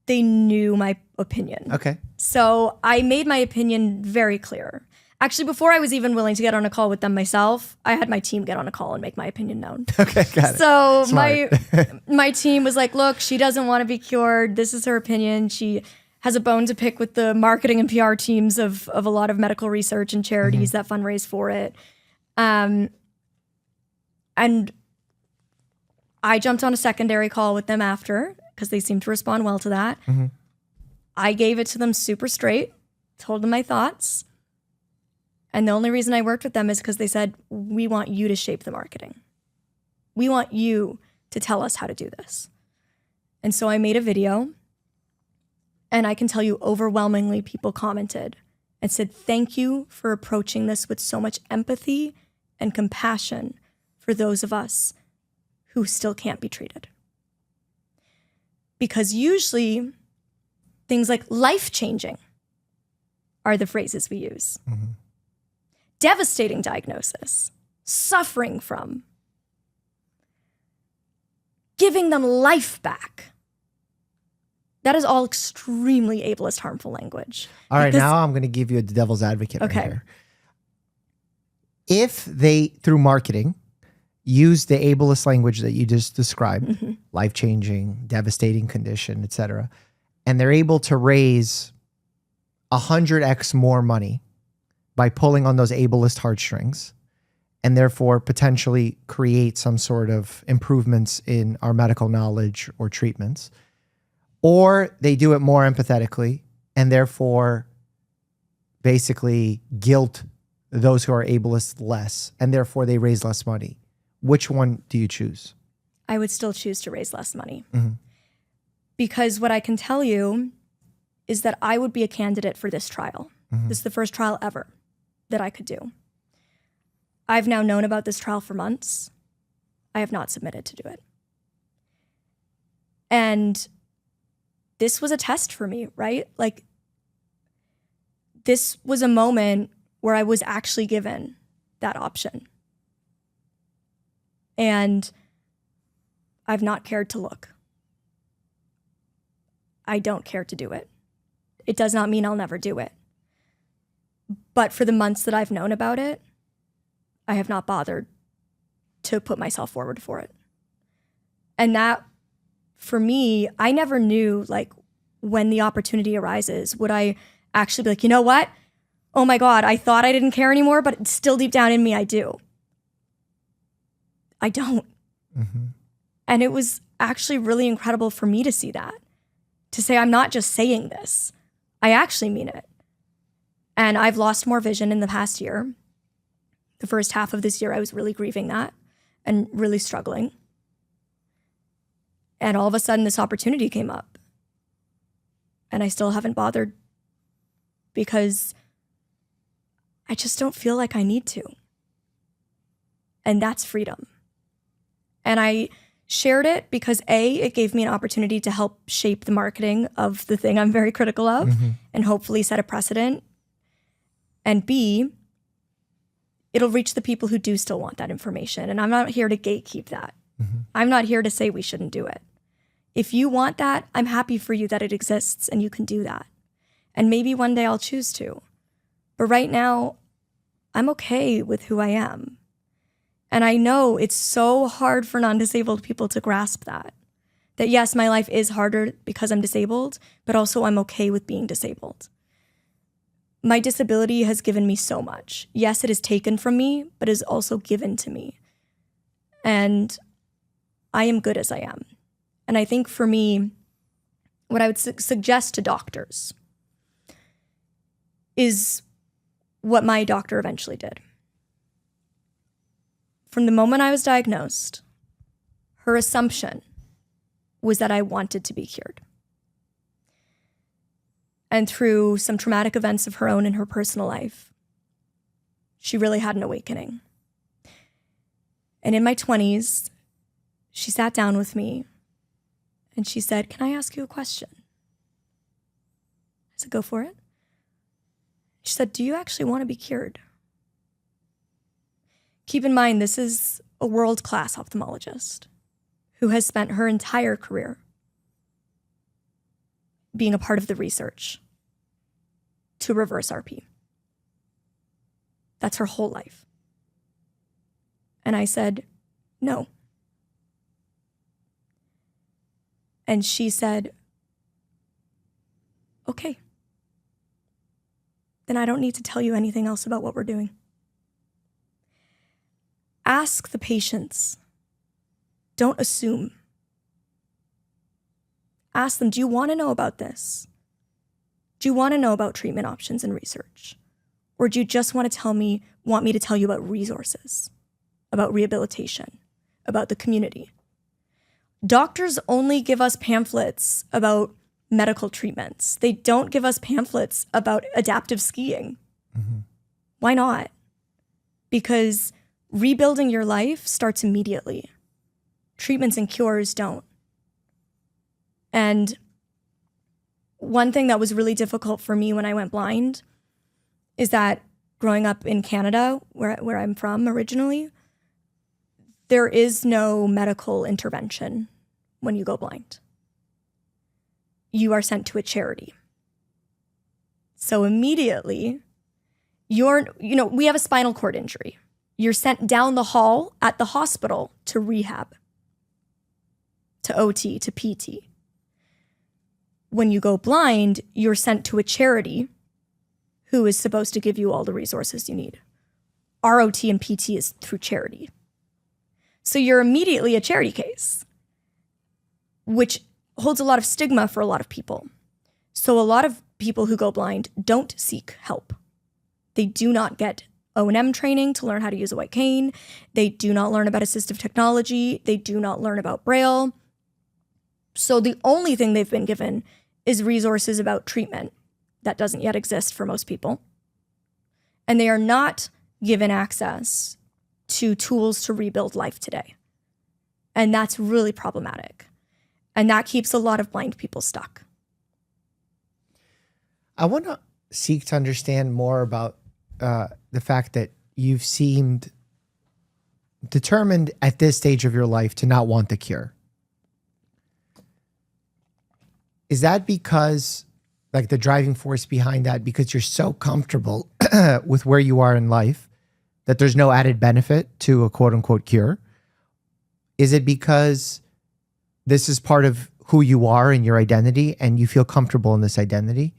they knew my opinion. Okay. So I made my opinion very clear. Actually, before I was even willing to get on a call with them myself, I had my team get on a call and make my opinion known. Okay, got it. So Smart. my team was like, look, she doesn't want to be cured. This is her opinion. She has a bone to pick with the marketing and PR teams of a lot of medical research and charities that fundraise for it. And I jumped on a secondary call with them after because they seemed to respond well to that. I gave it to them super straight, told them my thoughts. And the only reason I worked with them is because they said, we want you to shape the marketing. We want you to tell us how to do this. And so I made a video, and I can tell you overwhelmingly people commented and said, thank you for approaching this with so much empathy and compassion for those of us who still can't be treated. Because usually things like life-changing are the phrases we use. Devastating diagnosis, suffering from, giving them life back. That is all extremely ableist, harmful language. All right, Because- now I'm going to give you a devil's advocate right Okay. here. If they, through marketing, use the ableist language that you just described, life-changing, devastating condition, etc., and they're able to raise 100x more money by pulling on those ableist heartstrings, and therefore potentially create some sort of improvements in our medical knowledge or treatments, or they do it more empathetically and therefore basically guilt those who are ableist less, and therefore they raise less money. Which one do you choose? I would still choose to raise less money. Because what I can tell you is that I would be a candidate for this trial. This is the first trial ever that I could do. I've now known about this trial for months. I have not submitted to do it. And this was a test for me, right? Like, this was a moment where I was actually given that option. And I've not cared to look. I don't care to do it. It does not mean I'll never do it. But for the months that I've known about it, I have not bothered to put myself forward for it. And that, for me, I never knew, like, when the opportunity arises, would I actually be like, you know what? Oh my God, I thought I didn't care anymore, but still deep down in me, I do. I don't. And it was actually really incredible for me to see that. To say, I'm not just saying this. I actually mean it. And I've lost more vision in the past year. The first half of this year, I was really grieving that and really struggling. And all of a sudden, this opportunity came up. And I still haven't bothered because I just don't feel like I need to. And that's freedom. And I shared it because A, it gave me an opportunity to help shape the marketing of the thing I'm very critical of and hopefully set a precedent. And B, it'll reach the people who do still want that information. And I'm not here to gatekeep that. I'm not here to say we shouldn't do it. If you want that, I'm happy for you that it exists and you can do that. And maybe one day I'll choose to. But right now, I'm okay with who I am. And I know it's so hard for non-disabled people to grasp that. That yes, my life is harder because I'm disabled, but also I'm okay with being disabled. My disability has given me so much. Yes, it is taken from me, but is also given to me. And I am good as I am. And I think for me, what I would suggest to doctors is what my doctor eventually did. From the moment I was diagnosed, her assumption was that I wanted to be cured. And through some traumatic events of her own in her personal life, she really had an awakening. And in my 20s, she sat down with me and she said, "Can I ask you a question?" I said, "Go for it." She said, "Do you actually want to be cured?" Keep in mind, this is a world-class ophthalmologist who has spent her entire career being a part of the research to reverse RP. That's her whole life. And I said, "No." And she said, "Okay. Then I don't need to tell you anything else about what we're doing." Ask the patients. Don't assume. Ask them, do you want to know about this? Do you want to know about treatment options and research? Or do you just want me to tell you about resources, about rehabilitation, about the community? Doctors only give us pamphlets about medical treatments. They don't give us pamphlets about adaptive skiing. Mm-hmm. Why not? Because rebuilding your life starts immediately. Treatments and cures don't. And one thing that was really difficult for me when I went blind is that growing up in Canada, where I'm from originally, there is no medical intervention when you go blind. You are sent to a charity. So immediately, we have a spinal cord injury. You're sent down the hall at the hospital to rehab, to OT, to PT. When you go blind, you're sent to a charity who is supposed to give you all the resources you need. ROT and PT is through charity. So you're immediately a charity case, which holds a lot of stigma for a lot of people. So a lot of people who go blind don't seek help. They do not get O&M training to learn how to use a white cane. They do not learn about assistive technology. They do not learn about Braille. So the only thing they've been given is resources about treatment that doesn't yet exist for most people. And they are not given access to tools to rebuild life today. And that's really problematic. And that keeps a lot of blind people stuck. I want to seek to understand more about the fact that you've seemed determined at this stage of your life to not want the cure. Is that because, like, the driving force behind that, because you're so comfortable with where you are in life that there's no added benefit to a quote unquote cure? Is it because this is part of who you are and your identity and you feel comfortable in this identity?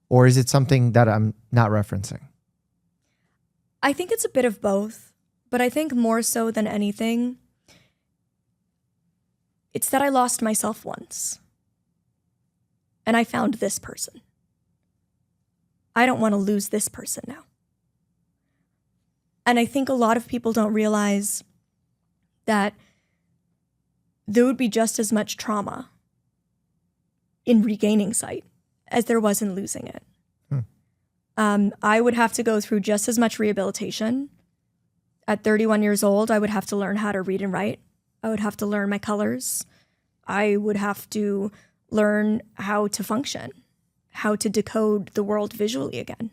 Or is it something that I'm not referencing? I think it's a bit of both, but I think more so than anything, it's that I lost myself once. And I found this person. I don't want to lose this person now. And I think a lot of people don't realize that there would be just as much trauma in regaining sight as there was in losing it. I would have to go through just as much rehabilitation. At 31 years old, I would have to learn how to read and write. I would have to learn my colors. I would have to learn how to function, how to decode the world visually again.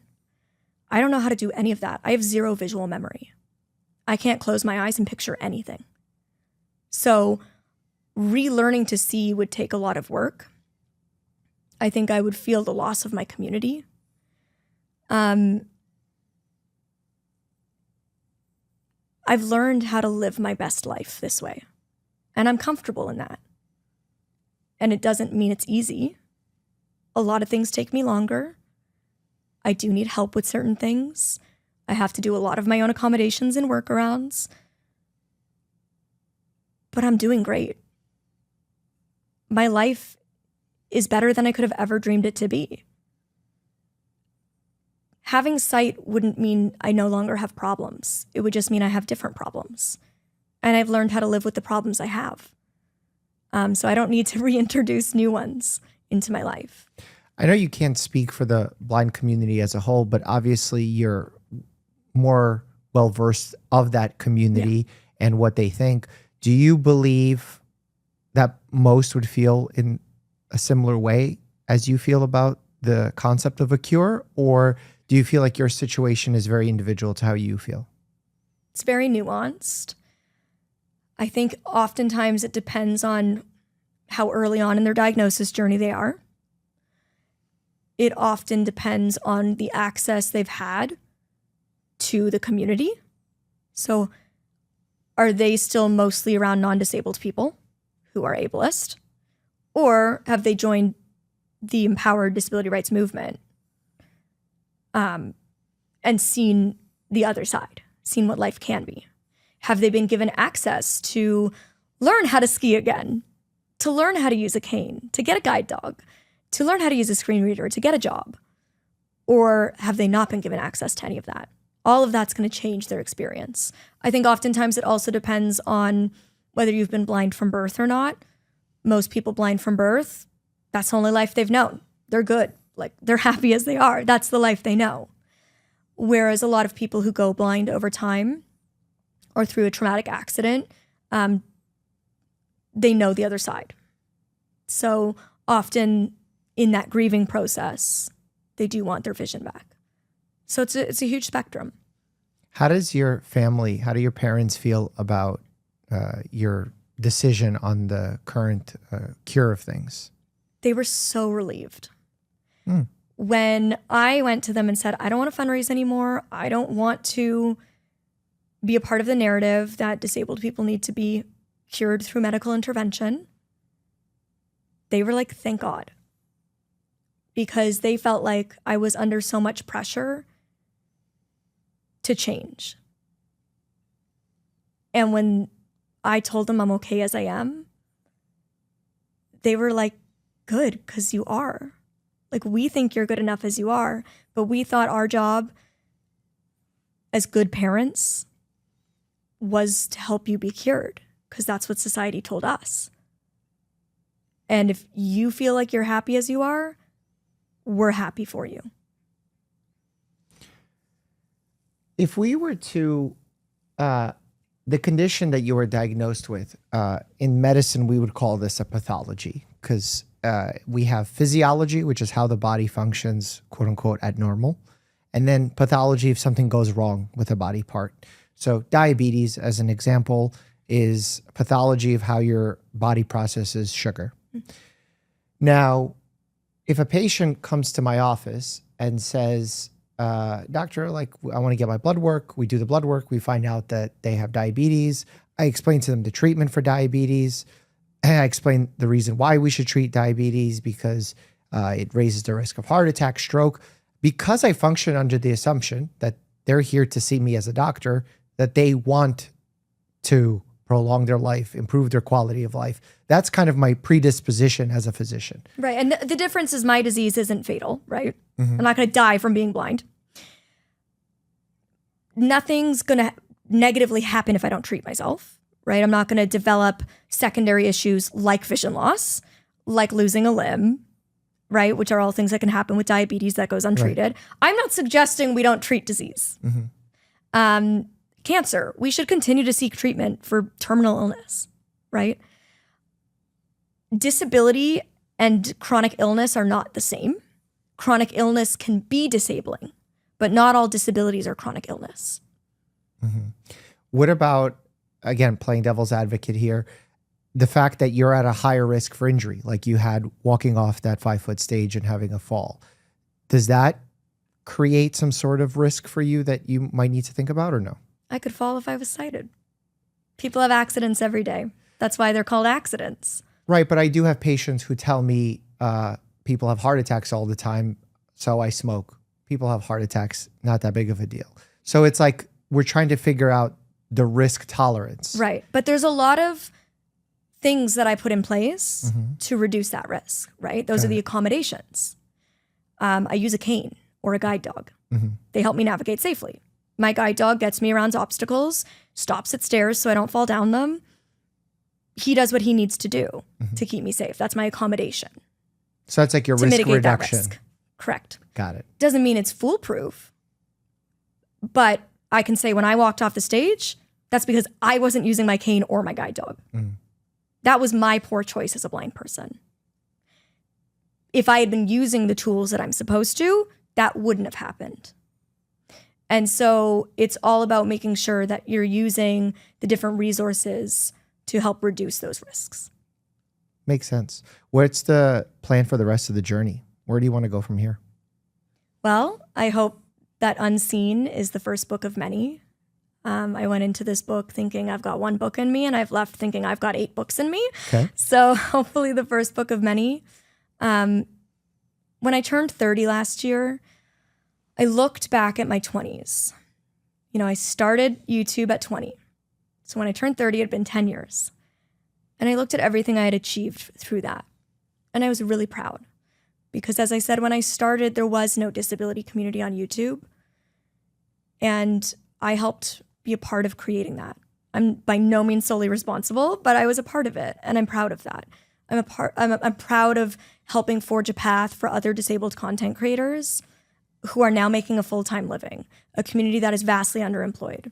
I don't know how to do any of that. I have zero visual memory. I can't close my eyes and picture anything. So relearning to see would take a lot of work. I think I would feel the loss of my community. I've learned how to live my best life this way, and I'm comfortable in that. And it doesn't mean it's easy. A lot of things take me longer. I do need help with certain things. I have to do a lot of my own accommodations and workarounds. But I'm doing great. My life is better than I could have ever dreamed it to be. Having sight wouldn't mean I no longer have problems. It would just mean I have different problems. And I've learned how to live with the problems I have. So I don't need to reintroduce new ones into my life. I know you can't speak for the blind community as a whole, but obviously you're more well versed of that community and what they think. Do you believe that most would feel in a similar way as you feel about the concept of a cure? Or do you feel like your situation is very individual to how you feel? It's very nuanced. I think oftentimes it depends on how early on in their diagnosis journey they are. It often depends on the access they've had to the community. So are they still mostly around non-disabled people who are ableist? Or have they joined the empowered disability rights movement and seen the other side, seen what life can be? Have they been given access to learn how to ski again, to learn how to use a cane, to get a guide dog, to learn how to use a screen reader, to get a job? Or have they not been given access to any of that? All of that's going to change their experience. I think oftentimes it also depends on whether you've been blind from birth or not. Most people blind from birth, that's the only life they've known. They're good. Like, they're happy as they are. That's the life they know. Whereas a lot of people who go blind over time or through a traumatic accident, they know the other side. So often in that grieving process, they do want their vision back. So it's a huge spectrum. How do your parents feel about your decision on the current cure of things? They were so relieved. When I went to them and said, I don't want to fundraise anymore. I don't want to be a part of the narrative that disabled people need to be cured through medical intervention. They were like, thank God. Because they felt like I was under so much pressure to change. And when I told them I'm okay as I am, they were like, good, because you are. Like, we think you're good enough as you are, but we thought our job as good parents was to help you be cured, because that's what society told us. And if you feel like you're happy as you are, we're happy for you. If we were to, the condition that you were diagnosed with, in medicine, we would call this a pathology, because we have physiology, which is how the body functions, quote unquote, at normal. And then pathology, if something goes wrong with a body part. So diabetes, as an example, is pathology of how your body processes sugar. Now, if a patient comes to my office and says, doctor, like, I want to get my blood work. We do the blood work. We find out that they have diabetes. I explain to them the treatment for diabetes. And I explain the reason why we should treat diabetes, because it raises the risk of heart attack, stroke. Because I function under the assumption that they're here to see me as a doctor, that they want to prolong their life, improve their quality of life. That's kind of my predisposition as a physician. Right. And the difference is my disease isn't fatal, right? I'm not going to die from being blind. Nothing's going to negatively happen if I don't treat myself, right? I'm not going to develop secondary issues like vision loss, like losing a limb, right? Which are all things that can happen with diabetes that goes untreated. Right. I'm not suggesting we don't treat disease. Cancer, we should continue to seek treatment for terminal illness, right? Disability and chronic illness are not the same. Chronic illness can be disabling, but not all disabilities are chronic illness. What about, again, playing devil's advocate here, the fact that you're at a higher risk for injury, like you had walking off that 5-foot stage and having a fall? Does that create some sort of risk for you that you might need to think about, or no? I could fall if I was sighted. People have accidents every day. That's why they're called accidents. Right, but I do have patients who tell me people have heart attacks all the time, so I smoke. People have heart attacks, not that big of a deal. So it's like we're trying to figure out the risk tolerance. Right, but there's a lot of things that I put in place to reduce that risk, right? Those are the accommodations. I use a cane or a guide dog. They help me navigate safely. My guide dog gets me around obstacles, stops at stairs so I don't fall down them. He does what he needs to do to keep me safe. That's my accommodation. So that's like your risk mitigate reduction. That risk. Correct. Got it. Doesn't mean it's foolproof, but I can say when I walked off the stage, that's because I wasn't using my cane or my guide dog. That was my poor choice as a blind person. If I had been using the tools that I'm supposed to, that wouldn't have happened. And so it's all about making sure that you're using the different resources to help reduce those risks. Makes sense. What's the plan for the rest of the journey? Where do you want to go from here? Well, I hope that Unseen is the first book of many. I went into this book thinking I've got one book in me, and I've left thinking I've got 8 books in me. Okay. So hopefully the first book of many. When I turned 30 last year, I looked back at my 20s. You know, I started YouTube at 20. So when I turned 30, it had been 10 years. And I looked at everything I had achieved through that. And I was really proud. Because as I said, when I started, there was no disability community on YouTube. And I helped be a part of creating that. I'm by no means solely responsible, but I was a part of it. And I'm proud of that. I'm proud of helping forge a path for other disabled content creators who are now making a full-time living. A community that is vastly underemployed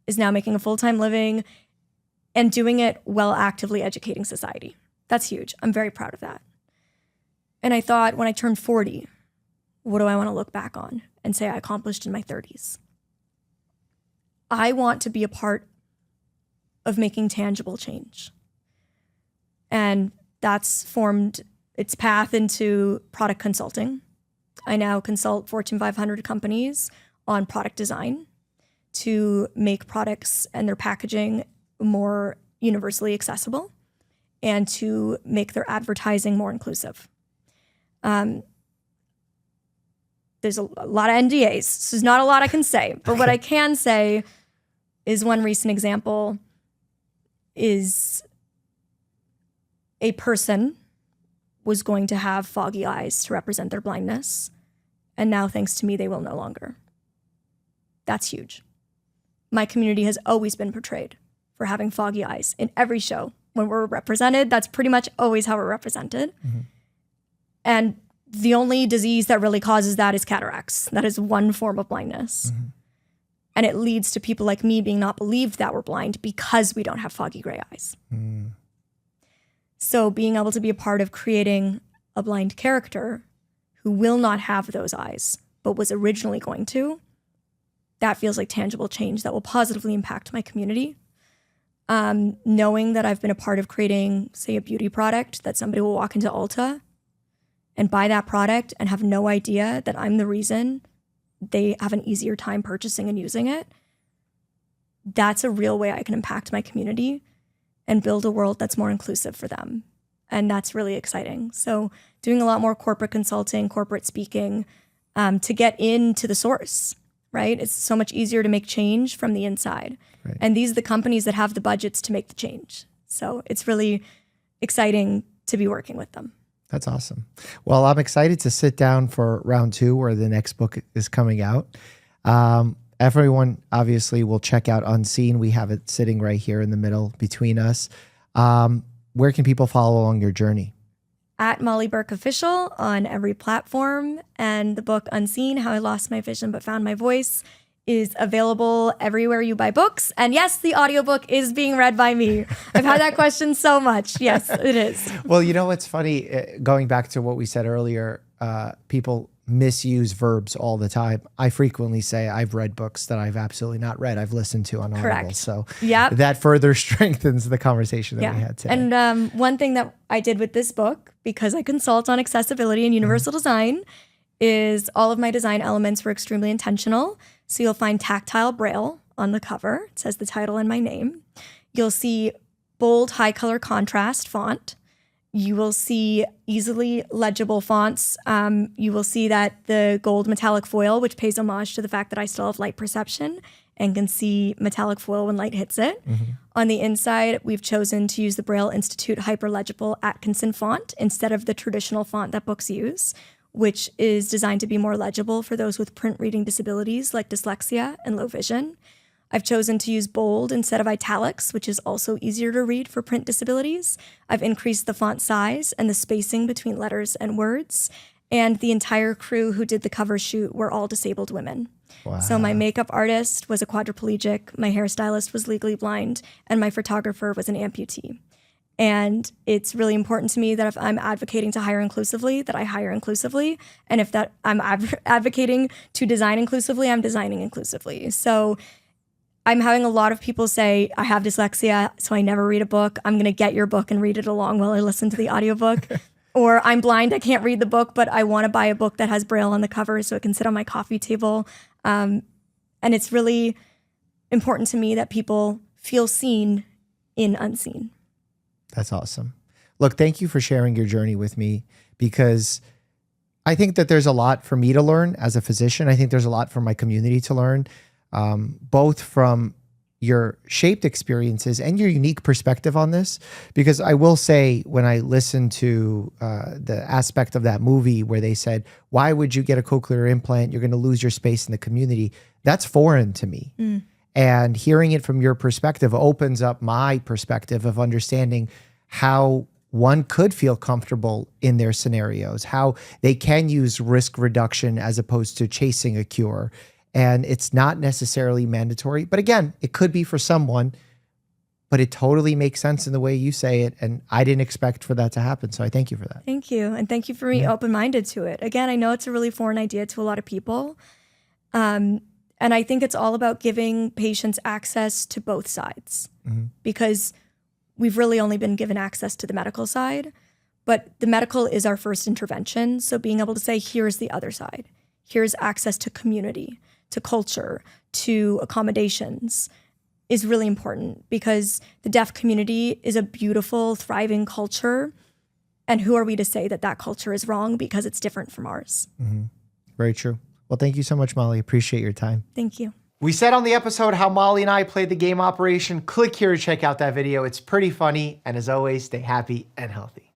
is now making a full-time living and doing it while actively educating society. That's huge. I'm very proud of that. And I thought when I turned 40, what do I want to look back on and say I accomplished in my 30s? I want to be a part of making tangible change. And that's formed its path into product consulting. I now consult Fortune 500 companies on product design to make products and their packaging more universally accessible and to make their advertising more inclusive. There's a lot of NDAs, so there's not a lot I can say. But what I can say is one recent example is a person was going to have foggy eyes to represent their blindness. And now, thanks to me, they will no longer. That's huge. My community has always been portrayed for having foggy eyes in every show. When we're represented, that's pretty much always how we're represented. And the only disease that really causes that is cataracts. That is one form of blindness. And it leads to people like me being not believed that we're blind because we don't have foggy gray eyes. So being able to be a part of creating a blind character who will not have those eyes, but was originally going to, that feels like tangible change that will positively impact my community. Knowing that I've been a part of creating, say, a beauty product that somebody will walk into Ulta and buy that product and have no idea that I'm the reason they have an easier time purchasing and using it. That's a real way I can impact my community and build a world that's more inclusive for them. And that's really exciting. So doing a lot more corporate consulting, corporate speaking, to get into the source, right? It's so much easier to make change from the inside. Right. And these are the companies that have the budgets to make the change. So it's really exciting to be working with them. That's awesome. Well, I'm excited to sit down for round 2 where the next book is coming out. Everyone obviously will check out Unseen. We have it sitting right here in the middle between us. Where can people follow along your journey? At Molly Burke Official on every platform. And the book Unseen, How I Lost My Vision But Found My Voice is available everywhere you buy books. And yes, the audiobook is being read by me. I've had that question so much. Yes, it is. Well, you know what's funny? Going back to what we said earlier, people misuse verbs all the time. I frequently say I've read books that I've absolutely not read. I've listened to on Audible. Correct. So Yep. that further strengthens the conversation that we had today. And one thing that I did with this book, because I consult on accessibility and universal design, is all of my design elements were extremely intentional. So you'll find tactile braille on the cover. It says the title and my name. You'll see bold, high color contrast font. You will see easily legible fonts. You will see that the gold metallic foil, which pays homage to the fact that I still have light perception and can see metallic foil when light hits it. On the inside, we've chosen to use the Braille Institute hyperlegible Atkinson font instead of the traditional font that books use, which is designed to be more legible for those with print reading disabilities like dyslexia and low vision. I've chosen to use bold instead of italics, which is also easier to read for print disabilities. I've increased the font size and the spacing between letters and words. And the entire crew who did the cover shoot were all disabled women. Wow. So my makeup artist was a quadriplegic, my hairstylist was legally blind, and my photographer was an amputee. And it's really important to me that if I'm advocating to hire inclusively, that I hire inclusively. And if that I'm advocating to design inclusively, I'm designing inclusively. So I'm having a lot of people say, I have dyslexia, so I never read a book. I'm going to get your book and read it along while I listen to the audiobook. Or I'm blind, I can't read the book, but I want to buy a book that has Braille on the cover so it can sit on my coffee table. And it's really important to me that people feel seen in unseen. That's awesome. Look, thank you for sharing your journey with me, because I think that there's a lot for me to learn as a physician. I think there's a lot for my community to learn, both from your shaped experiences and your unique perspective on this. Because I will say, when I listened to the aspect of that movie where they said, why would you get a cochlear implant? You're going to lose your space in the community. That's foreign to me. And hearing it from your perspective opens up my perspective of understanding how one could feel comfortable in their scenarios, how they can use risk reduction as opposed to chasing a cure. And it's not necessarily mandatory, but again, it could be for someone, but it totally makes sense in the way you say it. And I didn't expect for that to happen. So I thank you for that. Thank you. And thank you for being open-minded to it. Again, I know it's a really foreign idea to a lot of people. And I think it's all about giving patients access to both sides, because we've really only been given access to the medical side, but the medical is our first intervention. So being able to say, here's the other side. Here's access to community, to culture, to accommodations is really important, because the deaf community is a beautiful, thriving culture. And who are we to say that that culture is wrong because it's different from ours? Very true. Well, thank you so much, Molly. Appreciate your time. Thank you. We said on the episode how Molly and I played the game Operation. Click here to check out that video. It's pretty funny. And as always, stay happy and healthy.